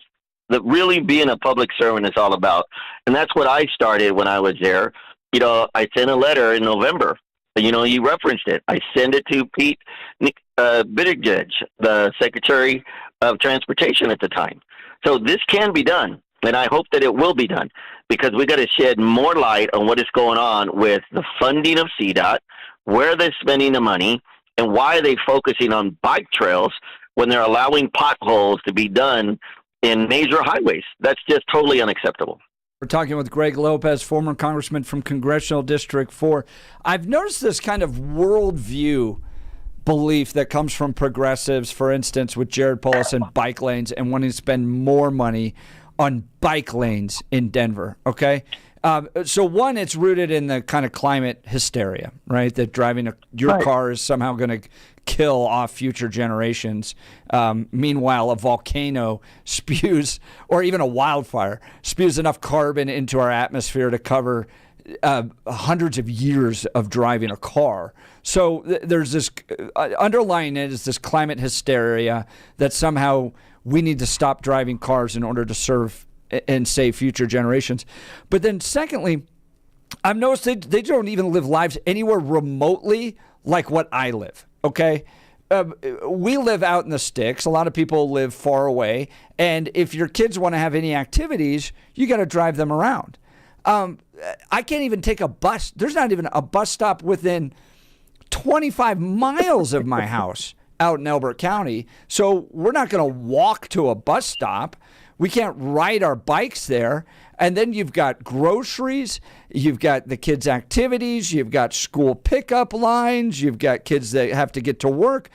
really being a public servant is all about. And that's what I started when I was there. I sent a letter in November. You referenced it. I sent it to Pete Buttigieg, the Secretary of Transportation at the time. So this can be done, and I hope that it will be done, because we got to shed more light on what is going on with the funding of CDOT, where they're spending the money, and why are they focusing on bike trails when they're allowing potholes to be done in major highways. That's just totally unacceptable. We're talking with Greg Lopez, former congressman from Congressional District 4. I've noticed this kind of worldview belief that comes from progressives, for instance, with Jared Polis and bike lanes and wanting to spend more money on bike lanes in Denver, okay? So one, it's rooted in the kind of climate hysteria, right? That driving your car is somehow going to kill off future generations. Meanwhile, a volcano spews, or even a wildfire, spews enough carbon into our atmosphere to cover hundreds of years of driving a car. So there's this, underlying it is this climate hysteria that somehow we need to stop driving cars in order to serve and save future generations. But then secondly, I've noticed they don't even live lives anywhere remotely like what I live, okay? We live out in the sticks. A lot of people live far away. And if your kids want to have any activities, you got to drive them around. I can't even take a bus. There's not even a bus stop within 25 miles of my house out in Elbert County. So we're not going to walk to a bus stop. We can't ride our bikes there. And then you've got groceries, you've got the kids' activities, you've got school pickup lines, you've got kids that have to get to work.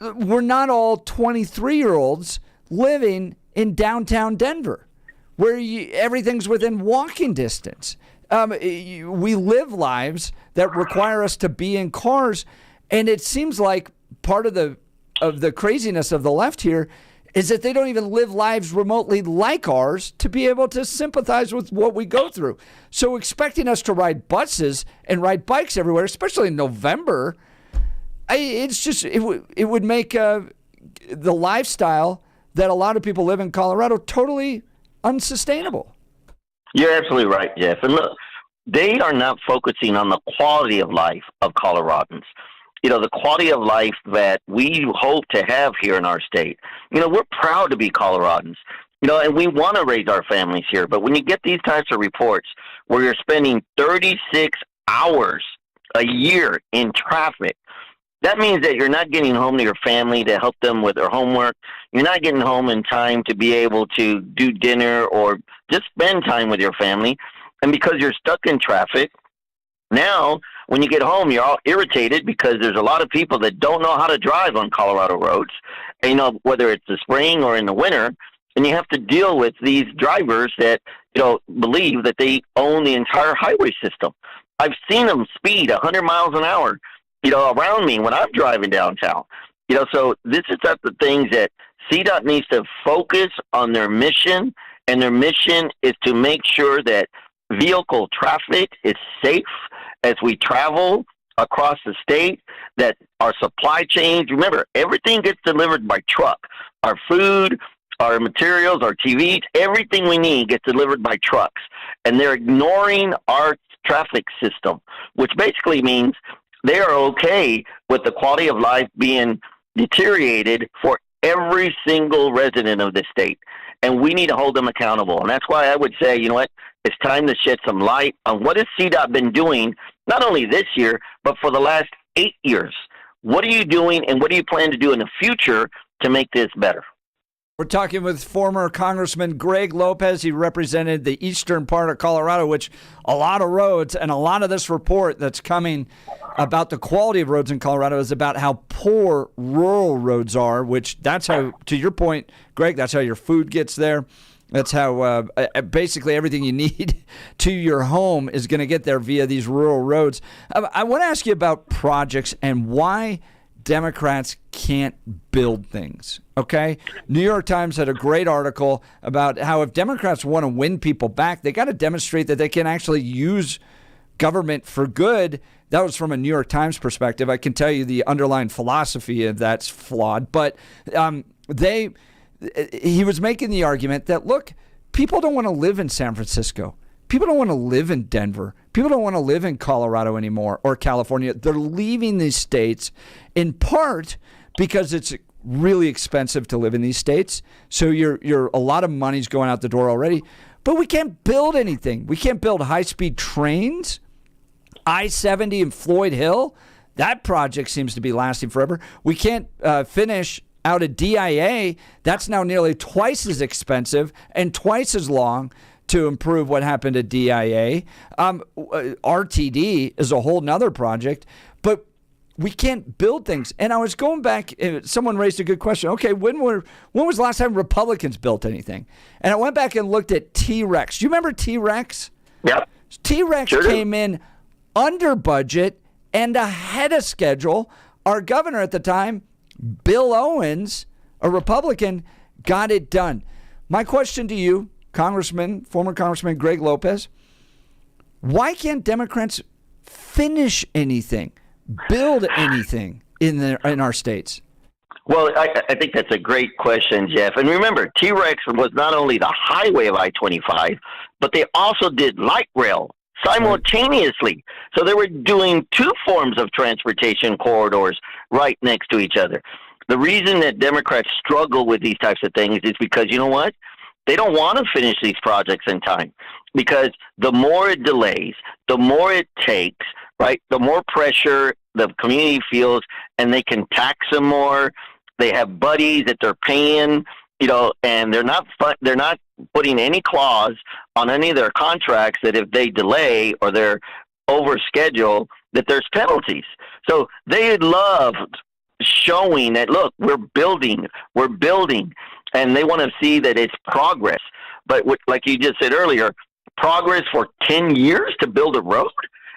We're not all 23-year-olds living in downtown Denver, where everything's within walking distance. We live lives that require us to be in cars, and it seems like part of the craziness of the left here is that they don't even live lives remotely like ours to be able to sympathize with what we go through. So expecting us to ride buses and ride bikes everywhere, especially in November, it would make the lifestyle that a lot of people live in Colorado totally unsustainable. You're absolutely right, Jeff. And look, they are not focusing on the quality of life of Coloradans. The quality of life that we hope to have here in our state. We're proud to be Coloradans, and we want to raise our families here. But when you get these types of reports where you're spending 36 hours a year in traffic, that means that you're not getting home to your family to help them with their homework. You're not getting home in time to be able to do dinner or just spend time with your family. And because you're stuck in traffic, now when you get home, you're all irritated because there's a lot of people that don't know how to drive on Colorado roads, and, whether it's the spring or in the winter, and you have to deal with these drivers that, believe that they own the entire highway system. I've seen them speed 100 miles an hour, around me when I'm driving downtown. So this is the things that CDOT needs to focus on their mission, and their mission is to make sure that vehicle traffic is safe as we travel across the state, that our supply chains, remember, everything gets delivered by truck. Our food, our materials, our TVs, everything we need gets delivered by trucks. And they're ignoring our traffic system, which basically means they are okay with the quality of life being deteriorated for every single resident of this state. And we need to hold them accountable. And that's why I would say, it's time to shed some light on what has CDOT been doing, not only this year, but for the last 8 years. What are you doing, and what do you plan to do in the future to make this better? We're talking with former Congressman Greg Lopez. He represented the eastern part of Colorado, which a lot of roads, and a lot of this report that's coming about the quality of roads in Colorado is about how poor rural roads are, which that's how, to your point, Greg, that's how your food gets there. That's how basically everything you need to your home is going to get there via these rural roads. I want to ask you about projects and why Democrats can't build things, okay? New York Times had a great article about how if Democrats want to win people back, they got to demonstrate that they can actually use government for good. That was from a New York Times perspective. I can tell you the underlying philosophy of that's flawed, but he was making the argument that, look, people don't want to live in San Francisco. People don't want to live in Denver. People don't want to live in Colorado anymore or California. They're leaving these states in part because it's really expensive to live in these states. So you're a lot of money's going out the door already. But we can't build anything. We can't build high-speed trains. I-70 in Floyd Hill, that project seems to be lasting forever. We can't finish out a DIA. That's now nearly twice as expensive and twice as long to improve what happened at DIA. RTD is a whole nother project, but we can't build things. And I was going back, someone raised a good question. Okay, when was the last time Republicans built anything? And I went back and looked at T-Rex. Do you remember T-Rex? Yep. T-Rex came in under budget and ahead of schedule. Our governor at the time, Bill Owens, a Republican, got it done. My question to you, former Congressman Greg Lopez, why can't Democrats finish anything, build anything in our states? Well, I think that's a great question, Jeff. And remember, T-Rex was not only the highway of I-25, but they also did light rail simultaneously. So they were doing two forms of transportation corridors right next to each other. The reason that Democrats struggle with these types of things is because, you know what? They don't want to finish these projects in time, because the more it delays, the more it takes, right? The more pressure the community feels, and they can tax them more. They have buddies that they're paying, and they're not putting any clause on any of their contracts that if they delay or they're over schedule, that there's penalties. So they love showing that, look, we're building, and they want to see that it's progress. But like you just said earlier, progress for 10 years to build a road,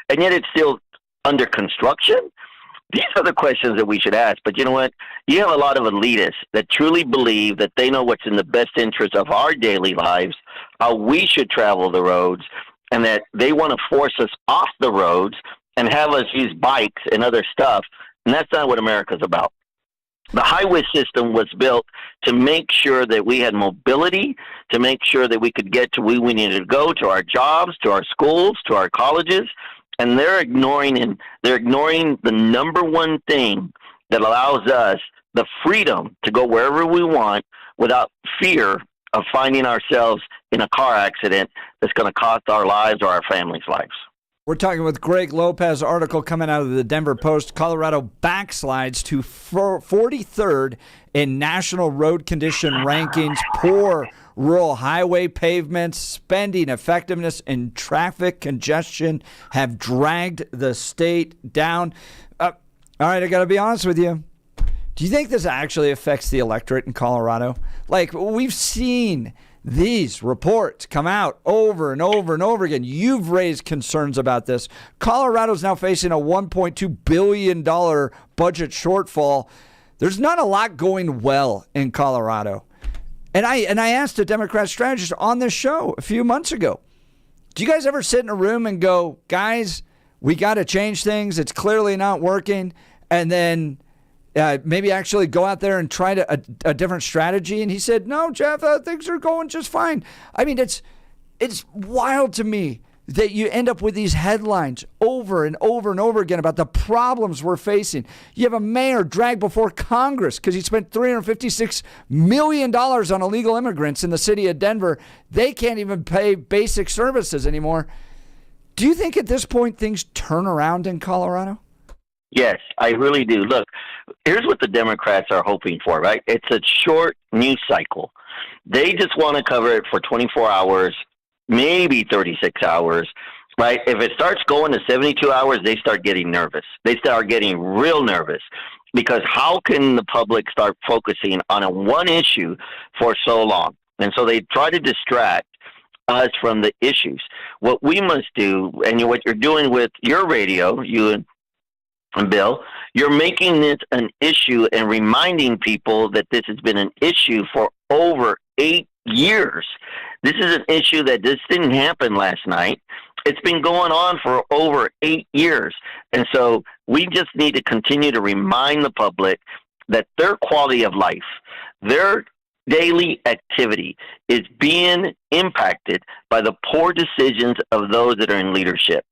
and yet it's still under construction? These are the questions that we should ask. But you know what? You have a lot of elitists that truly believe that they know what's in the best interest of our daily lives, how we should travel the roads, and that they want to force us off the roads and have us use bikes and other stuff. And that's not what America's about. The highway system was built to make sure that we had mobility, to make sure that we could get to where we needed to go, to our jobs, to our schools, to our colleges. And they're ignoring the number one thing that allows us the freedom to go wherever we want without fear of finding ourselves in a car accident that's going to cost our lives or our families' lives. We're talking with Greg Lopez, article coming out of the Denver Post. Colorado backslides to 43rd in national road condition rankings. Poor rural highway pavements, spending effectiveness, and traffic congestion have dragged the state down. All right, I got to be honest with you. Do you think this actually affects the electorate in Colorado? Like, we've seen these reports come out over and over and over again. You've raised concerns about this. Colorado's now facing a $1.2 billion budget shortfall. There's not a lot going well in Colorado. And I asked a Democrat strategist on this show a few months ago, do you guys ever sit in a room and go, guys, we got to change things. It's clearly not working. And then maybe actually go out there and try a different strategy? And he said, no, Jeff, things are going just fine. I mean, it's wild to me that you end up with these headlines over and over and over again about the problems we're facing. You have a mayor dragged before Congress because he spent $356 million on illegal immigrants in the city of Denver. They can't even pay basic services anymore. Do you think at this point things turn around in Colorado? Yes, I really do. Look, here's what the Democrats are hoping for, right? It's a short news cycle. They just want to cover it for 24 hours, maybe 36 hours, right? If it starts going to 72 hours, they start getting nervous. They start getting real nervous, because how can the public start focusing on one issue for so long? And so they try to distract us from the issues. What we must do, and what you're doing with your radio, you and Bill, you're making this an issue and reminding people that this has been an issue for over 8 years. This is an issue that just didn't happen last night. It's been going on for over 8 years. And so we just need to continue to remind the public that their quality of life, their daily activity is being impacted by the poor decisions of those that are in leadership.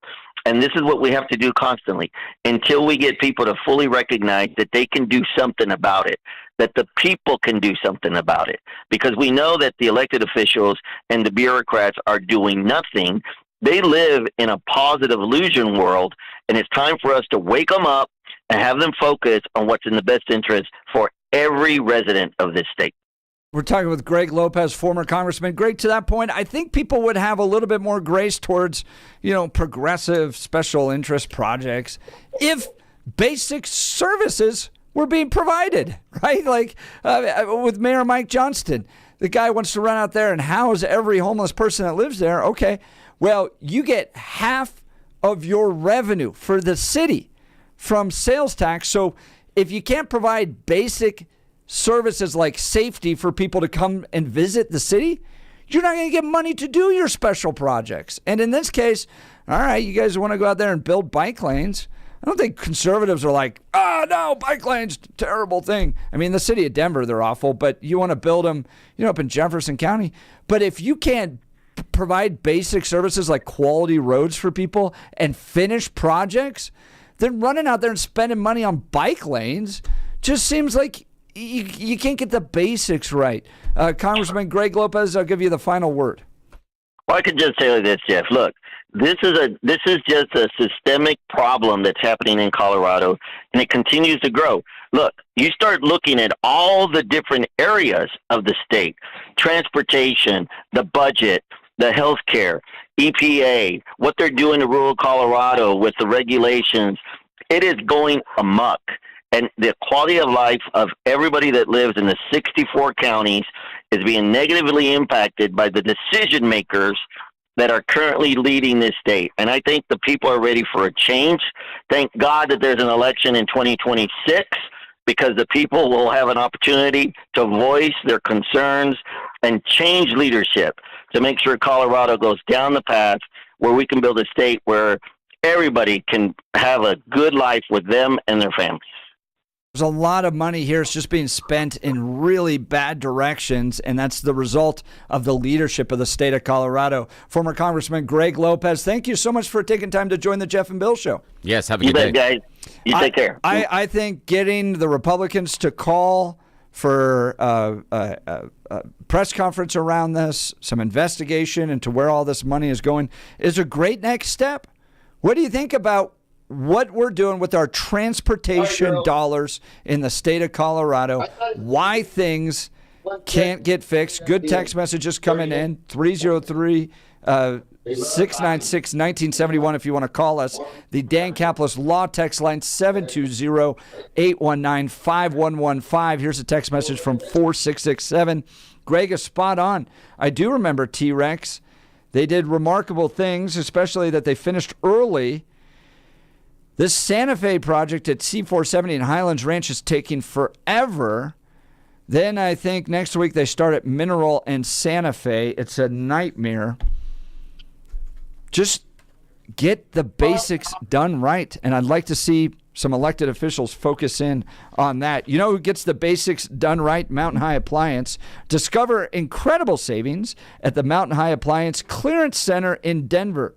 And this is what we have to do constantly until we get people to fully recognize that they can do something about it, that the people can do something about it. Because we know that the elected officials and the bureaucrats are doing nothing. They live in a positive illusion world, and it's time for us to wake them up and have them focus on what's in the best interest for every resident of this state. We're talking with Greg Lopez, former congressman. Greg, to that point, I think people would have a little bit more grace towards, progressive special interest projects if basic services were being provided, right? Like with Mayor Mike Johnston, the guy wants to run out there and house every homeless person that lives there. Okay, well, you get half of your revenue for the city from sales tax. So if you can't provide basic services like safety for people to come and visit the city, you're not going to get money to do your special projects. And in this case, all right, you guys want to go out there and build bike lanes. I don't think conservatives are like, no, bike lanes, terrible thing. I mean, the city of Denver, they're awful, but you want to build them, up in Jefferson County. But if you can't provide basic services like quality roads for people and finish projects, then running out there and spending money on bike lanes just seems like you can't get the basics right. Congressman Greg Lopez, I'll give you the final word. Well, I could just say this, Jeff. Look, this is just a systemic problem that's happening in Colorado, and it continues to grow. Look, you start looking at all the different areas of the state: transportation, the budget, the health care, EPA, what they're doing to rural Colorado with the regulations. It is going amok. And the quality of life of everybody that lives in the 64 counties is being negatively impacted by the decision makers that are currently leading this state. And I think the people are ready for a change. Thank God that there's an election in 2026, because the people will have an opportunity to voice their concerns and change leadership to make sure Colorado goes down the path where we can build a state where everybody can have a good life with them and their families. There's a lot of money here. It's just being spent in really bad directions, and that's the result of the leadership of the state of Colorado. Former Congressman Greg Lopez, thank you so much for taking time to join the Jeff and Bill Show. Yes, have a good day. You bet, guys. You take care. I think getting the Republicans to call for a press conference around this, some investigation into where all this money is going, is a great next step. What do you think about what we're doing with our transportation dollars in the state of Colorado, why things can't get fixed? Good text messages coming in, 303-696-1971 if you want to call us. The Dan Caplis Law text line, 720-819-5115. Here's a text message from 4667. Greg is spot on. I do remember T-Rex. They did remarkable things, especially that they finished early. This Santa Fe project at C470 and Highlands Ranch is taking forever. Then I think next week they start at Mineral and Santa Fe. It's a nightmare. Just get the basics done right. And I'd like to see some elected officials focus in on that. You know who gets the basics done right? Mountain High Appliance. Discover incredible savings at the Mountain High Appliance Clearance Center in Denver.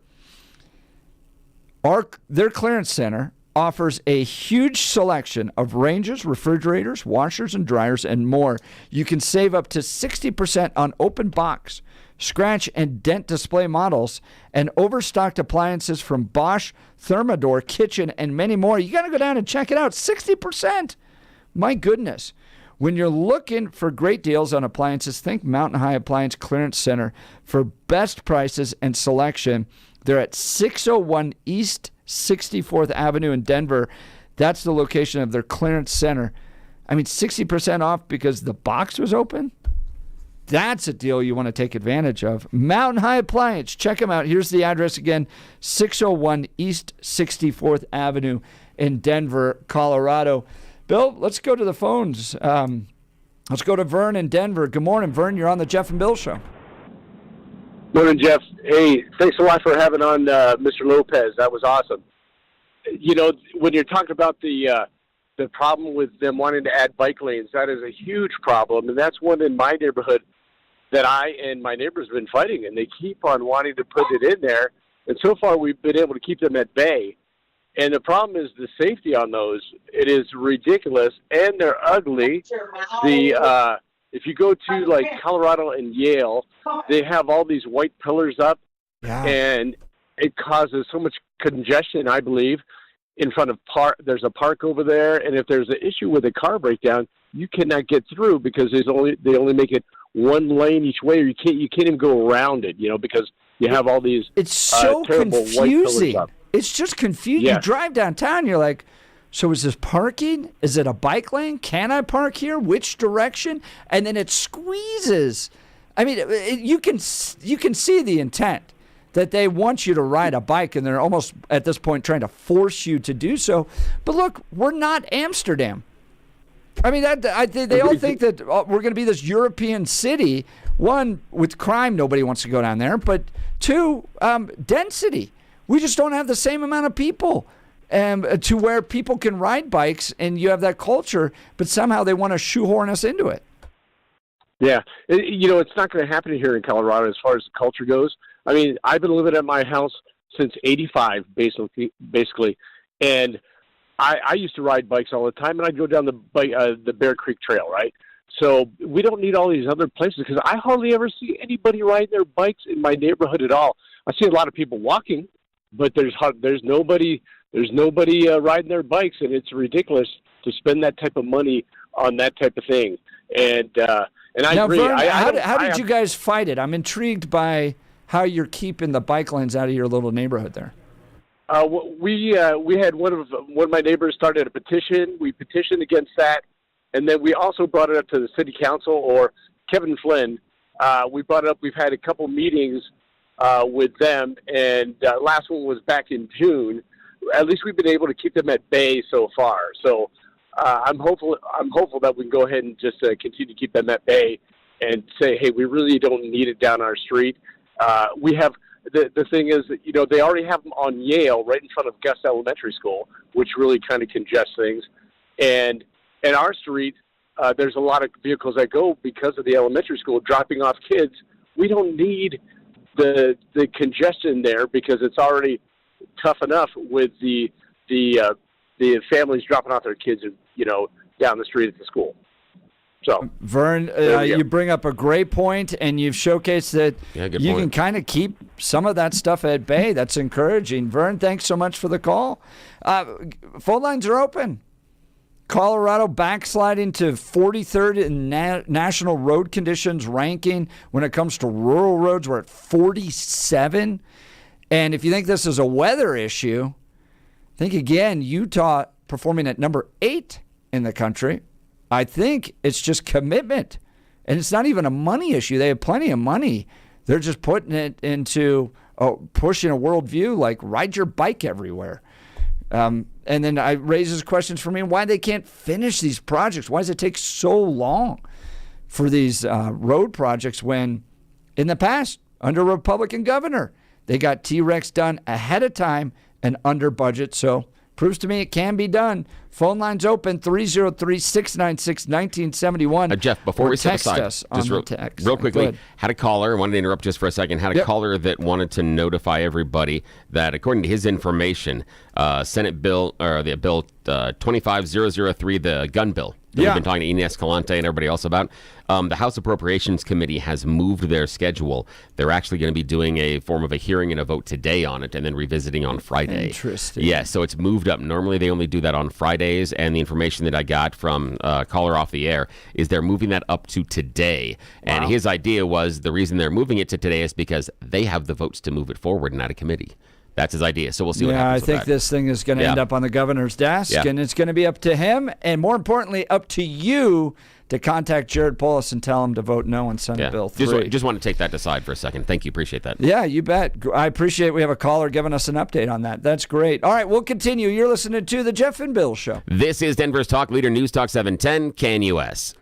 Their clearance center offers a huge selection of ranges, refrigerators, washers and dryers, and more. You can save up to 60% on open box, scratch, and dent display models, and overstocked appliances from Bosch, Thermador, Kitchen, and many more. You got to go down and check it out. 60%. My goodness. When you're looking for great deals on appliances, think Mountain High Appliance Clearance Center for best prices and selection. They're at 601 East 64th Avenue in Denver. That's the location of their clearance center. I mean, 60% off because the box was open? That's a deal you want to take advantage of. Mountain High Appliance. Check them out. Here's the address again, 601 East 64th Avenue in Denver, Colorado. Bill, let's go to the phones. Let's go to Vern in Denver. Good morning, Vern. You're on the Jeff and Bill Show. Morning, Jeff. Hey, thanks a lot for having on Mr. Lopez. That was awesome. You know, when you're talking about the the problem with them wanting to add bike lanes, that is a huge problem, and that's one in my neighborhood that I and my neighbors have been fighting, and they keep on wanting to put it in there, and so far we've been able to keep them at bay. And the problem is the safety on those. It is ridiculous, and they're ugly. If you go to like Colorado and Yale, they have all these white pillars up, and it causes so much congestion, I believe, in front of there's a park over there, and if there's an issue with a car breakdown, you cannot get through because they only make it one lane each way, or you can't even go around it, because you have all these it's so terrible confusing. white pillars up. It's just confusing. Yeah. You drive downtown, you're like, so is this parking? Is it a bike lane? Can I park here? Which direction? And then it squeezes. I mean, you can see the intent that they want you to ride a bike, and they're almost at this point trying to force you to do so. But look, we're not Amsterdam. I mean, they all think that we're going to be this European city. One, with crime, nobody wants to go down there. But two, density. We just don't have the same amount of people to where people can ride bikes, and you have that culture, but somehow they want to shoehorn us into it. Yeah. It's not going to happen here in Colorado as far as the culture goes. I mean, I've been living at my house since '85, basically, and I used to ride bikes all the time, and I'd go down the Bear Creek Trail, right? So we don't need all these other places because I hardly ever see anybody riding their bikes in my neighborhood at all. I see a lot of people walking, but there's nobody riding their bikes, and it's ridiculous to spend that type of money on that type of thing. And I now, agree. Vern, how did you guys fight it? I'm intrigued by how you're keeping the bike lanes out of your little neighborhood there. We had one of my neighbors started a petition. We petitioned against that, and then we also brought it up to the city council or Kevin Flynn. We brought it up. We've had a couple meetings with them, and last one was back in June. At least we've been able to keep them at bay so far. So I'm hopeful that we can go ahead and just continue to keep them at bay and say, hey, we really don't need it down our street. We have the thing is that, they already have them on Yale right in front of Gus Elementary School, which really kind of congests things. And in our street, there's a lot of vehicles that go because of the elementary school dropping off kids. We don't need the congestion there because it's already tough enough with the families dropping off their kids, down the street at the school. So, Vern, you bring up a great point, and you've showcased that you can kind of keep some of that stuff at bay. That's encouraging. Vern, thanks so much for the call. Phone lines are open. Colorado backsliding to 43rd in national road conditions ranking. When it comes to rural roads, we're at 47. And if you think this is a weather issue, think again, Utah performing at number 8 in the country. I think it's just commitment. And it's not even a money issue. They have plenty of money. They're just putting it into pushing a worldview like ride your bike everywhere. And then I raises questions for me why they can't finish these projects. Why does it take so long for these road projects when in the past, under a Republican governor, they got T-Rex done ahead of time and under budget. So proves to me it can be done. Phone lines open, 303-696-1971. Jeff, before we step text aside, us just on the text. real quickly, Good. had a caller, wanted to interrupt just for a second, had a caller that wanted to notify everybody that according to his information, Senate bill, or the bill 25003, the gun bill, that we've been talking to Ines Escalante and everybody else about, the House Appropriations Committee has moved their schedule. They're actually going to be doing a form of a hearing and a vote today on it and then revisiting on Friday. Interesting. Yeah, so it's moved up. Normally they only do that on Fridays, and the information that I got from caller off the air is they're moving that up to today. And his idea was the reason they're moving it to today is because they have the votes to move it forward and not a committee. That's his idea. So we'll see what happens. I think this thing is going to end up on the governor's desk, and it's going to be up to him, and more importantly, up to you to contact Jared Polis and tell him to vote no on Senate Bill 3. Just want to take that aside for a second. Thank you. Appreciate that. Yeah, you bet. I appreciate we have a caller giving us an update on that. That's great. All right, we'll continue. You're listening to The Jeff and Bill Show. This is Denver's Talk Leader News Talk 710 KNUS.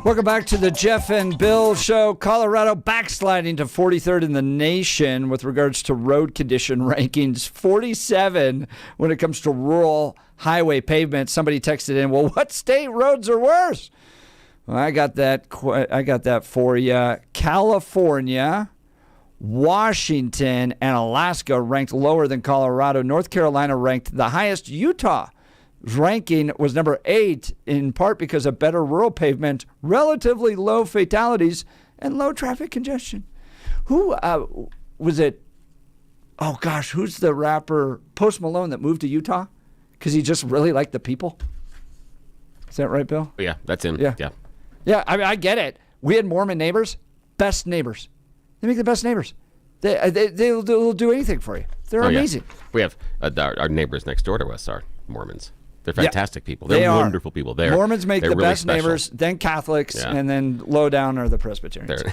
Welcome back to the Jeff and Bill Show. Colorado backsliding to 43rd in the nation with regards to road condition rankings. 47 when it comes to rural highway pavement. Somebody texted in, well, what state roads are worse? Well, I got that for you. California, Washington, and Alaska ranked lower than Colorado. North Carolina ranked the highest. Utah ranking was number 8, in part because of better rural pavement, relatively low fatalities, and low traffic congestion. Who was it? Oh, gosh, who's the rapper Post Malone that moved to Utah? Because he just really liked the people? Is that right, Bill? Yeah, that's him. Yeah. Yeah, I mean, I get it. We had Mormon neighbors, best neighbors. They make the best neighbors. They'll do anything for you. They're amazing. Yeah. We have our neighbors next door to us are Mormons. They're fantastic people. They They're are wonderful people. Mormons make the really best special. neighbors, then Catholics, and then low down are the Presbyterians.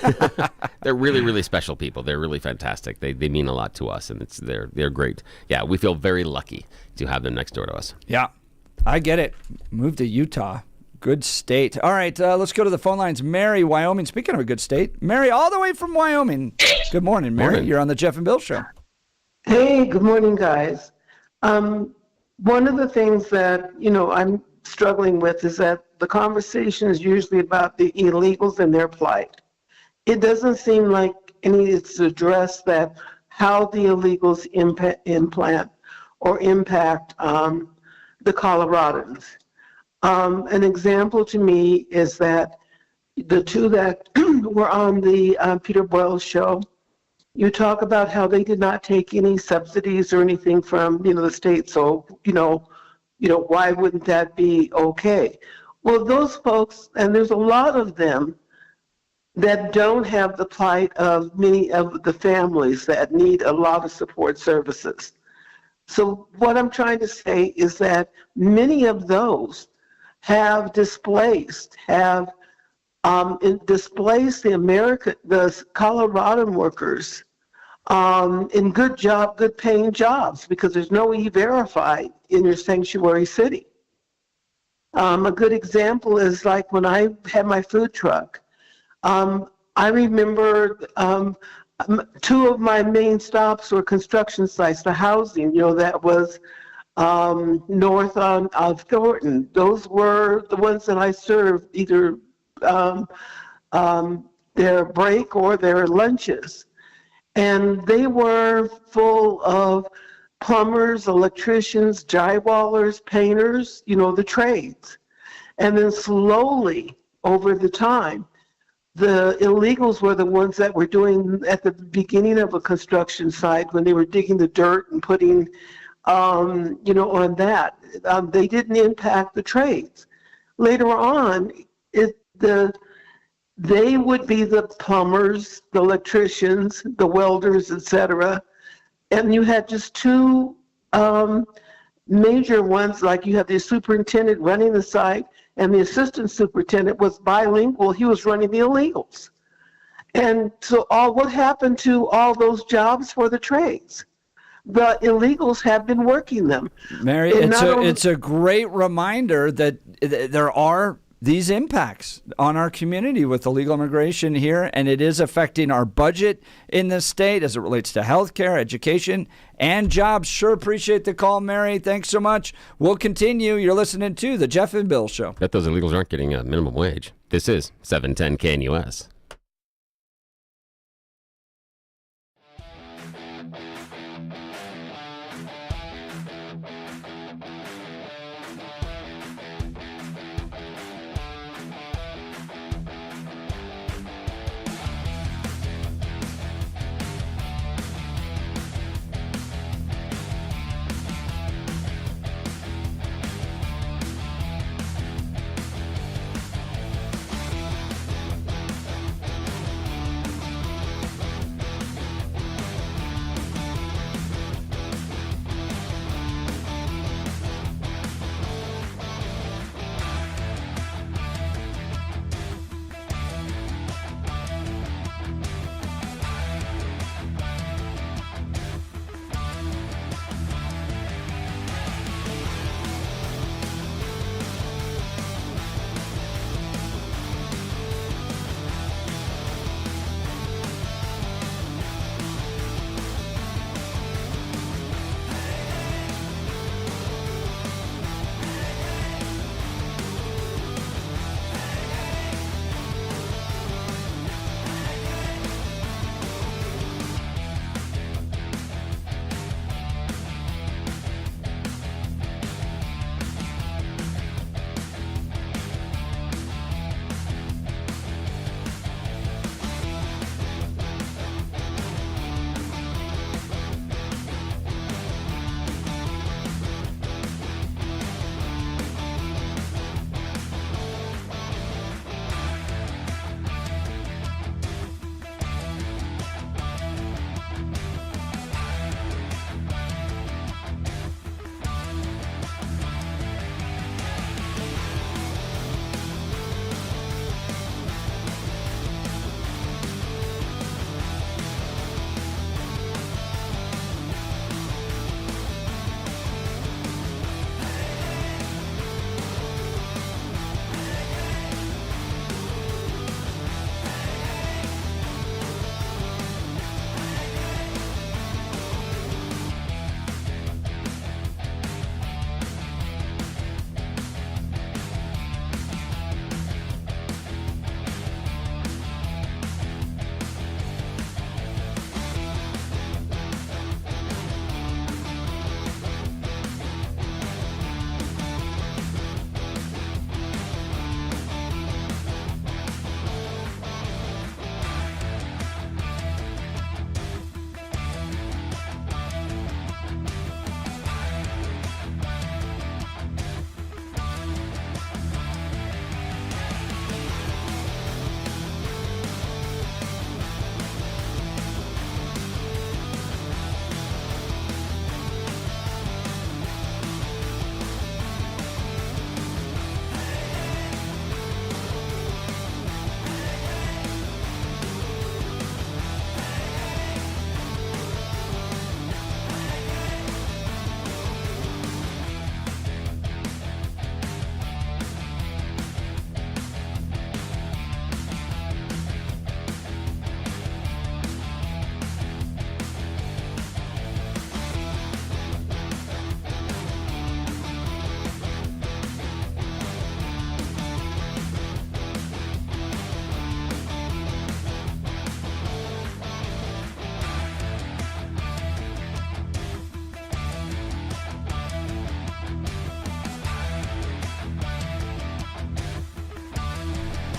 They're really, really special people. They're really fantastic. They mean a lot to us, and they're great. Yeah, we feel very lucky to have them next door to us. Yeah, I get it. Move to Utah. Good state. All right, let's go to the phone lines. Mary, Wyoming. Speaking of a good state, Mary, all the way from Wyoming. Good morning, Mary. Morning. You're on the Jeff and Bill Show. Hey, good morning, guys. One of the things that, I'm struggling with is that the conversation is usually about the illegals and their plight. It doesn't seem like any is addressed that how the illegals impact the Coloradans. An example to me is that the two that were on the Peter Boyle show, you talk about how they did not take any subsidies or anything from, the state. So, why wouldn't that be okay? Well, those folks, and there's a lot of them that don't have the plight of many of the families that need a lot of support services. So what I'm trying to say is that many of those have displaced the Coloradan workers in good paying jobs, because there's no E-Verify in your sanctuary city. A good example is like when I had my food truck. I remember two of my main stops were construction sites, the housing, that was north of Thornton. Those were the ones that I served either their break or their lunches. And they were full of plumbers, electricians, drywallers, painters, the trades. And then slowly over the time, the illegals were the ones that were doing at the beginning of a construction site when they were digging the dirt and putting, on that. They didn't impact the trades. Later on, they would be the plumbers, the electricians, the welders, etc. And you had just two major ones, like you had the superintendent running the site, and the assistant superintendent was bilingual. He was running the illegals. And so what happened to all those jobs for the trades? The illegals have been working them. Mary, it's a great reminder that there are these impacts on our community with illegal immigration here, and it is affecting our budget in the state as it relates to healthcare, education, and jobs. Sure appreciate the call, Mary. Thanks so much. We'll continue. You're listening to the Jeff and Bill Show. Bet those illegals aren't getting a minimum wage. This is 710 KNUS.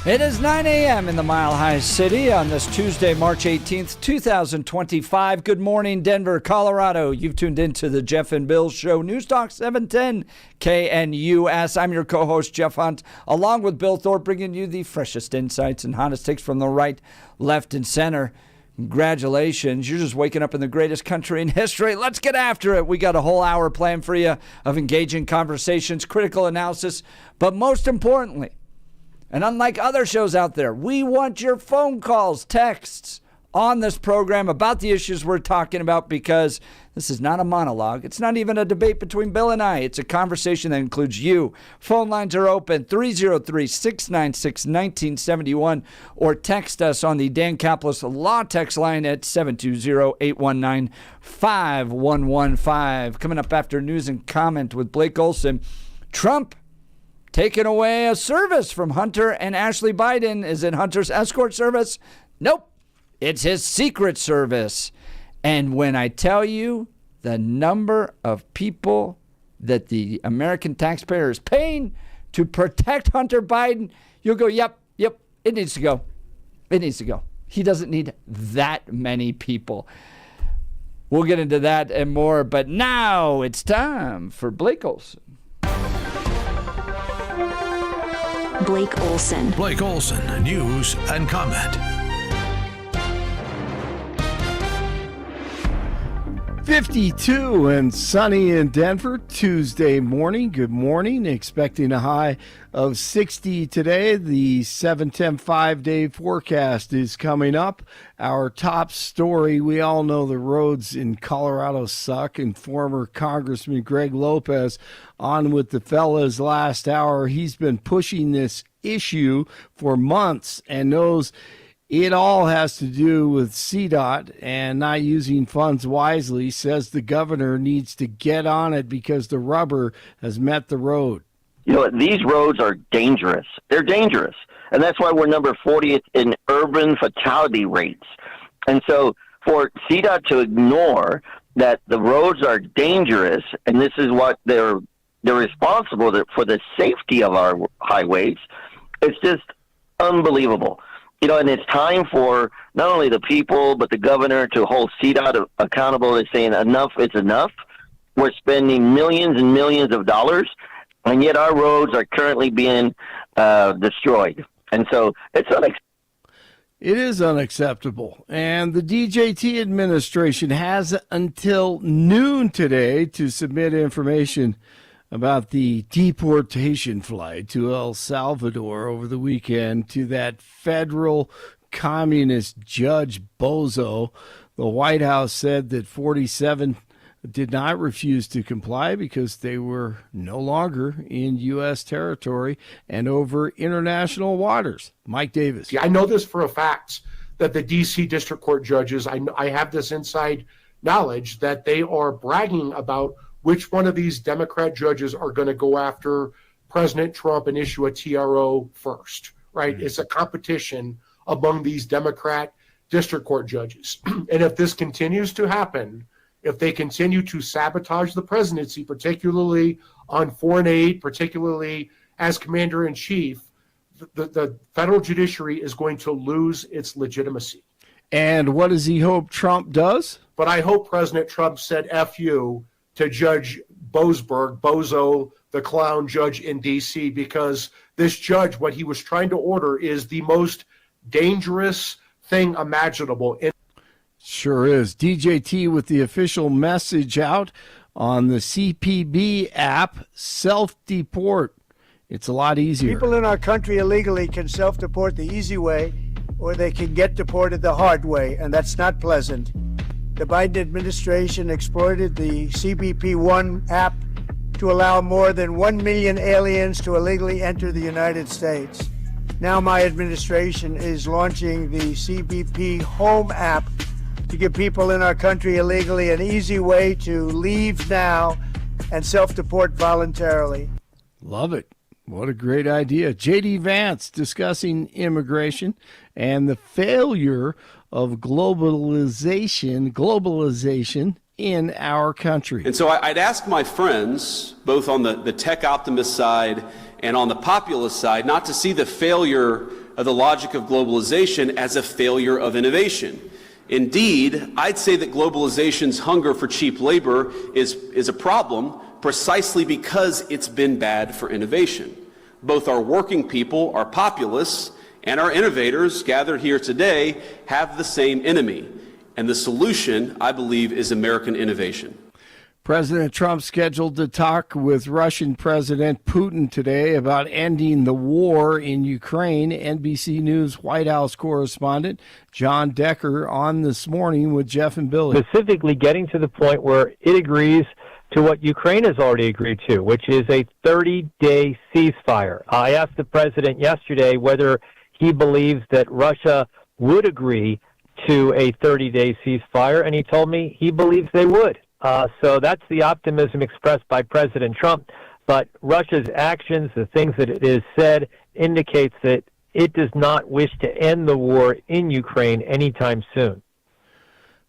It is 9 a.m. in the Mile High City on this Tuesday, March 18th, 2025. Good morning, Denver, Colorado. You've tuned into the Jeff and Bill Show, News Talk 710 KNUS. I'm your co-host, Jeff Hunt, along with Bill Thorpe, bringing you the freshest insights and hottest takes from the right, left, and center. Congratulations. You're just waking up in the greatest country in history. Let's get after it. We got a whole hour planned for you of engaging conversations, critical analysis, but most importantly, and unlike other shows out there, we want your phone calls, texts on this program about the issues we're talking about, because this is not a monologue. It's not even a debate between Bill and I. It's a conversation that includes you. Phone lines are open, 303-696-1971, or text us on the Dan Caplis Law Text line at 720-819-5115. Coming up after news and comment with Blake Olson, Trump taking away a service from Hunter and Ashley Biden. Is it Hunter's escort service? Nope. It's his secret service. And when I tell you the number of people that the American taxpayer is paying to protect Hunter Biden, you'll go, yep, it needs to go. It needs to go. He doesn't need that many people. We'll get into that and more. But now it's time for Blake Olson. Blake Olson. Blake Olson, news and comment. 52 and sunny in Denver Tuesday morning. Good morning. Expecting a high of 60 today. The 7-10 5-day forecast is coming up. Our top story, we all know the roads in Colorado suck, and former Congressman Greg Lopez on with the fellas last hour. He's been pushing this issue for months and knows it all has to do with CDOT and not using funds wisely. Says the governor needs to get on it because the rubber has met the road. You know, these roads are dangerous. They're dangerous. And that's why we're number 40th in urban fatality rates. And so for CDOT to ignore that the roads are dangerous, and this is what they're responsible for the safety of our highways, it's just unbelievable. You know, and it's time for not only the people, but the governor to hold CDOT accountable and saying enough is enough. We're spending millions and millions of dollars, and yet our roads are currently being destroyed. And so it's unacceptable. It is unacceptable. And the DJT administration has until noon today to submit information about the deportation flight to El Salvador over the weekend to that federal communist judge Bozo. The White House said that 47 did not refuse to comply because they were no longer in U.S. territory and over international waters. Mike Davis. I know this for a fact that the D.C. District Court judges, I have this inside knowledge that they are bragging about which one of these Democrat judges are going to go after President Trump and issue a TRO first, right? Mm-hmm. It's a competition among these Democrat district court judges. And if this continues to happen, if they continue to sabotage the presidency, particularly on foreign aid, particularly as commander-in-chief, the federal judiciary is going to lose its legitimacy. And what does he hope Trump does? But I hope President Trump said F you to Judge Bozo, the clown judge in D.C., because this judge, what he was trying to order is the most dangerous thing imaginable. Sure is. DJT with the official message out on the CPB app, self-deport. It's a lot easier. People in our country illegally can self-deport the easy way, or they can get deported the hard way, and that's not pleasant. The Biden administration exploited the CBP-1 app to allow more than 1 million aliens to illegally enter the United States. Now my administration is launching the CBP Home app to give people in our country illegally an easy way to leave now and self-deport voluntarily. Love it. What a great idea. J.D. Vance discussing immigration and the failure of globalization in our country. And so I'd ask my friends, both on the tech optimist side and on the populist side, not to see the failure of the logic of globalization as a failure of innovation. Indeed, I'd say that globalization's hunger for cheap labor is a problem precisely because it's been bad for innovation. Both our working people, our populists, and our innovators gathered here today have the same enemy. And the solution, I believe, is American innovation. President Trump scheduled to talk with Russian President Putin today about ending the war in Ukraine. NBC News White House correspondent John Decker on this morning with Jeff and Billy. Specifically getting to the point where it agrees to what Ukraine has already agreed to, which is a 30-day ceasefire. I asked the president yesterday whether he believes that Russia would agree to a 30-day ceasefire, and he told me he believes they would. So that's the optimism expressed by President Trump. But Russia's actions, the things that it has said, indicates that it does not wish to end the war in Ukraine anytime soon.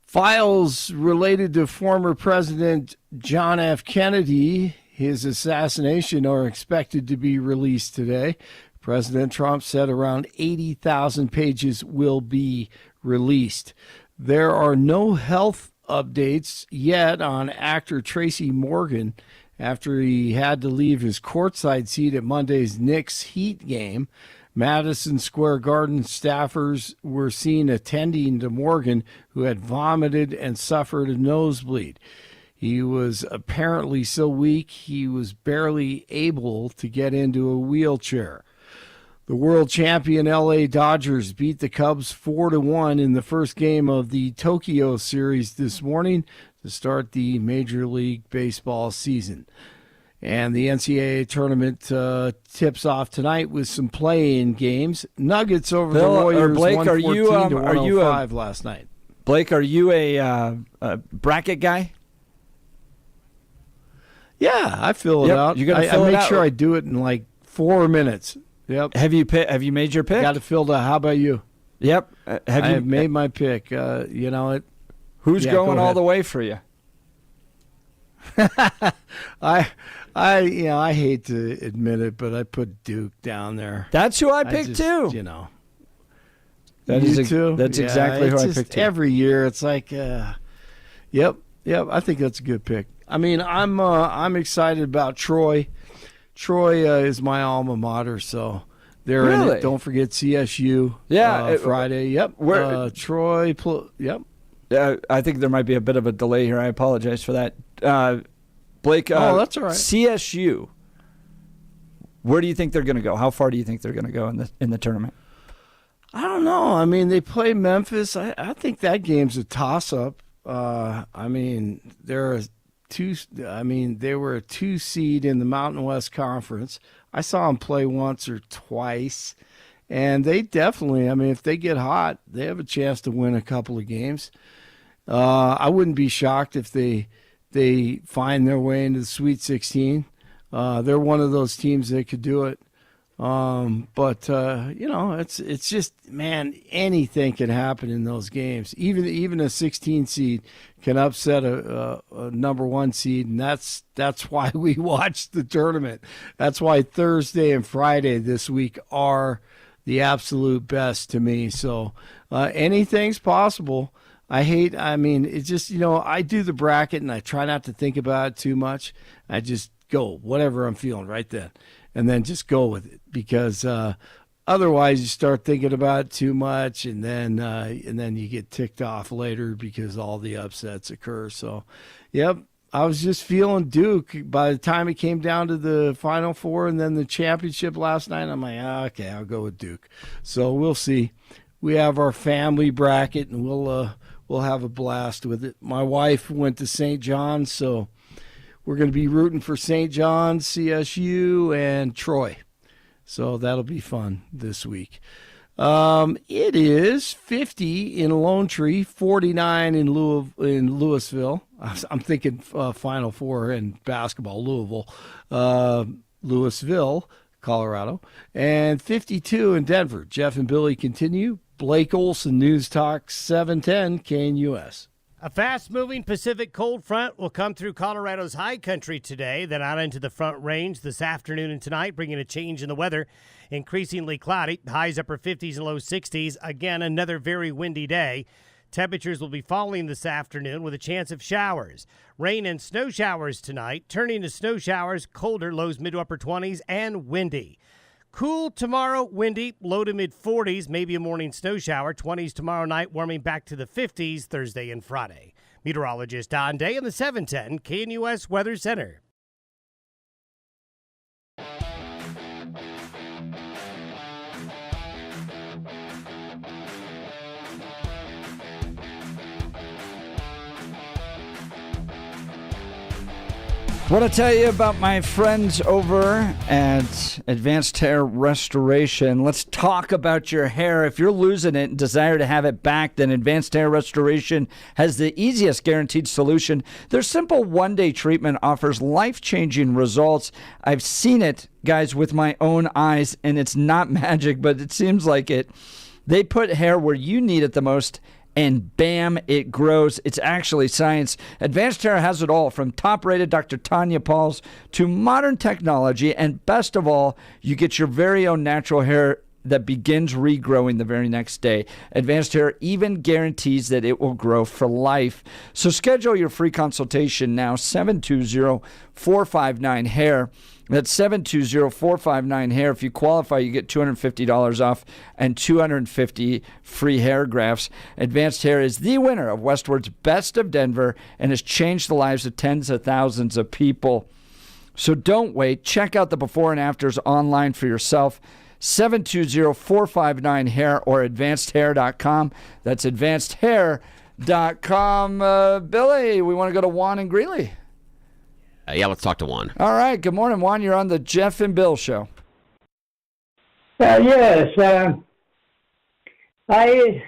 Files related to former President John F. Kennedy, his assassination, are expected to be released today. President Trump said around 80,000 pages will be released. There are no health updates yet on actor Tracy Morgan after he had to leave his courtside seat at Monday's Knicks Heat game. Madison Square Garden staffers were seen attending to Morgan, who had vomited and suffered a nosebleed. He was apparently so weak he was barely able to get into a wheelchair. The world champion LA Dodgers beat the Cubs 4-1 in the first game of the Tokyo series this morning to start the Major League Baseball season. And the NCAA tournament tips off tonight with some play-in games. Nuggets over the Warriors, Blake, 114 to 105 last night. Blake, are you a bracket guy? Yeah, I fill it out. You're gonna fill I it make out. sure I do it in like 4 minutes. Yep. Have you made your pick? Got it filled out. How about you? Yep. I have made my pick. Who's going all the way for you? I hate to admit it, but I put Duke down there. That's who I picked too. That's exactly who I picked too. Every year, it's like, yep. I think that's a good pick. I mean, I'm excited about Troy. Troy is my alma mater, so they're in it. Don't forget CSU. Friday. Yep. Troy. Yep. I think there might be a bit of a delay here. I apologize for that. Blake, that's all right. CSU. Where do you think they're going to go? How far do you think they're going to go in the tournament? I don't know. I mean, they play Memphis. I think that game's a toss-up. I mean, they were a 2 seed in the Mountain West Conference. I saw them play once or twice, and they definitely, I mean, if they get hot, they have a chance to win a couple of games. I wouldn't be shocked if they find their way into the Sweet 16. They're one of those teams that could do it. It's just, man, anything can happen in those games. Even a 16 seed can upset a number 1 seed, and that's why we watch the tournament. That's why Thursday and Friday this week are the absolute best to me. So anything's possible. It's just, I do the bracket and I try not to think about it too much. I just go whatever I'm feeling right then, and then just go with it, because otherwise you start thinking about it too much, and then you get ticked off later because all the upsets occur. So, yep, I was just feeling Duke by the time it came down to the Final Four and then the championship last night. I'm like, okay, I'll go with Duke. So we'll see. We have our family bracket, and we'll have a blast with it. My wife went to St. John's, so we're going to be rooting for St. John's, CSU, and Troy. So that'll be fun this week. It is 50 in Lone Tree, 49 in Louisville. I'm thinking Final Four in basketball, Louisville, Colorado, and 52 in Denver. Jeff and Billy continue. Blake Olson, News Talk 710 KNUS. A fast-moving Pacific cold front will come through Colorado's high country today, then out into the Front Range this afternoon and tonight, bringing a change in the weather. Increasingly cloudy, highs upper 50s and low 60s. Again, another very windy day. Temperatures will be falling this afternoon with a chance of showers. Rain and snow showers tonight, turning to snow showers, colder, lows mid to upper 20s, and windy. Cool tomorrow, windy, low to mid 40s, maybe a morning snow shower. 20s tomorrow night, warming back to the 50s Thursday and Friday. Meteorologist Don Day in the 710 KNUS Weather Center. Want to tell you about my friends over at Advanced Hair Restoration. Let's talk about your hair. If you're losing it and desire to have it back, then Advanced Hair Restoration has the easiest guaranteed solution. Their simple one-day treatment offers life-changing results. I've seen it, guys, with my own eyes, and it's not magic, but it seems like it. They put hair where you need it the most, and bam, it grows. It's actually science. Advanced Hair has it all, from top-rated Dr. Tanya Pauls to modern technology, and best of all, you get your very own natural hair that begins regrowing the very next day. Advanced Hair even guarantees that it will grow for life. So schedule your free consultation now, 720-459-HAIR. That's 720-459-HAIR. If you qualify, you get $250 off and 250 free hair grafts. Advanced Hair is the winner of Westward's Best of Denver and has changed the lives of tens of thousands of people. So don't wait. Check out the before and afters online for yourself. 720-459-HAIR or advancedhair.com. That's advancedhair.com. Billy, we want to go to Juan and Greeley. Yeah, let's talk to Juan. All right. Good morning, Juan. You're on the Jeff and Bill show. Yes. I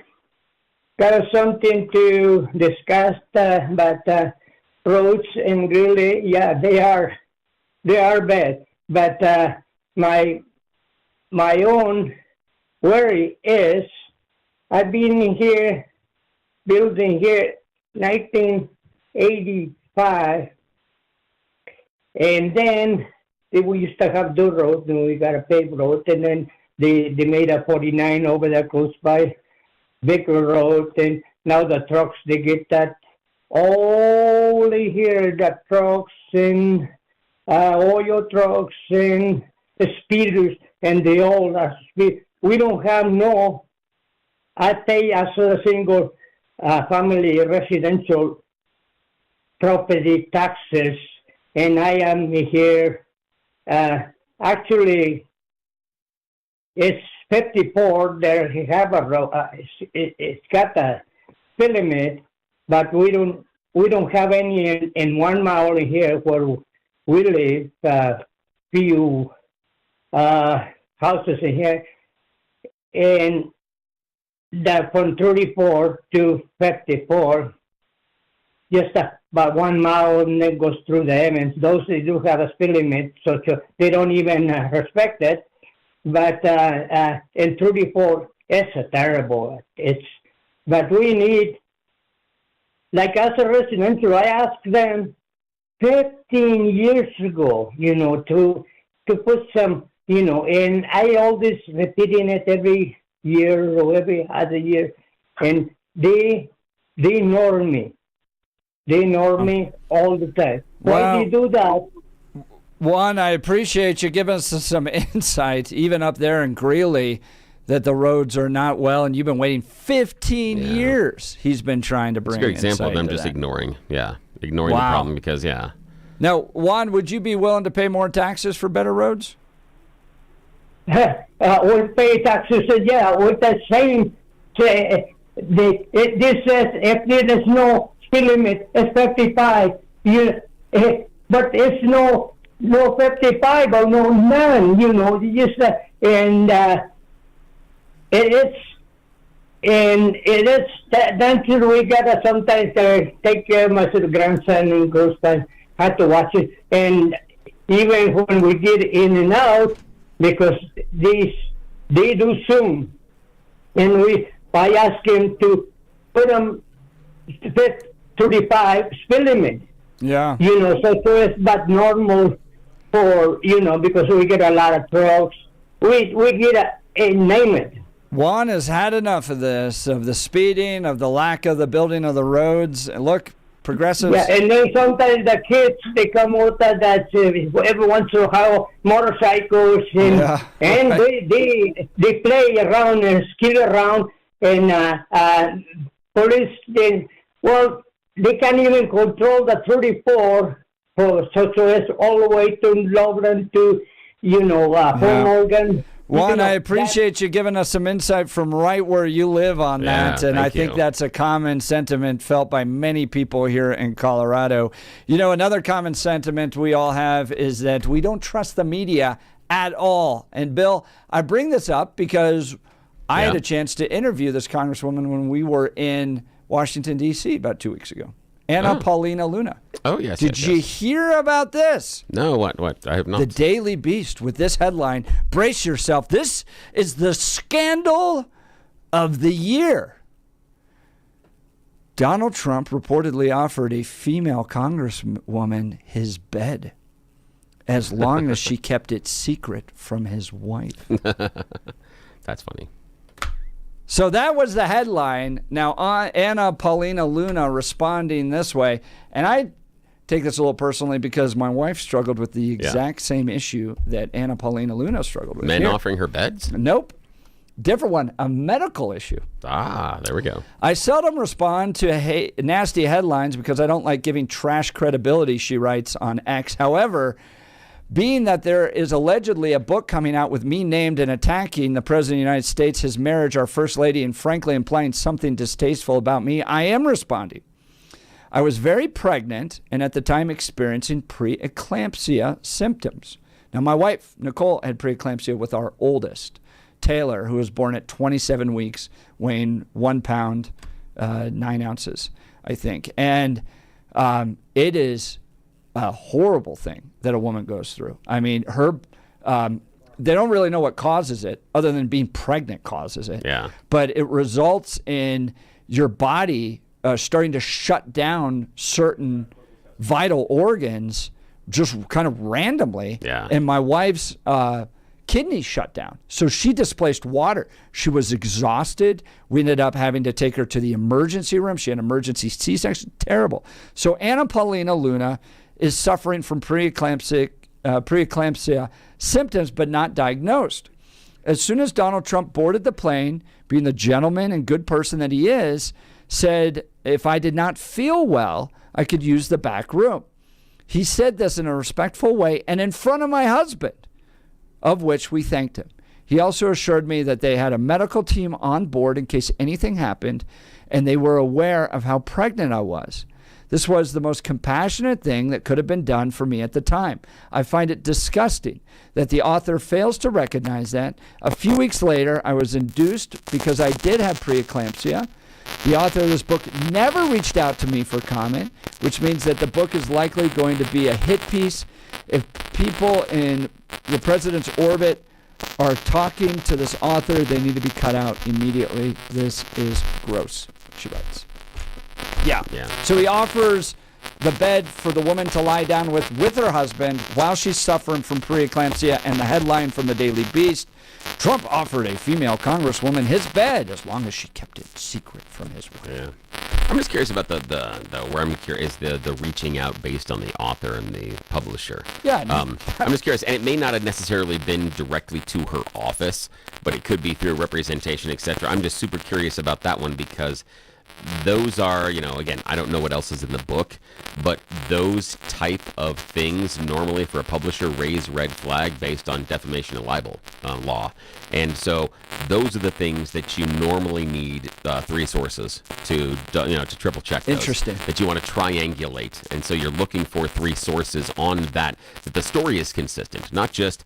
got something to discuss about roads in Greeley. Yeah, they are bad. But my own worry is I've been here, building here 1985. And then we used to have dirt roads, and we got a paved road, and then they made a 49 over there close by Baker Road, and now the trucks, they get that only here, the trucks and oil trucks and the speeders, and they all are speed. We don't have no, I pay as a single family residential property taxes. And I am here, actually, it's 54, there have a road, it's got a speed limit, but we don't have any in 1 mile here where we live, few houses in here, and that from 34 to 54, just about 1 mile, and it goes through the Emmons. Those they do have a speed limit, so they don't even respect it. But in 34, it's terrible. But we need, like as a residential, I asked them 15 years ago, to put some, and I always repeating it every year or every other year, and they ignore me. They ignore me all the time. Why do you do that? Juan, I appreciate you giving us some insight, even up there in Greeley, that the roads are not well, and you've been waiting 15 years. He's been trying to bring. It's a good example of them just ignoring the problem because, Now, Juan, would you be willing to pay more taxes for better roads? We'll pay taxes, with the same. This says if there is no speed limit, it's 55. But it's no 55 or no none. It is that's we gotta sometimes take care of my grandson and grandson. Had to watch it, and even when we get in and out, because they do soon, and I ask him to put them 35 speed limit. Yeah. So it's but normal for, because we get a lot of trucks. We get a name it. Juan has had enough of this, of the speeding, of the lack of the building of the roads. Look, progressives. Yeah, and then sometimes the kids, they come out that every once in a while, motorcycles, and they play around and skid around, and police, they can't even control the 34, so it's all the way to Loveland to, Fort Morgan. Juan, I appreciate you giving us some insight from right where you live on that, and I think that's a common sentiment felt by many people here in Colorado. Another common sentiment we all have is that we don't trust the media at all. And Bill, I bring this up because I had a chance to interview this congresswoman when we were in Washington, D.C. about 2 weeks ago. Anna Paulina Luna. Oh, yes. Did you hear about this? No, what? I have not. The Daily Beast with this headline. Brace yourself. This is the scandal of the year. Donald Trump reportedly offered a female congresswoman his bed as long as she kept it secret from his wife. That's funny. So that was the headline. Now, Anna Paulina Luna responding this way, and I take this a little personally because my wife struggled with the exact same issue that Anna Paulina Luna struggled with. Men offering her beds? Nope. Different one, a medical issue. There we go. I seldom respond to nasty headlines because I don't like giving trash credibility, she writes on X. However, being that there is allegedly a book coming out with me named and attacking the President of the United States, his marriage, our First Lady, and frankly implying something distasteful about me, I am responding. I was very pregnant and at the time experiencing preeclampsia symptoms. Now, my wife, Nicole, had preeclampsia with our oldest, Taylor, who was born at 27 weeks, weighing 1 pound, 9 ounces, I think. And it is a horrible thing that a woman goes through. I mean, they don't really know what causes it other than being pregnant causes it. Yeah. But it results in your body starting to shut down certain vital organs just kind of randomly. Yeah. And my wife's kidneys shut down. So she displaced water. She was exhausted. We ended up having to take her to the emergency room. She had an emergency C-section. Terrible. So Anna Paulina Luna is suffering from preeclampsia symptoms, but not diagnosed. As soon as Donald Trump boarded the plane, being the gentleman and good person that he is, said, if I did not feel well, I could use the back room. He said this in a respectful way and in front of my husband, of which we thanked him. He also assured me that they had a medical team on board in case anything happened, and they were aware of how pregnant I was. This was the most compassionate thing that could have been done for me at the time. I find it disgusting that the author fails to recognize that. A few weeks later, I was induced because I did have preeclampsia. The author of this book never reached out to me for comment, which means that the book is likely going to be a hit piece. If people in the president's orbit are talking to this author, they need to be cut out immediately. This is gross, she writes. Yeah. So he offers the bed for the woman to lie down with her husband while she's suffering from preeclampsia, and the headline from the Daily Beast, Trump offered a female congresswoman his bed as long as she kept it secret from his wife. Yeah. I'm just curious about where I'm curious the reaching out based on the author and the publisher. Yeah. I'm just curious, and it may not have necessarily been directly to her office, but it could be through representation, etc. I'm just super curious about that one because those are, again, I don't know what else is in the book, but those type of things normally for a publisher raise red flag based on defamation and libel law. And so those are the things that you normally need 3 sources to triple check those. Interesting. That you want to triangulate. And so you're looking for 3 sources on that the story is consistent. Not just,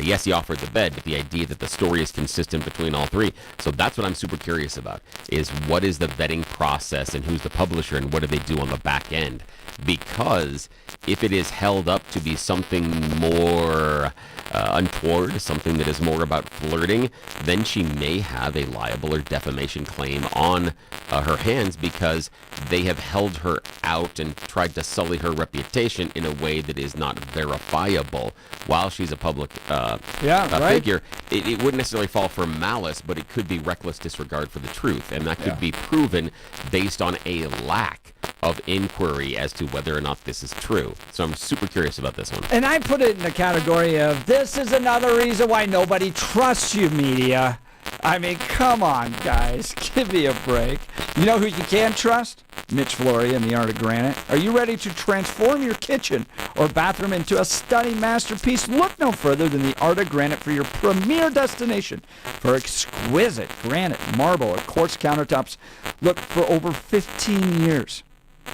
yes, he offered the bed, but the idea that the story is consistent between all 3. So that's what I'm super curious about, is what is the vetting process and who's the publisher and what do they do on the back end because if it is held up to be something more untoward, something that is more about flirting, then she may have a libel or defamation claim on her hands because they have held her out and tried to sully her reputation in a way that is not verifiable. While she's a public figure, it wouldn't necessarily fall for malice, but it could be reckless disregard for the truth, and that could be proven based on a lack of inquiry as to whether or not this is true. So I'm super curious about this one. And I put it in the category of, this is another reason why nobody trusts you, media. I mean, come on, guys. Give me a break. You know who you can trust? Mitch Flory and the Art of Granite. Are you ready to transform your kitchen or bathroom into a stunning masterpiece? Look no further than the Art of Granite for your premier destination for exquisite granite, marble, or quartz countertops. Look, for over 15 years.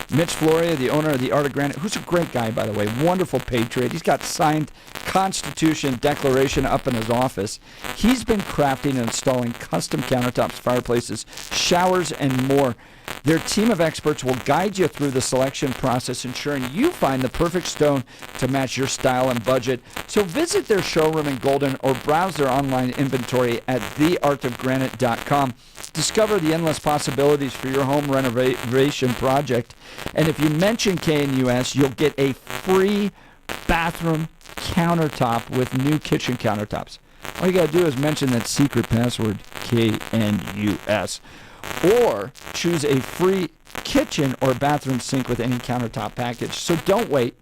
Mitch Floria, the owner of the Art of Granite, who's a great guy, by the way, wonderful patriot. He's got signed Constitution Declaration up in his office. He's been crafting and installing custom countertops, fireplaces, showers, and more. Their team of experts will guide you through the selection process, ensuring you find the perfect stone to match your style and budget. So visit their showroom in Golden or browse their online inventory at theartofgranite.com. Discover the endless possibilities for your home renovation project. And if you mention KNUS, you'll get a free bathroom countertop with new kitchen countertops. All you got to do is mention that secret password, KNUS. Or choose a free kitchen or bathroom sink with any countertop package. So don't wait.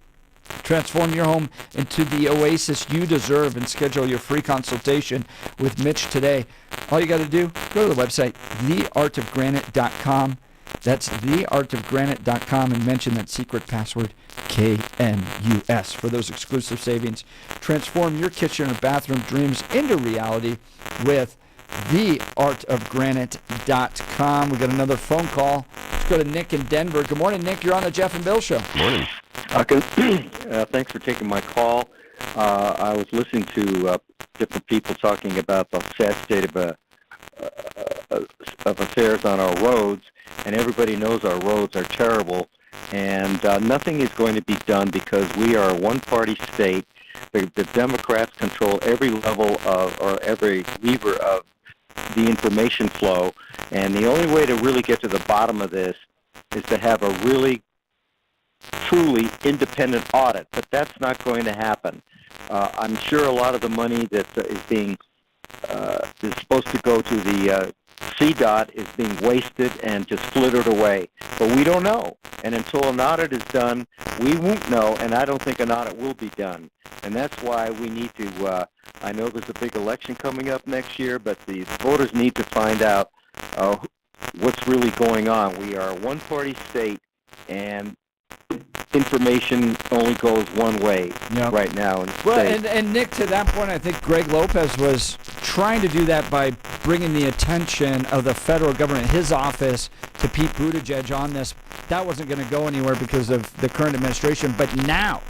Transform your home into the oasis you deserve and schedule your free consultation with Mitch today. All you got to do, go to the website, theartofgranite.com. That's theartofgranite.com and mention that secret password, KNUS, for those exclusive savings. Transform your kitchen or bathroom dreams into reality with theartofgranite.com. We got another phone call. Let's go to Nick in Denver. Good morning, Nick. You're on the Jeff and Bill Show. Morning. Thanks for taking my call. I was listening to different people talking about the sad state of affairs on our roads, and everybody knows our roads are terrible, and nothing is going to be done because we are a one-party state. The Democrats control every level of, or every lever of the information flow, and the only way to really get to the bottom of this is to have a really, truly independent audit, but that's not going to happen. I'm sure a lot of the money that is supposed to go to the CDOT is being wasted and just flittered away, but we don't know. And until an audit is done, we won't know, and I don't think an audit will be done. And that's why we need to, I know there's a big election coming up next year, but the voters need to find out what's really going on. We are a one-party state, and information only goes one way right now. And Nick, to that point, I think Greg Lopez was trying to do that by bringing the attention of the federal government, his office, to Pete Buttigieg on this. That wasn't going to go anywhere because of the current administration, but now,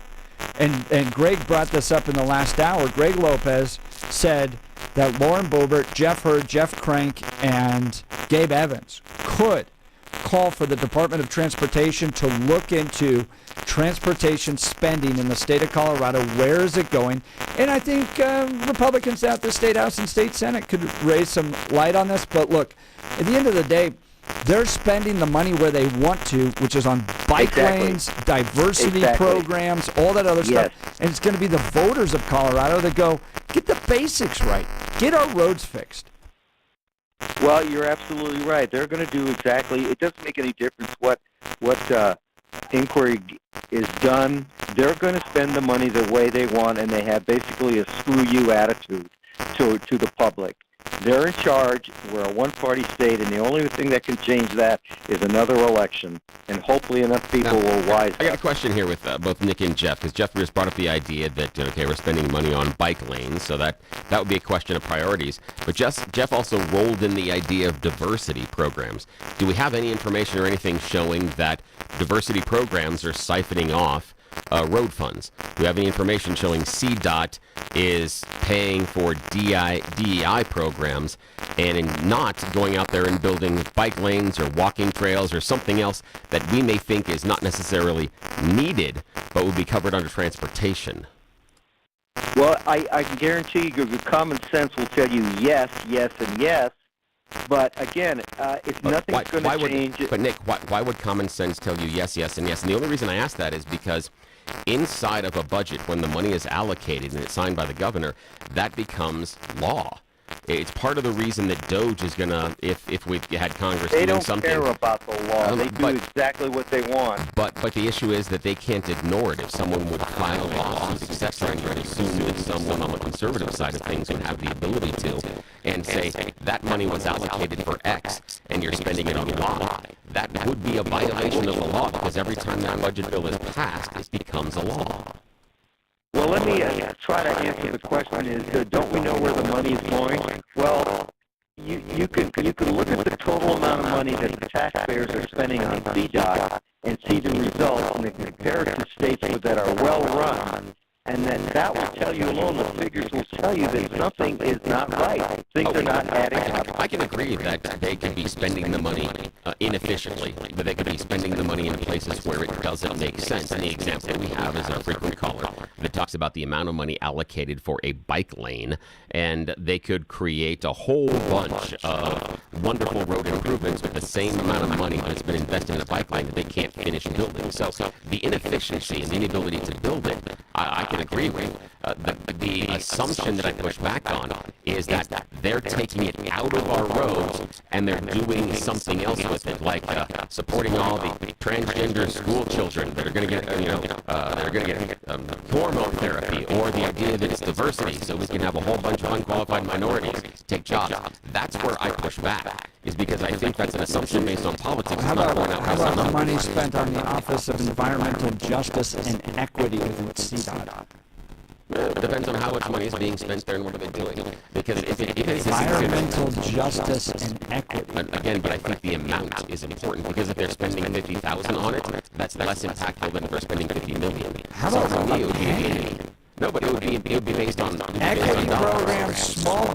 and Greg brought this up in the last hour, Greg Lopez said that Lauren Boebert, Jeff Hurd, Jeff Crank, and Gabe Evans could call for the Department of Transportation to look into transportation spending in the state of Colorado. Where is it going? And I think Republicans at the State House and State Senate could raise some light on this. But look, at the end of the day, they're spending the money where they want to, which is on bike lanes, diversity programs, all that other stuff. And it's going to be the voters of Colorado that go, get the basics right. Get our roads fixed. Well, you're absolutely right. They're going to do exactly. It doesn't make any difference what inquiry is done. They're going to spend the money the way they want, and they have basically a screw you attitude to the public. They're in charge. We're a one-party state, and the only thing that can change that is another election. And hopefully enough people will wise up. I got a question here with both Nick and Jeff, because Jeff just brought up the idea that, okay, we're spending money on bike lanes, so that would be a question of priorities. But Jeff also rolled in the idea of diversity programs. Do we have any information or anything showing that diversity programs are siphoning off road funds. Do you have any information showing CDOT is paying for DEI programs and in not going out there and building bike lanes or walking trails or something else that we may think is not necessarily needed, but would be covered under transportation? Well, I can guarantee you common sense will tell you yes, yes, and yes. But again, if nothing's going to change... But Nick, why would common sense tell you yes, yes, and yes? And the only reason I ask that is because inside of a budget, when the money is allocated and it's signed by the governor, that becomes law. It's part of the reason that DOJ is going to, if we had Congress they doing don't something... care about the law. They do exactly what they want. But the issue is that they can't ignore it. If someone would file a lawsuit, etc., you would assume that someone on the conservative side of things would have the ability to, and say, that money was allocated for X, and you're spending it on Y. That would be a violation of the law, because every time that budget bill is passed, it becomes a law. Well, let me try to answer the question is, don't we know where the money is going? Well, you could look at the total amount of money that the taxpayers are spending on CDOT and see the results and compare it to states that are well run. And then that will tell you alone, the figures will tell you that something is not right. Things are not adding up. I can agree that they could be spending the money inefficiently, but they could be spending the money in places where it doesn't make sense. And the example we have is a frequent caller that talks about the amount of money allocated for a bike lane, and they could create a whole bunch of wonderful road improvements with the same amount of money that's been invested in a bike lane that they can't finish building. So the inefficiency and the inability to build it, I can agree with. The assumption that I push back on is that they're taking it out of our roads and they're doing something else with it, like supporting all the transgender school children that are going to get, hormone therapy, or the idea that it's diversity, so we can have a whole bunch of unqualified minorities take jobs. That's where I push back, is because I think that's an assumption based on politics. How about the money spent on the Office of Environmental Justice and Equity within CDOT? It depends on how much money is being spent there and what are they doing. Because if it's environmental justice and equity. Again, but I think the amount is important, because if they're spending $50,000 on it, that's less impactful than if they're spending $50 million. How about for me, it would be no, but it would be based on equity programs, small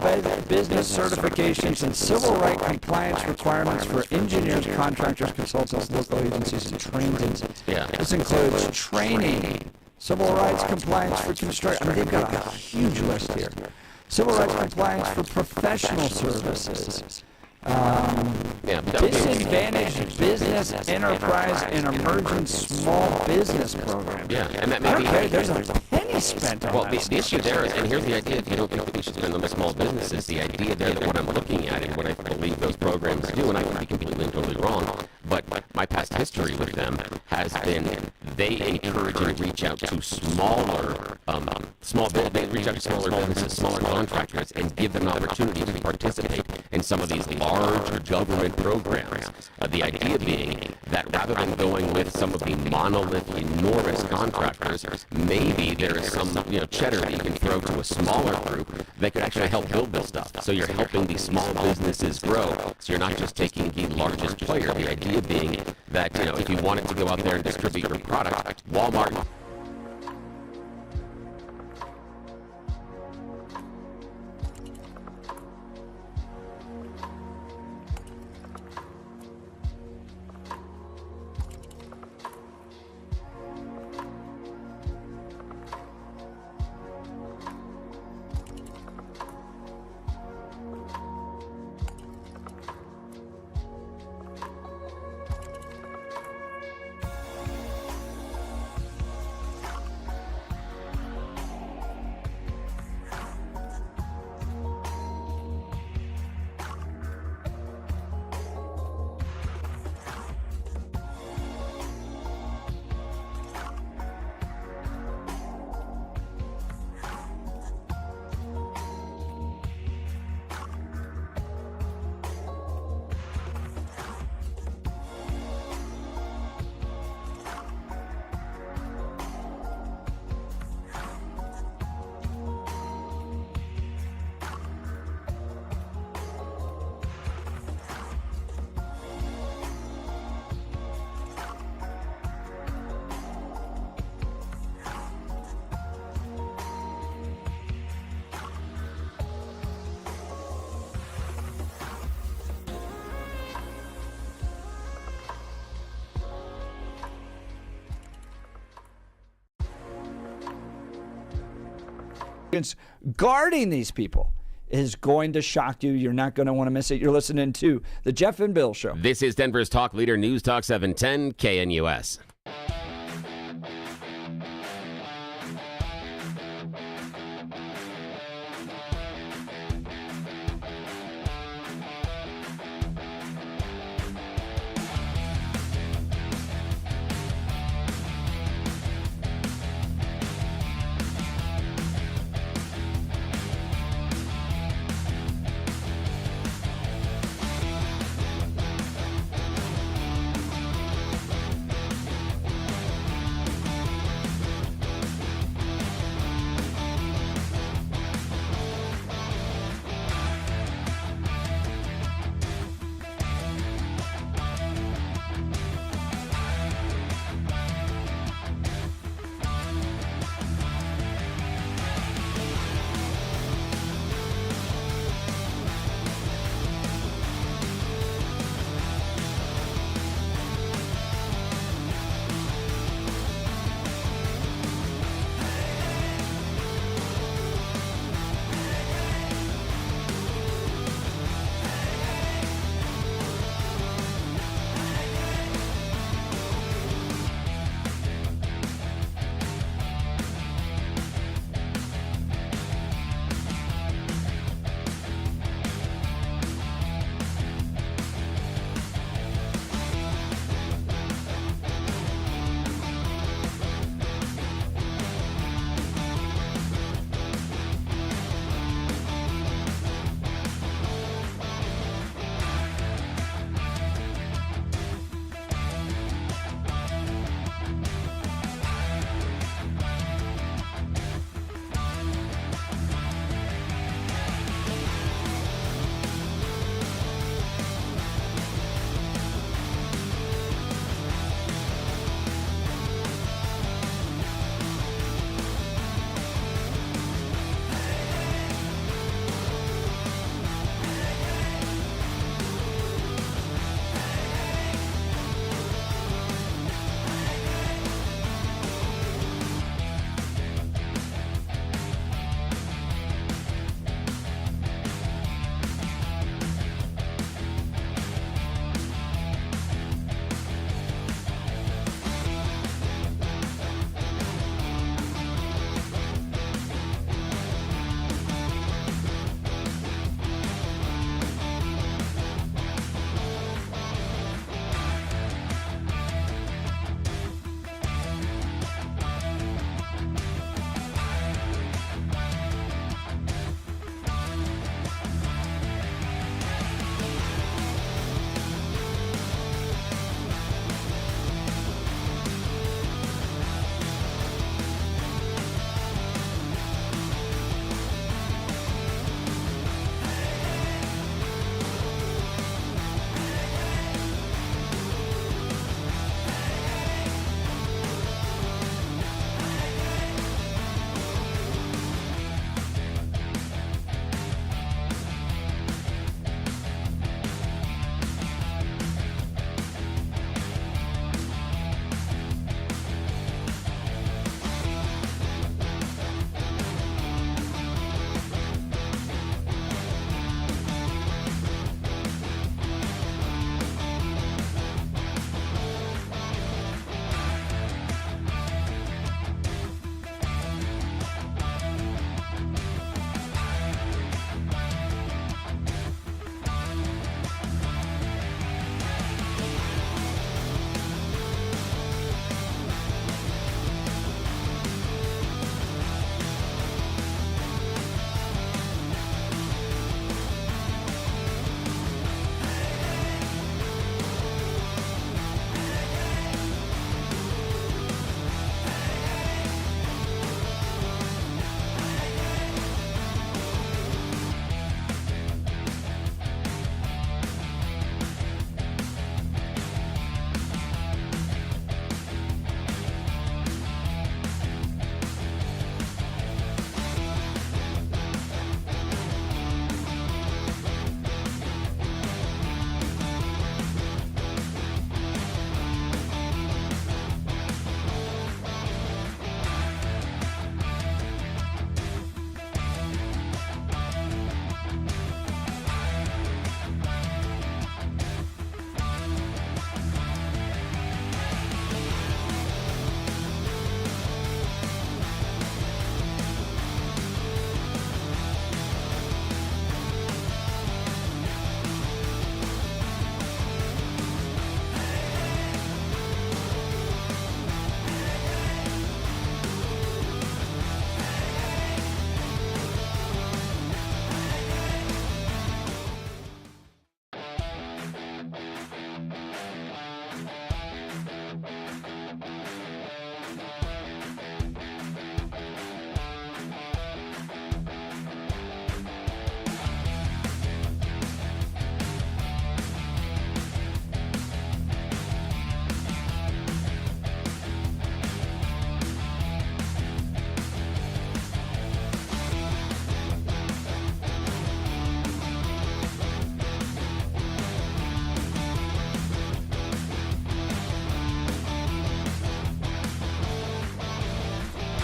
business certifications, and civil rights compliance requirements for engineers, contractors, consultants, local agencies, and trainings. Yeah. This includes training, civil rights compliance for construction. I mean, they've got a huge list here. Civil rights compliance for professional services. Disadvantaged business, enterprise, and emerging small business program. Yeah, and that may be... There's a penny spent on that. Well, the issue there is, and here's the idea, if you don't think that we should spend on the small businesses, the idea there that what I'm looking at and what I believe those programs do, and I could be completely and totally wrong, but my past history with them has been they encourage and reach out to smaller businesses, smaller contractors, and give them an opportunity to participate in some of these large government programs. The idea being that rather than going with some of the monolith, enormous contractors, maybe there is some cheddar that you can throw to a smaller group that could actually help build this stuff. So you're helping these small businesses grow. So you're not just taking the largest player. The idea being that if you wanted to go out there and distribute your product, Walmart. Republicans guarding these people is going to shock you. You're not going to want to miss it. You're listening to The Jeff and Bill Show. This is Denver's talk leader, News Talk 710 KNUS.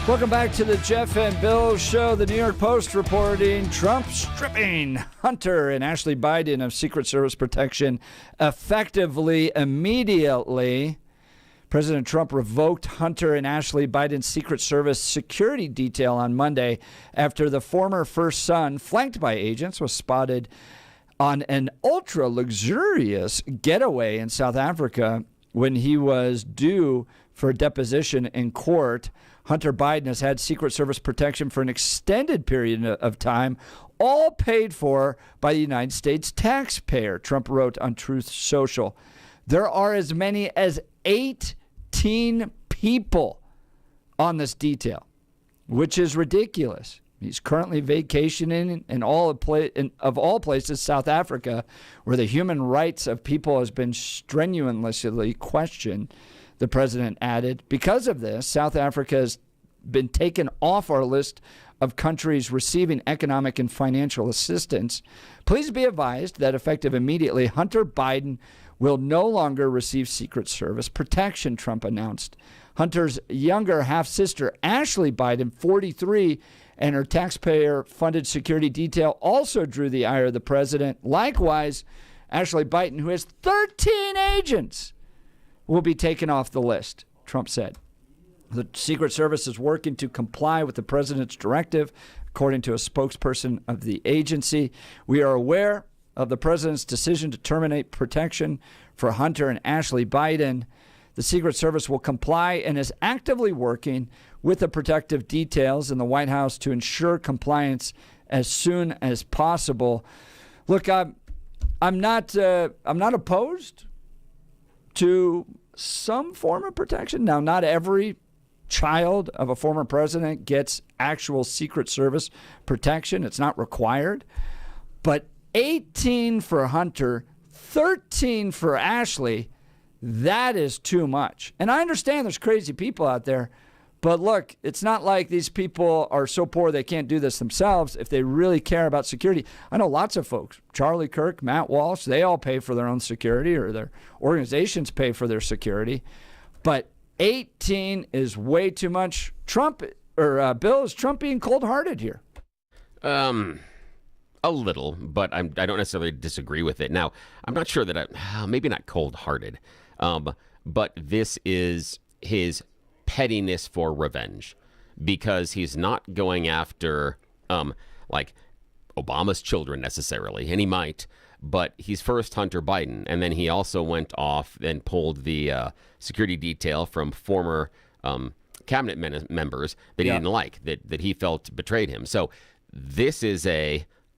Welcome back to the Jeff and Bill Show. The New York Post reporting Trump stripping Hunter and Ashley Biden of Secret Service protection effectively immediately. President Trump revoked Hunter and Ashley Biden's Secret Service security detail on Monday after the former first son, flanked by agents, was spotted on an ultra-luxurious getaway in South Africa when he was due for a deposition in court. Hunter Biden has had Secret Service protection for an extended period of time, all paid for by the United States taxpayer, Trump wrote on Truth Social. There are as many as 18 people on this detail, which is ridiculous. He's currently vacationing in all places, South Africa, where the human rights of people has been strenuously questioned, the president added. Because of this, South Africa has been taken off our list of countries receiving economic and financial assistance. Please be advised that effective immediately, Hunter Biden will no longer receive Secret Service protection, Trump announced. Hunter's younger half-sister, Ashley Biden, 43, and her taxpayer-funded security detail also drew the ire of the president. Likewise, Ashley Biden, who has 13 agents, will be taken off the list, Trump said. The Secret Service is working to comply with the president's directive, according to a spokesperson of the agency. We are aware of the president's decision to terminate protection for Hunter and Ashley Biden. The Secret Service will comply and is actively working with the protective details in the White House to ensure compliance as soon as possible. Look, I'm not opposed to some form of protection. Now, not every child of a former president gets actual Secret Service protection. It's not required. But 18 for Hunter, 13 for Ashley, that is too much. And I understand there's crazy people out there, but look, it's not like these people are so poor they can't do this themselves if they really care about security. I know lots of folks, Charlie Kirk, Matt Walsh, they all pay for their own security, or their organizations pay for their security. But 18 is way too much. Bill, is Trump being cold-hearted here? A little, but I don't necessarily disagree with it. Now, I'm not sure that maybe not cold-hearted, but this is his pettiness for revenge, because he's not going after like Obama's children necessarily, and he might, but he's first Hunter Biden, and then he also went off and pulled the security detail from former cabinet members that he didn't like, that he felt betrayed him. So this is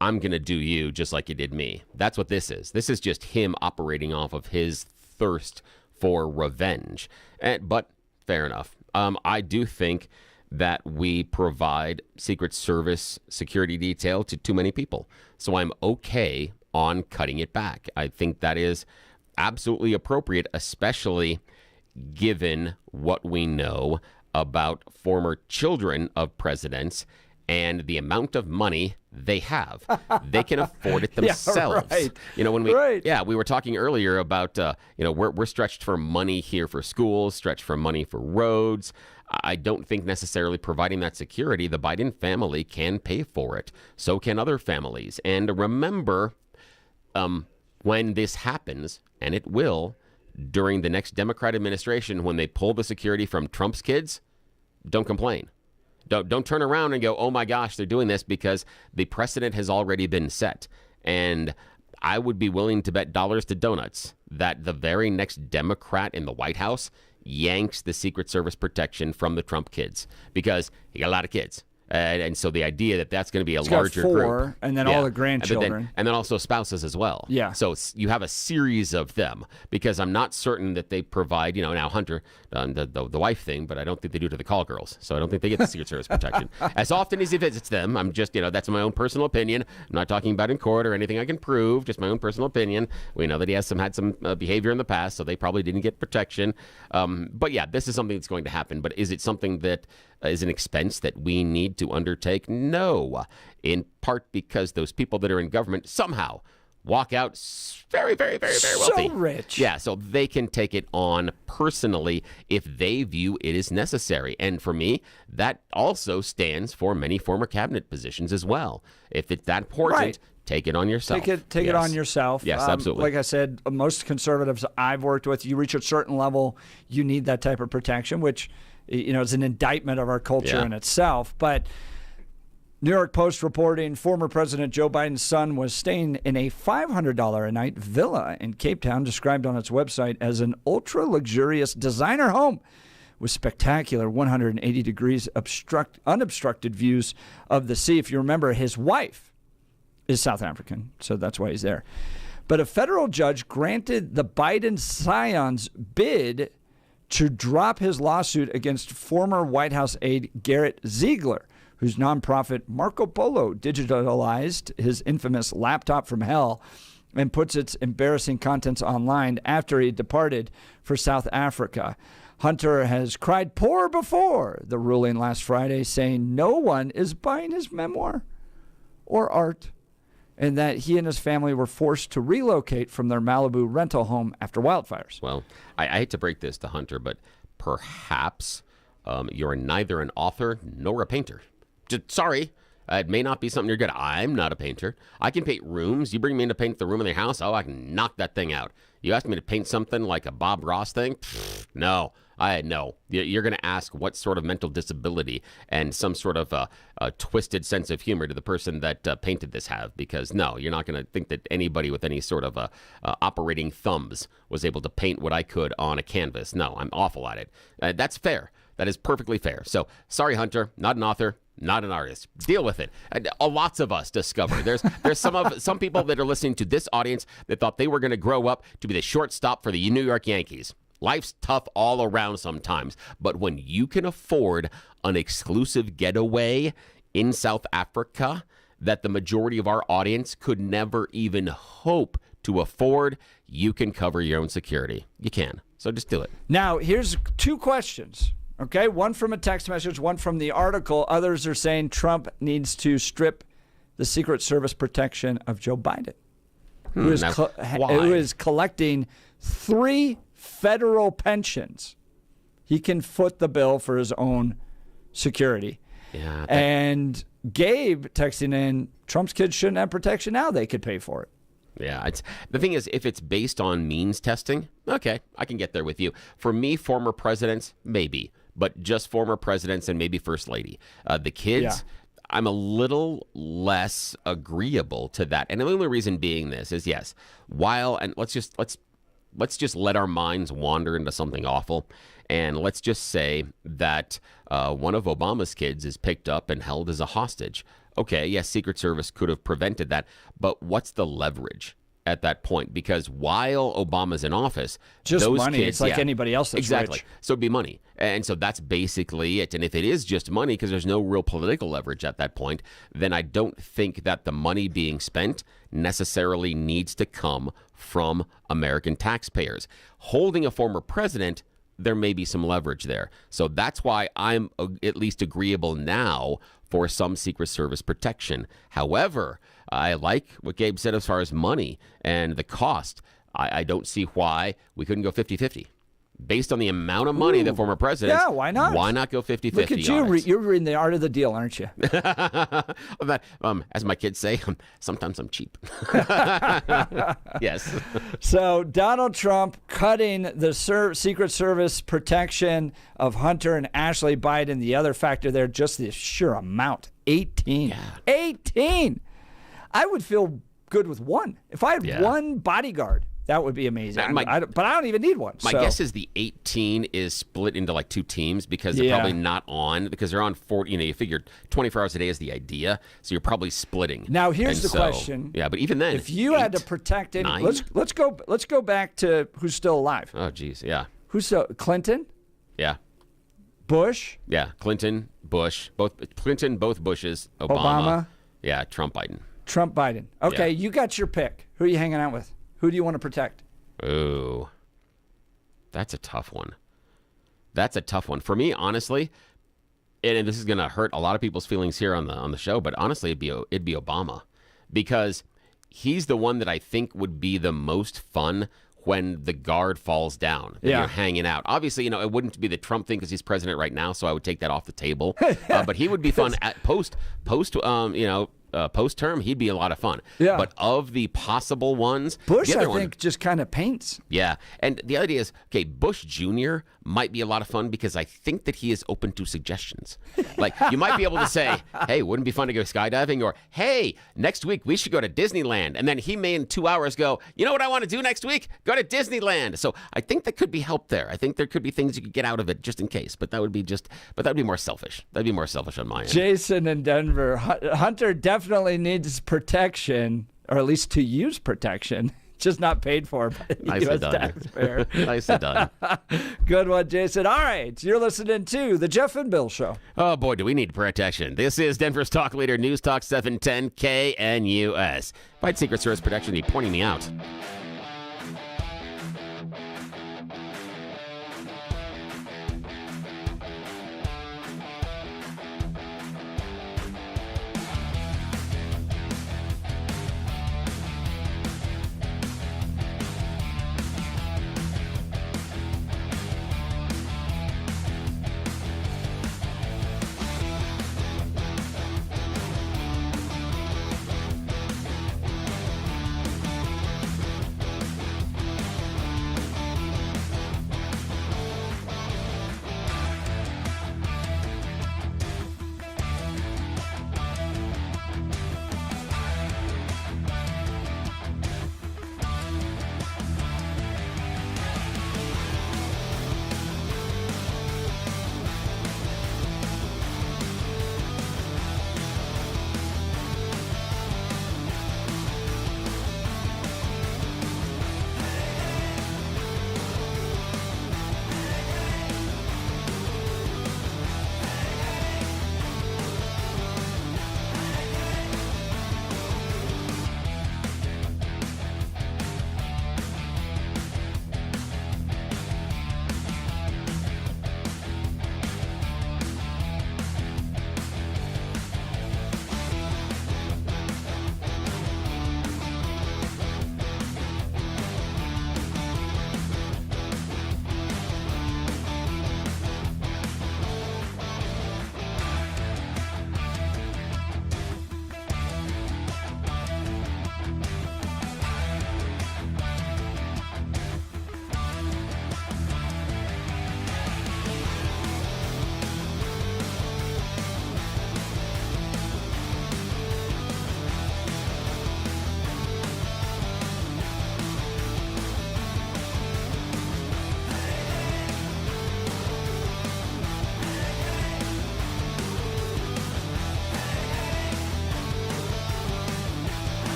I'm going to do you just like you did me. That's what this is. This is just him operating off of his thirst for revenge. But fair enough. I do think that we provide Secret Service security detail to too many people. So I'm okay on cutting it back. I think that is absolutely appropriate, especially given what we know about former children of presidents and the amount of money they have. They can afford it themselves. Yeah, right. You know, when we were talking earlier about, we're stretched for money here for schools, stretched for money for roads. I don't think necessarily providing that security, the Biden family can pay for it. So can other families. And remember, when this happens, and it will, during the next Democrat administration, when they pull the security from Trump's kids, don't complain. Don't turn around and go, oh my gosh, they're doing this, because the precedent has already been set. And I would be willing to bet dollars to donuts that the very next Democrat in the White House yanks the Secret Service protection from the Trump kids, because he got a lot of kids. And so the idea that that's going to be a larger group. And then all the grandchildren. And then also spouses as well. Yeah. So you have a series of them, because I'm not certain that they provide, now Hunter, the wife thing, but I don't think they do to the call girls. So I don't think they get the Secret Service protection. As often as he visits them, I'm just, that's my own personal opinion. I'm not talking about in court or anything I can prove, just my own personal opinion. We know that he has had some behavior in the past, so they probably didn't get protection. But yeah, this is something that's going to happen. But is it something that is an expense that we need to undertake? No, in part because those people that are in government somehow walk out very, very, very, very wealthy. So rich. Yeah, so they can take it on personally if they view it as necessary. And for me, that also stands for many former cabinet positions as well. If it's that important, Right. take it on yourself. Take it on yourself. Yes, absolutely. Like I said, most conservatives I've worked with, you reach a certain level, you need that type of protection, which is an indictment of our culture in itself. But New York Post reporting former President Joe Biden's son was staying in a $500 a night villa in Cape Town, described on its website as an ultra luxurious designer home with spectacular 180 degrees unobstructed views of the sea. If you remember, his wife is South African, so that's why he's there. But a federal judge granted the Biden scion's bid to drop his lawsuit against former White House aide Garrett Ziegler, whose nonprofit Marco Polo digitalized his infamous laptop from hell and puts its embarrassing contents online after he departed for South Africa. Hunter has cried poor before the ruling last Friday, saying no one is buying his memoir or art, and that he and his family were forced to relocate from their Malibu rental home after wildfires. Well, I hate to break this to Hunter, but perhaps you're neither an author nor a painter. Just sorry. It may not be something you're good at. I'm not a painter. I can paint rooms. You bring me in to paint the room in the house, I can knock that thing out. You ask me to paint something like a Bob Ross thing? No. You're going to ask what sort of mental disability and some sort of a twisted sense of humor do the person that painted this have? Because no, you're not going to think that anybody with any sort of operating thumbs was able to paint what I could on a canvas. No, I'm awful at it. That's fair. That is perfectly fair. So sorry, Hunter, not an author, not an artist. Deal with it. Lots of us discover there's some people that are listening to this audience that thought they were going to grow up to be the shortstop for the New York Yankees. Life's tough all around sometimes, but when you can afford an exclusive getaway in South Africa that the majority of our audience could never even hope to afford, you can cover your own security. You can. So just do it. Now, here's two questions. Okay, one from a text message, one from the article. Others are saying Trump needs to strip the Secret Service protection of Joe Biden, who is collecting 3 federal pensions. He can foot the bill for his own security. Yeah. And Gabe texting in, Trump's kids shouldn't have protection now. They could pay for it. Yeah, the thing is, if it's based on means testing, okay, I can get there with you. For me, former presidents, maybe, but just former presidents and maybe first lady. The kids, I'm a little less agreeable to that, and the only reason being this is let's just let our minds wander into something awful, and let's just say that one of Obama's kids is picked up and held as a hostage. Okay, yes, Secret Service could have prevented that, but what's the leverage at that point? Because while Obama's in office, just those money. kids, it's like anybody else that's exactly. rich. So it'd be money. And so that's basically it. And if it is just money, because there's no real political leverage at that point, then I don't think that the money being spent necessarily needs to come from American taxpayers. Holding a former president, there may be some leverage there. So that's why I'm at least agreeable now for some Secret Service protection. However, I like what Gabe said as far as money and the cost. I don't see why we couldn't go 50-50. Based on the amount of money that former presidents, why not? Why not go 50-50? Look at you. You're reading the art of the deal, aren't you? As my kids say, sometimes I'm cheap. Yes. So Donald Trump cutting the Secret Service protection of Hunter and Ashley Biden. The other factor there, just the sheer amount, 18. Yeah. 18. I would feel good with one. If I had one bodyguard, that would be amazing. But I don't even need one. My guess is the 18 is split into like 2 teams because they're probably not on, because they're on 40. You figure 24 hours a day is the idea, so you're probably splitting. Now here's the question. Yeah, but even then, if you had to protect it, let's go back to who's still alive. Oh, geez, yeah. Who's still Clinton? Yeah. Bush? Yeah, Clinton, Bush, both Clinton, both Bushes, Obama. Yeah, Trump, Biden. Trump, Biden. Okay, you got your pick. Who are you hanging out with? Who do you want to protect? Ooh, that's a tough one. That's a tough one for me, honestly. And this is going to hurt a lot of people's feelings here on the show. But honestly, it'd be Obama, because he's the one that I think would be the most fun when the guard falls down and Yeah. you're hanging out. Obviously, it wouldn't be the Trump thing because he's president right now, so I would take that off the table. But he would be fun at post-term. He'd be a lot of fun. Yeah. But of the possible ones, Bush, the other I think, just kind of paints. yeah. And the idea is, okay, Bush Jr. might be a lot of fun because I think that he is open to suggestions. Like, you might be able to say, hey, wouldn't it be fun to go skydiving? Or, hey, next week we should go to Disneyland. And then he may in 2 hours go, you know what I want to do next week? Go to Disneyland. So I think that could be help there. I think there could be things you could get out of it just in case. But that would be more selfish. That'd be more selfish on my end. Jason in Denver. Hunter definitely needs protection, or at least to use protection, just not paid for by the Nicely U.S. done. taxpayer. Nicely done. Good one, Jason. All right, you're listening to The Jeff and Bill Show. Oh, boy, do we need protection. This is Denver's talk leader, News Talk 710 KNUS. Fight Secret Service protection, you're pointing me out.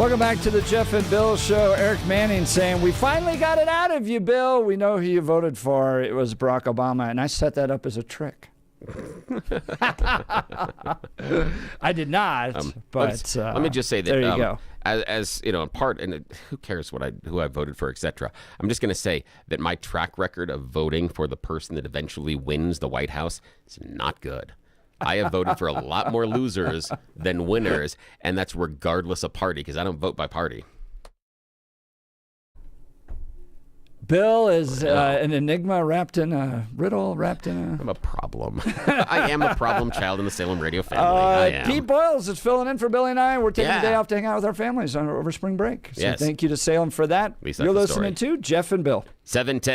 Welcome back to the Jeff and Bill Show. Eric Manning saying, we finally got it out of you, Bill. We know who you voted for. It was Barack Obama, and I set that up as a trick. I did not, but let me just say that there you go. As you know, in part, and who cares who I voted for, etc. I'm just going to say that my track record of voting for the person that eventually wins the White House is not good. I have voted for a lot more losers than winners, and that's regardless of party, because I don't vote by party. Bill is an enigma wrapped in a riddle, wrapped in a... I'm a problem. I am a problem child in the Salem radio family. I am. Pete Boyles is filling in for Billy and I. We're taking the day off to hang out with our families over spring break. So thank you to Salem for that. At least You're that's the listening to Jeff and Bill. 710.